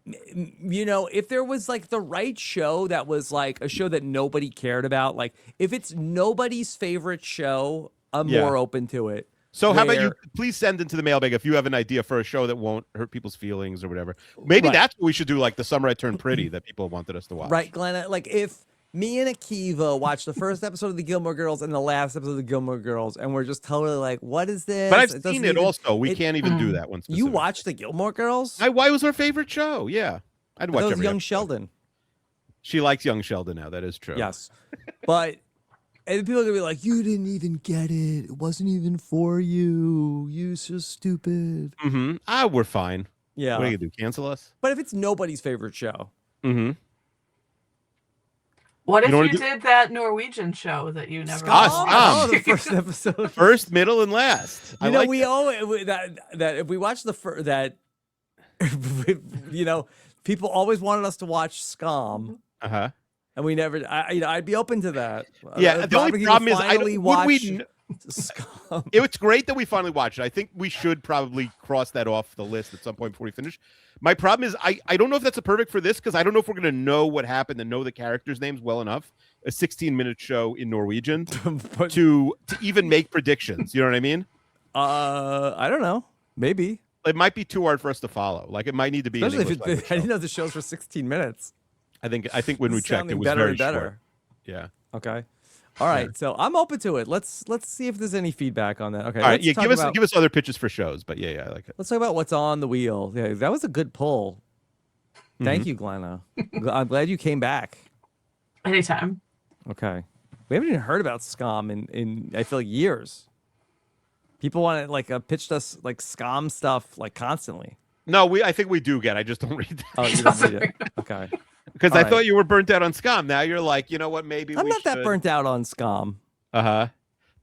[SPEAKER 2] If there was like the right show that was like a show that nobody cared about, like if it's nobody's favorite show, I'm more open to it.
[SPEAKER 3] So how about you please send into the mailbag if you have an idea for a show that won't hurt people's feelings or whatever. Maybe that's what we should do, like The Summer I Turned Pretty that people wanted us to watch.
[SPEAKER 2] Right, Glenna? Like if me and Akiva watched the first episode of the Gilmore Girls and the last episode of the Gilmore Girls, and we're just totally like, what is this?
[SPEAKER 3] But I've seen it also. We can't even do that one specific.
[SPEAKER 2] You watched the Gilmore Girls?
[SPEAKER 3] Why was our favorite show? Yeah. I'd watch every
[SPEAKER 2] Young
[SPEAKER 3] episode.
[SPEAKER 2] Sheldon.
[SPEAKER 3] She likes Young Sheldon now. That is true.
[SPEAKER 2] Yes. But and people are going to be like, you didn't even get it. It wasn't even for you. You're so stupid.
[SPEAKER 3] We're fine.
[SPEAKER 2] Yeah.
[SPEAKER 3] What are you going to do? Cancel us?
[SPEAKER 2] But if it's nobody's favorite show.
[SPEAKER 7] What if you did that Norwegian show that you never
[SPEAKER 2] the first episode.
[SPEAKER 3] First, middle, and last.
[SPEAKER 2] We owe that if we watch People always wanted us to watch Scum,
[SPEAKER 3] Uh-huh.
[SPEAKER 2] and we never. I'd be open to that.
[SPEAKER 3] Yeah, the only problem is
[SPEAKER 2] finally
[SPEAKER 3] would
[SPEAKER 2] watch
[SPEAKER 3] we
[SPEAKER 2] Scum.
[SPEAKER 3] It's great that we finally watched it. I think we should probably cross that off the list at some point before we finish. My problem is I don't know if that's a perfect for this because I don't know if we're going to know what happened and know the characters' names well enough. A 16-minute show in Norwegian to even make predictions. You know what I mean?
[SPEAKER 2] I don't know. Maybe.
[SPEAKER 3] It might be too hard for us to follow. Like it might need to be.
[SPEAKER 2] Especially
[SPEAKER 3] an English
[SPEAKER 2] I didn't know the show's for 16 minutes.
[SPEAKER 3] I think when we checked, it was
[SPEAKER 2] better
[SPEAKER 3] very
[SPEAKER 2] and better.
[SPEAKER 3] short. Yeah.
[SPEAKER 2] Okay. All right. So I'm open to it. Let's see if there's any feedback on that. Okay.
[SPEAKER 3] All right. Yeah.
[SPEAKER 2] Give
[SPEAKER 3] us other pitches for shows. But yeah, I like it.
[SPEAKER 2] Let's talk about what's on the wheel. Yeah, that was a good pull. Thank you, Glenna. I'm glad you came back.
[SPEAKER 7] Anytime.
[SPEAKER 2] Okay. We haven't even heard about Scum in I feel like years. People want to like pitched us like Scum stuff like constantly.
[SPEAKER 3] No, I think we do get. I just don't read that.
[SPEAKER 2] Oh, you don't read it. Okay.
[SPEAKER 3] Because I thought you were burnt out on Scum. Now you're like, you know what? Maybe
[SPEAKER 2] I'm not that burnt out on Scum.
[SPEAKER 3] Uh-huh.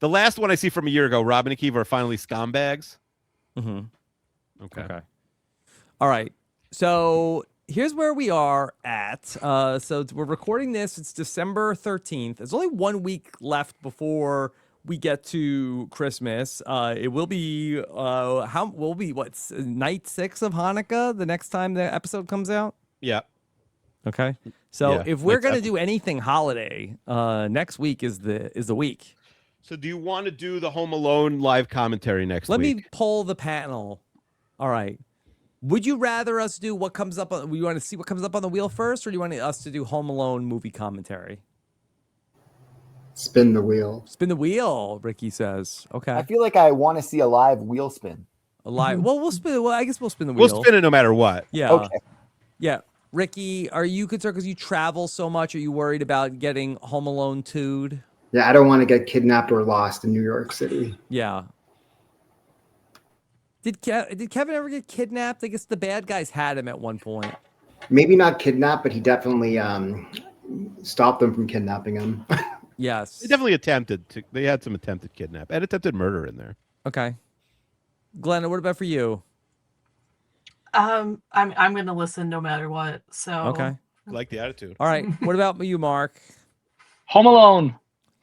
[SPEAKER 3] The last one I see from a year ago, Rob and Akiva are finally Scum bags.
[SPEAKER 2] Mm-hmm.
[SPEAKER 3] Okay.
[SPEAKER 2] All right. So here's where we are at. So we're recording this. It's December 13th. There's only 1 week left before we get to Christmas. It will be what's night 6 of Hanukkah the next time the episode comes out?
[SPEAKER 3] Yeah.
[SPEAKER 2] Okay. So if we're
[SPEAKER 3] like
[SPEAKER 2] gonna do anything holiday, next week is the week.
[SPEAKER 3] So do you want to do the Home Alone live commentary next
[SPEAKER 2] Let
[SPEAKER 3] week?
[SPEAKER 2] me poll the panel. All right. Would you rather us do what comes up on? You want to see what comes up on the wheel first, or do you want us to do Home Alone movie commentary?
[SPEAKER 9] Spin the wheel.
[SPEAKER 2] Spin the wheel, Ricky says. Okay.
[SPEAKER 9] I feel like I want to see a live wheel spin.
[SPEAKER 2] A live. Well, we'll spin. Well, I guess we'll spin the wheel.
[SPEAKER 3] We'll spin it no matter what.
[SPEAKER 2] Yeah.
[SPEAKER 9] Okay.
[SPEAKER 2] Yeah. Ricky, are you concerned because you travel so much? Are you worried about getting Home Alone 2'd?
[SPEAKER 12] Yeah, I don't want to get kidnapped or lost in New York City.
[SPEAKER 2] Yeah. Did Kevin ever get kidnapped? I guess the bad guys had him at one point.
[SPEAKER 12] Maybe not kidnapped, but he definitely stopped them from kidnapping him.
[SPEAKER 2] Yes.
[SPEAKER 3] They definitely attempted to. They had some attempted kidnap and attempted murder in there.
[SPEAKER 2] Okay. Glenna, what about for you?
[SPEAKER 7] I'm going to listen no matter what. So
[SPEAKER 2] Okay.
[SPEAKER 3] I like the attitude.
[SPEAKER 2] All right. What about you, Mark?
[SPEAKER 8] Home Alone.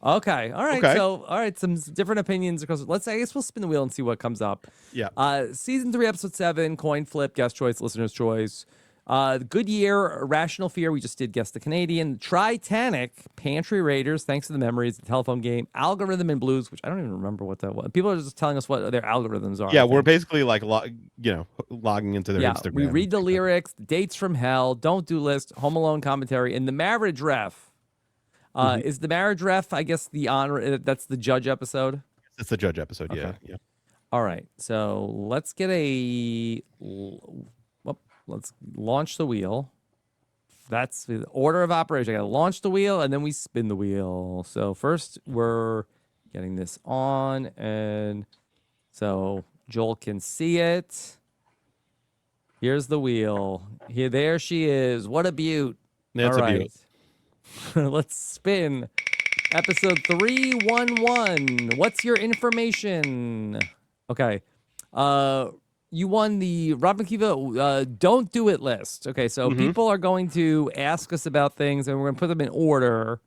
[SPEAKER 2] Okay. All right.
[SPEAKER 3] Okay.
[SPEAKER 2] So, all right, some different opinions across. I guess we'll spin the wheel and see what comes up.
[SPEAKER 3] Yeah.
[SPEAKER 2] Season 3, episode 7, coin flip, guest choice, listener's choice. Goodyear, Rational Fear. We just did Guess the Canadian. Titanic, Pantry Raiders, Thanks to the Memories, the telephone game, Algorithm and Blues, which I don't even remember what that was. People are just telling us what their algorithms are.
[SPEAKER 3] Yeah, we're basically like logging into their Instagram.
[SPEAKER 2] We read the lyrics, Dates from Hell, Don't Do List, Home Alone commentary, and the Marriage Ref. Is the Marriage Ref, I guess, the honor? That's the judge episode?
[SPEAKER 3] It's the judge episode,
[SPEAKER 2] Okay.
[SPEAKER 3] yeah.
[SPEAKER 2] All right, so let's get let's launch the wheel. That's the order of operation. I got to launch the wheel, and then we spin the wheel. So first, we're getting this on, and so Joel can see it. Here's the wheel. There she is. What a beaut.
[SPEAKER 3] That's a beaut.
[SPEAKER 2] Let's spin. Episode 311. What's your information? Okay. You won the Rob and Akiva Don't Do It list. Okay, so people are going to ask us about things, and we're going to put them in order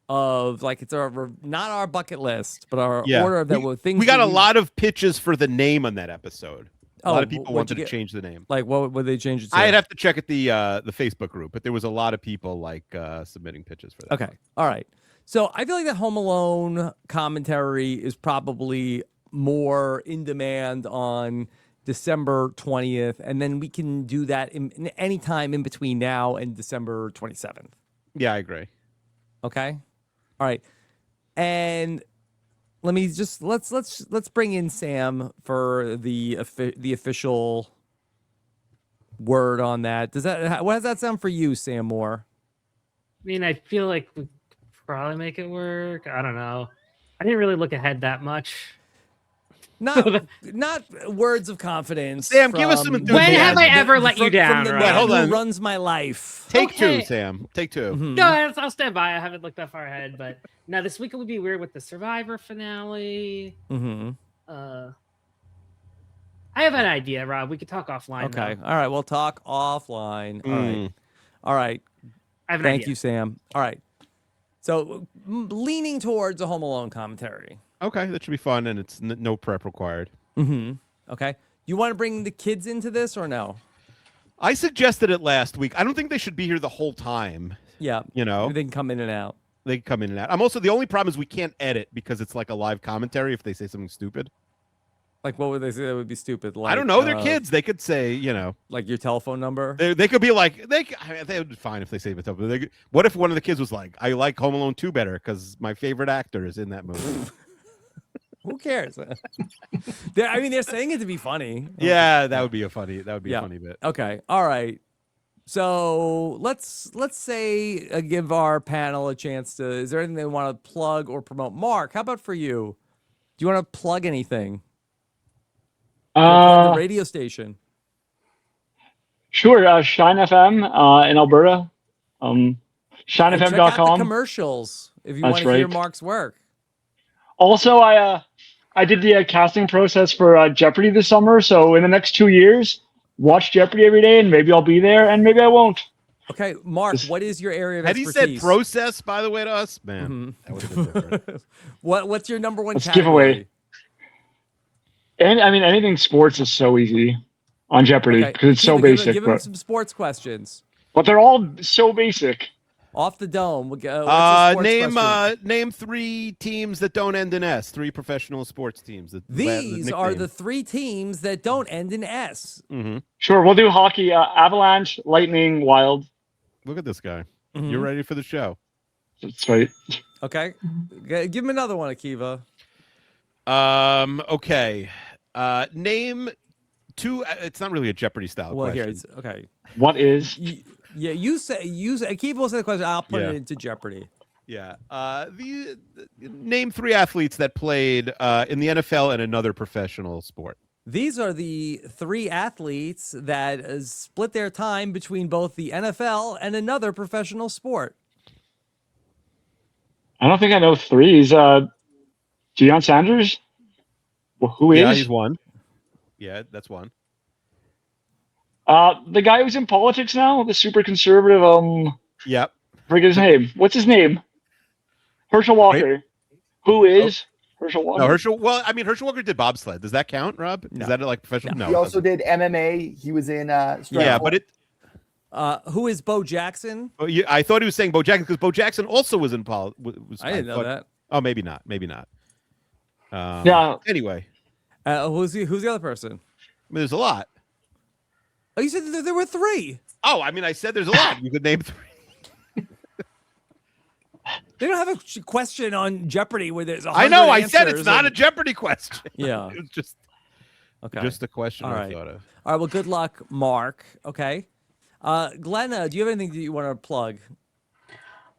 [SPEAKER 2] of, like, it's not our bucket list, but our order of that things.
[SPEAKER 3] We got a lot of pitches for the name on that episode. A lot of people wanted to change the name.
[SPEAKER 2] Like, what would they change it to?
[SPEAKER 3] I'd have to check at the Facebook group, but there was a lot of people like submitting pitches for that.
[SPEAKER 2] Okay, all right. So I feel like the Home Alone commentary is probably more in demand on December 20th, and then we can do that in any time in between now and December 27th.
[SPEAKER 3] Yeah, I agree.
[SPEAKER 2] Okay, all right, and let me just let's bring in Sam for the official word on that. What does that sound for you, Sam Moore?
[SPEAKER 10] I mean, I feel like we could probably make it work. I don't know. I didn't really look ahead that much.
[SPEAKER 2] Not words of confidence.
[SPEAKER 3] Sam, give us some enthusiasm.
[SPEAKER 10] When have I ever let you down?
[SPEAKER 2] From the
[SPEAKER 10] Right?
[SPEAKER 2] man
[SPEAKER 3] Hold on.
[SPEAKER 2] who runs my life.
[SPEAKER 3] Take
[SPEAKER 10] Okay.
[SPEAKER 3] two, Sam. Take two.
[SPEAKER 2] Mhm.
[SPEAKER 10] No, I'll stand by. I haven't looked that far ahead, but now this week it would be weird with the Survivor finale.
[SPEAKER 2] Mm-hmm.
[SPEAKER 10] I I have an idea, Rob. We could talk offline.
[SPEAKER 2] Okay.
[SPEAKER 10] Though.
[SPEAKER 2] All right. We'll talk offline. All right. All right.
[SPEAKER 10] I have an
[SPEAKER 2] Thank
[SPEAKER 10] idea.
[SPEAKER 2] you, Sam. All right. So leaning towards a Home Alone commentary.
[SPEAKER 3] Okay, that should be fun, and it's no prep required.
[SPEAKER 2] Okay. You want to bring the kids into this or no?
[SPEAKER 3] I suggested it last week. I don't think they should be here the whole time.
[SPEAKER 2] Yeah.
[SPEAKER 3] You know,
[SPEAKER 2] they can come in and out.
[SPEAKER 3] They can come in and out. I'm also the only problem is we can't edit because it's like a live commentary if they say something stupid.
[SPEAKER 2] Like, what would they say that would be stupid? Like,
[SPEAKER 3] I don't know. They're kids. They could say, you know,
[SPEAKER 2] like your telephone number.
[SPEAKER 3] They could be like they would be fine if they say it. But what if one of the kids was like, I like Home Alone 2 better because my favorite actor is in that movie.
[SPEAKER 2] Who cares? I mean, they're saying it to be funny.
[SPEAKER 3] Yeah, that would be a funny bit.
[SPEAKER 2] Okay. All right. So let's say give our panel a chance to. Is there anything they want to plug or promote? Mark, how about for you? Do you want to plug anything? Plug the radio station.
[SPEAKER 8] Sure. Shine FM in Alberta. ShineFM.com.
[SPEAKER 2] Check out the commercials if you want to hear Mark's work.
[SPEAKER 8] Also, I did the casting process for Jeopardy this summer. So in the next 2 years, watch Jeopardy every day, and maybe I'll be there, and maybe I won't.
[SPEAKER 2] Okay, Mark, what is your area of
[SPEAKER 3] Had
[SPEAKER 2] expertise?
[SPEAKER 3] he said process, by the way, to us? Man, that would have been different.
[SPEAKER 2] What's your number one
[SPEAKER 8] Let's
[SPEAKER 2] category?
[SPEAKER 8] giveaway. And I mean, anything sports is so easy on Jeopardy because it's so basic.
[SPEAKER 2] Give him some sports questions.
[SPEAKER 8] But they're all so basic.
[SPEAKER 2] Off the dome. What's the sports question?
[SPEAKER 3] Name 3 teams that don't end in S. 3 professional sports teams.
[SPEAKER 2] These are the 3 teams that don't end in S.
[SPEAKER 8] Sure, we'll do hockey. Avalanche, Lightning, Wild.
[SPEAKER 3] Look at this guy. You're ready for the show.
[SPEAKER 8] That's right.
[SPEAKER 2] Okay. Give him another one, Akiva.
[SPEAKER 3] Okay. Name 2. It's not really a Jeopardy style question.
[SPEAKER 2] Here it's okay.
[SPEAKER 8] What is?
[SPEAKER 2] You say Akiva will say the question. I'll put it into Jeopardy.
[SPEAKER 3] Yeah. Name 3 athletes that played in the NFL and another professional sport.
[SPEAKER 2] These are the 3 athletes that split their time between both the NFL and another professional sport.
[SPEAKER 8] I don't think I know 3. Is Deion Sanders? Well, who is?
[SPEAKER 3] Yeah, he's one. Yeah, that's one.
[SPEAKER 8] The guy who's in politics now, the super conservative.
[SPEAKER 3] Yep.
[SPEAKER 8] Forget his name. What's his name? Herschel Walker. Right. Who is Herschel Walker?
[SPEAKER 3] No, Herschel. Well, I mean, Herschel Walker did bobsled. Does that count, Rob?
[SPEAKER 2] No.
[SPEAKER 3] Is that like professional? No.
[SPEAKER 9] He also did MMA. He was in.
[SPEAKER 3] Yeah, but it.
[SPEAKER 2] Who is Bo Jackson?
[SPEAKER 3] Oh, I thought he was saying Bo Jackson because Bo Jackson also was in politics.
[SPEAKER 2] I didn't know that.
[SPEAKER 3] Oh, maybe not. Maybe not.
[SPEAKER 8] Yeah.
[SPEAKER 3] Anyway.
[SPEAKER 2] Who's the other person?
[SPEAKER 3] I mean, there's a lot.
[SPEAKER 2] Oh, you said there were 3.
[SPEAKER 3] Oh, I mean, I said there's a lot. You could name 3.
[SPEAKER 2] They don't have a question on Jeopardy where there's 100
[SPEAKER 3] I know. I said it's
[SPEAKER 2] answers
[SPEAKER 3] not a Jeopardy question.
[SPEAKER 2] Yeah.
[SPEAKER 3] It was just a question
[SPEAKER 2] All
[SPEAKER 3] I
[SPEAKER 2] right.
[SPEAKER 3] thought of.
[SPEAKER 2] All right. Well, good luck, Mark. Okay. Glenna, do you have anything that you want to plug?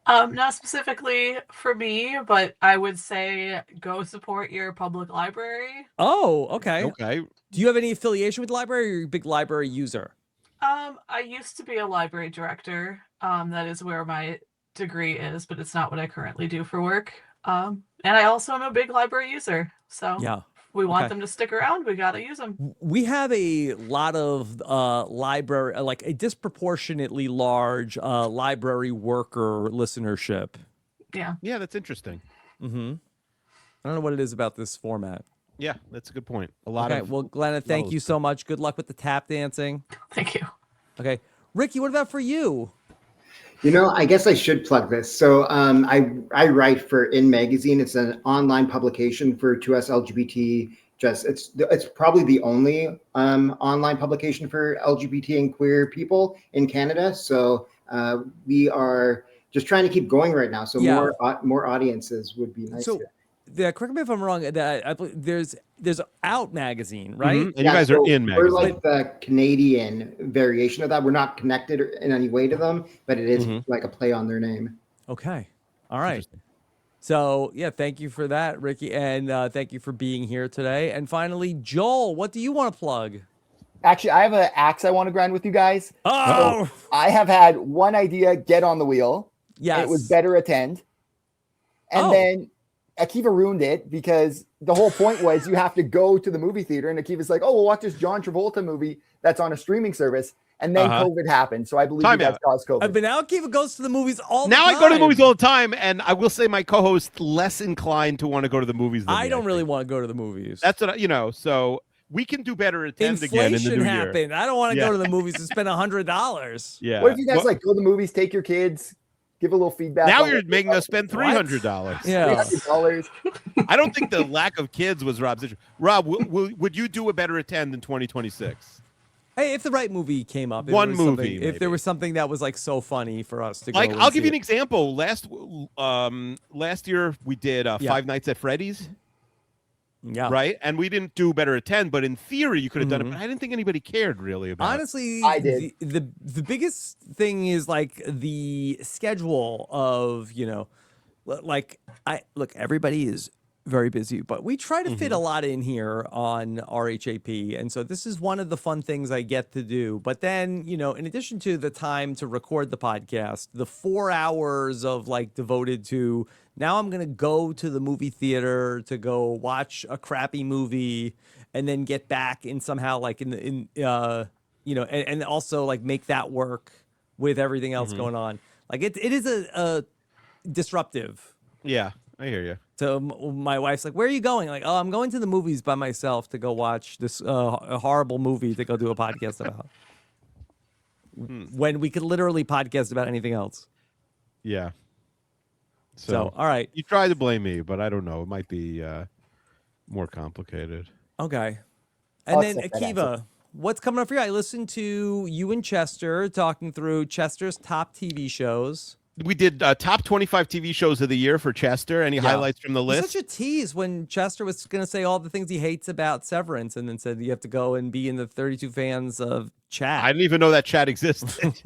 [SPEAKER 7] Not specifically for me, but I would say go support your public library.
[SPEAKER 2] Oh, okay.
[SPEAKER 3] Okay.
[SPEAKER 2] Do you have any affiliation with the library, or are you a big library user?
[SPEAKER 7] I used to be a library director. That is where my degree is, but it's not what I currently do for work. And I also am a big library user. So
[SPEAKER 2] Yeah.
[SPEAKER 7] if we want them to stick around, we got to use them.
[SPEAKER 2] We have a lot of library, like a disproportionately large library worker listenership.
[SPEAKER 7] Yeah.
[SPEAKER 3] Yeah, that's interesting.
[SPEAKER 2] I don't know what it is about this format.
[SPEAKER 3] Yeah, that's a good point. A lot of.
[SPEAKER 2] Well, Glenna, thank you so much. Good luck with the tap dancing.
[SPEAKER 7] Thank you.
[SPEAKER 2] Okay. Ricky, what about for you?
[SPEAKER 12] You know, I guess I should plug this. So I write for In Magazine. It's an online publication for 2S LGBT. It's probably the only online publication for LGBT and queer people in Canada. So we are just trying to keep going right now. So more audiences would be nice.
[SPEAKER 2] So, correct me if I'm wrong. I believe there's Out magazine, right?
[SPEAKER 3] And you guys are In Magazine.
[SPEAKER 12] We're like the Canadian variation of that. We're not connected in any way to them, but it is like a play on their name.
[SPEAKER 2] Okay. All right. So, yeah, thank you for that, Ricky. And thank you for being here today. And finally, Joel, what do you want to plug?
[SPEAKER 9] Actually, I have an axe I want to grind with you guys.
[SPEAKER 2] Oh!
[SPEAKER 9] So I have had one idea get on the wheel.
[SPEAKER 2] Yes.
[SPEAKER 9] It was better attend. And then Akiva ruined it because the whole point was you have to go to the movie theater, and Akiva's like, "Oh, we'll watch this John Travolta movie that's on a streaming service," and then COVID happened. So I believe
[SPEAKER 3] Time
[SPEAKER 9] you guys
[SPEAKER 3] out.
[SPEAKER 9] caused COVID.
[SPEAKER 2] But now Akiva goes to the movies all
[SPEAKER 3] Now
[SPEAKER 2] the time.
[SPEAKER 3] I go to the movies all the time, and I will say my co-host less inclined to want to go to the movies than
[SPEAKER 2] I
[SPEAKER 3] me,
[SPEAKER 2] don't really
[SPEAKER 3] think.
[SPEAKER 2] want to go to the movies.
[SPEAKER 3] That's what so we can do better attend again in the
[SPEAKER 2] Inflation
[SPEAKER 3] new year.
[SPEAKER 2] happened. I don't want to
[SPEAKER 3] Yeah.
[SPEAKER 2] go to the movies and spend $100.
[SPEAKER 3] Yeah.
[SPEAKER 9] What if you guys like go to the movies, take your kids, give a little feedback?
[SPEAKER 3] Now
[SPEAKER 9] on
[SPEAKER 3] you're
[SPEAKER 9] what-
[SPEAKER 3] making us spend $300.
[SPEAKER 2] Yeah.
[SPEAKER 9] $300.
[SPEAKER 3] I don't think the lack of kids was Rob's issue. Rob, would you do a better attend in 2026?
[SPEAKER 2] Hey, if the right movie came up,
[SPEAKER 3] One
[SPEAKER 2] there was something-
[SPEAKER 3] movie,
[SPEAKER 2] if
[SPEAKER 3] maybe.
[SPEAKER 2] there was something that was like so funny for us to
[SPEAKER 3] Like,
[SPEAKER 2] go.
[SPEAKER 3] I'll give you an example. Last year we did
[SPEAKER 2] Yeah.
[SPEAKER 3] Five Nights at Freddy's.
[SPEAKER 2] Yeah.
[SPEAKER 3] Right, and we didn't do better attend, but in theory you could have done it. But I didn't think anybody cared really about.
[SPEAKER 2] Honestly,
[SPEAKER 9] I did.
[SPEAKER 2] The biggest thing is like the schedule of, like everybody is very busy, but we try to fit a lot in here on RHAP. And so this is one of the fun things I get to do. But then, in addition to the time to record the podcast, the 4 hours of like devoted to now I'm going to go to the movie theater to go watch a crappy movie and then get back and somehow like and also like make that work with everything else going on. Like it is a disruptive.
[SPEAKER 3] Yeah, I hear you.
[SPEAKER 2] So my wife's like, "Where are you going?" Like, "Oh, I'm going to the movies by myself to go watch this a horrible movie to go do a podcast about." When we could literally podcast about anything else.
[SPEAKER 3] Yeah.
[SPEAKER 2] So all right.
[SPEAKER 3] You try to blame me, but I don't know. It might be more complicated.
[SPEAKER 2] Okay. And then Akiva, what's coming up for you? I listened to you and Chester talking through Chester's top TV shows.
[SPEAKER 3] We did top 25 TV shows of the year for Chester. Any highlights from the
[SPEAKER 2] It was
[SPEAKER 3] list?
[SPEAKER 2] such a tease when Chester was going to say all the things he hates about Severance and then said you have to go and be in the 32 fans of chat.
[SPEAKER 3] I didn't even know that chat existed.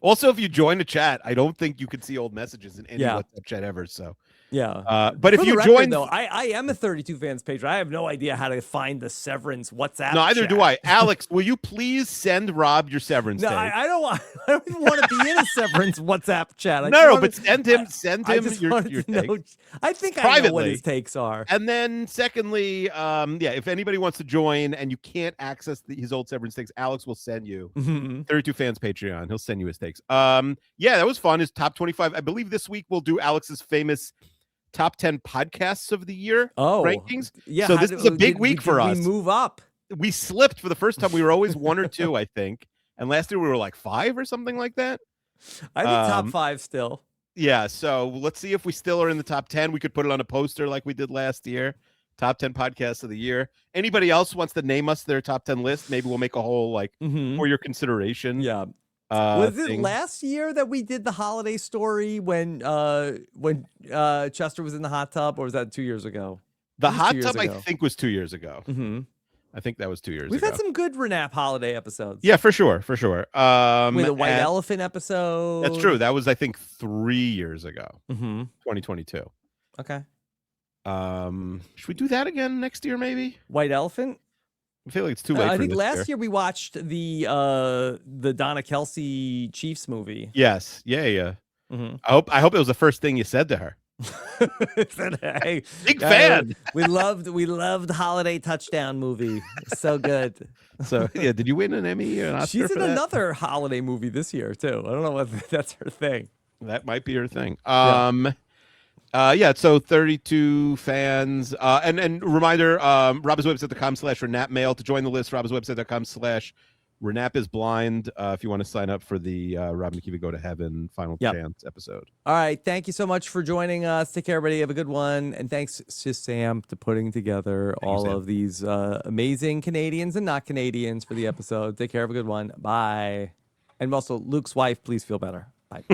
[SPEAKER 3] Also, if you join the chat, I don't think you could see old messages in any WhatsApp chat ever. So
[SPEAKER 2] yeah.
[SPEAKER 3] But if
[SPEAKER 2] For the
[SPEAKER 3] you
[SPEAKER 2] record,
[SPEAKER 3] join,
[SPEAKER 2] though, I am a 32 fans page. I have no idea how to find the Severance WhatsApp.
[SPEAKER 3] neither
[SPEAKER 2] chat.
[SPEAKER 3] do I. Alex, will you please send Rob your Severance?
[SPEAKER 2] No,
[SPEAKER 3] tape?
[SPEAKER 2] I don't want. I don't even want to be in a Severance WhatsApp chat. I
[SPEAKER 3] No,
[SPEAKER 2] just
[SPEAKER 3] but send him
[SPEAKER 2] I just
[SPEAKER 3] your
[SPEAKER 2] wanted to know.
[SPEAKER 3] takes.
[SPEAKER 2] I think I know what
[SPEAKER 3] Privately.
[SPEAKER 2] his takes are.
[SPEAKER 3] And then secondly, if anybody wants to join and you can't access his old Severance takes, Alex will send you 32 fans Patreon. He'll send you his takes. That was fun. His top 25. I believe this week we'll do Alex's famous top 10 podcasts of the year rankings.
[SPEAKER 2] Yeah.
[SPEAKER 3] So this is a big week for us.
[SPEAKER 2] We move up.
[SPEAKER 3] We slipped for the first time. We were always 1 or 2, I think. And last year we were like 5 or something like that.
[SPEAKER 2] I think top 5 still.
[SPEAKER 3] Yeah, so let's see if we still are in the top 10. We could put it on a poster like we did last year. Top 10 podcasts of the year. Anybody else wants to name us their top 10 list? Maybe we'll make a whole for your consideration.
[SPEAKER 2] Yeah. Was it
[SPEAKER 3] thing.
[SPEAKER 2] last year that we did the holiday story when Chester was in the hot tub, or was that 2 years ago?
[SPEAKER 3] The
[SPEAKER 2] It was
[SPEAKER 3] hot
[SPEAKER 2] 2 years
[SPEAKER 3] tub, I
[SPEAKER 2] ago.
[SPEAKER 3] think, was 2 years ago. I think that was 2 years
[SPEAKER 2] We've
[SPEAKER 3] ago.
[SPEAKER 2] had some good RAANAP holiday episodes.
[SPEAKER 3] Yeah, for sure.
[SPEAKER 2] With a white elephant episode.
[SPEAKER 3] That's true. That was, I think, 3 years ago. 2022.
[SPEAKER 2] Okay.
[SPEAKER 3] Should we do that again next year, maybe?
[SPEAKER 2] White elephant?
[SPEAKER 3] I feel like it's too late.
[SPEAKER 2] I
[SPEAKER 3] for
[SPEAKER 2] think
[SPEAKER 3] this
[SPEAKER 2] last year we watched the Donna Kelsey Chiefs movie.
[SPEAKER 3] Yes. Yeah. I hope it was the first thing you said to her.
[SPEAKER 2] Hey,
[SPEAKER 3] Big fan.
[SPEAKER 2] We loved Holiday Touchdown movie. So good.
[SPEAKER 3] So yeah, did you win an Emmy or an Oscar?
[SPEAKER 2] She's
[SPEAKER 3] for
[SPEAKER 2] in
[SPEAKER 3] that?
[SPEAKER 2] another holiday movie this year too. I don't know whether that's her thing.
[SPEAKER 3] That might be her thing. So 32 fans. And reminder, robiswebsite.com/RAANAP mail to join the list, robiswebsite.com/RAANAP is blind. If you want to sign up for the Rob and Akiva Go to Heaven Final Chance episode.
[SPEAKER 2] All right. Thank you so much for joining us. Take care, everybody. Have a good one. And thanks to Sam to putting together all of these amazing Canadians and not Canadians for the episode. Take care. Have a good one. Bye. And also, Luke's wife, please feel better. Bye.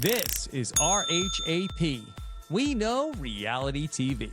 [SPEAKER 2] This is RHAP. We know reality TV.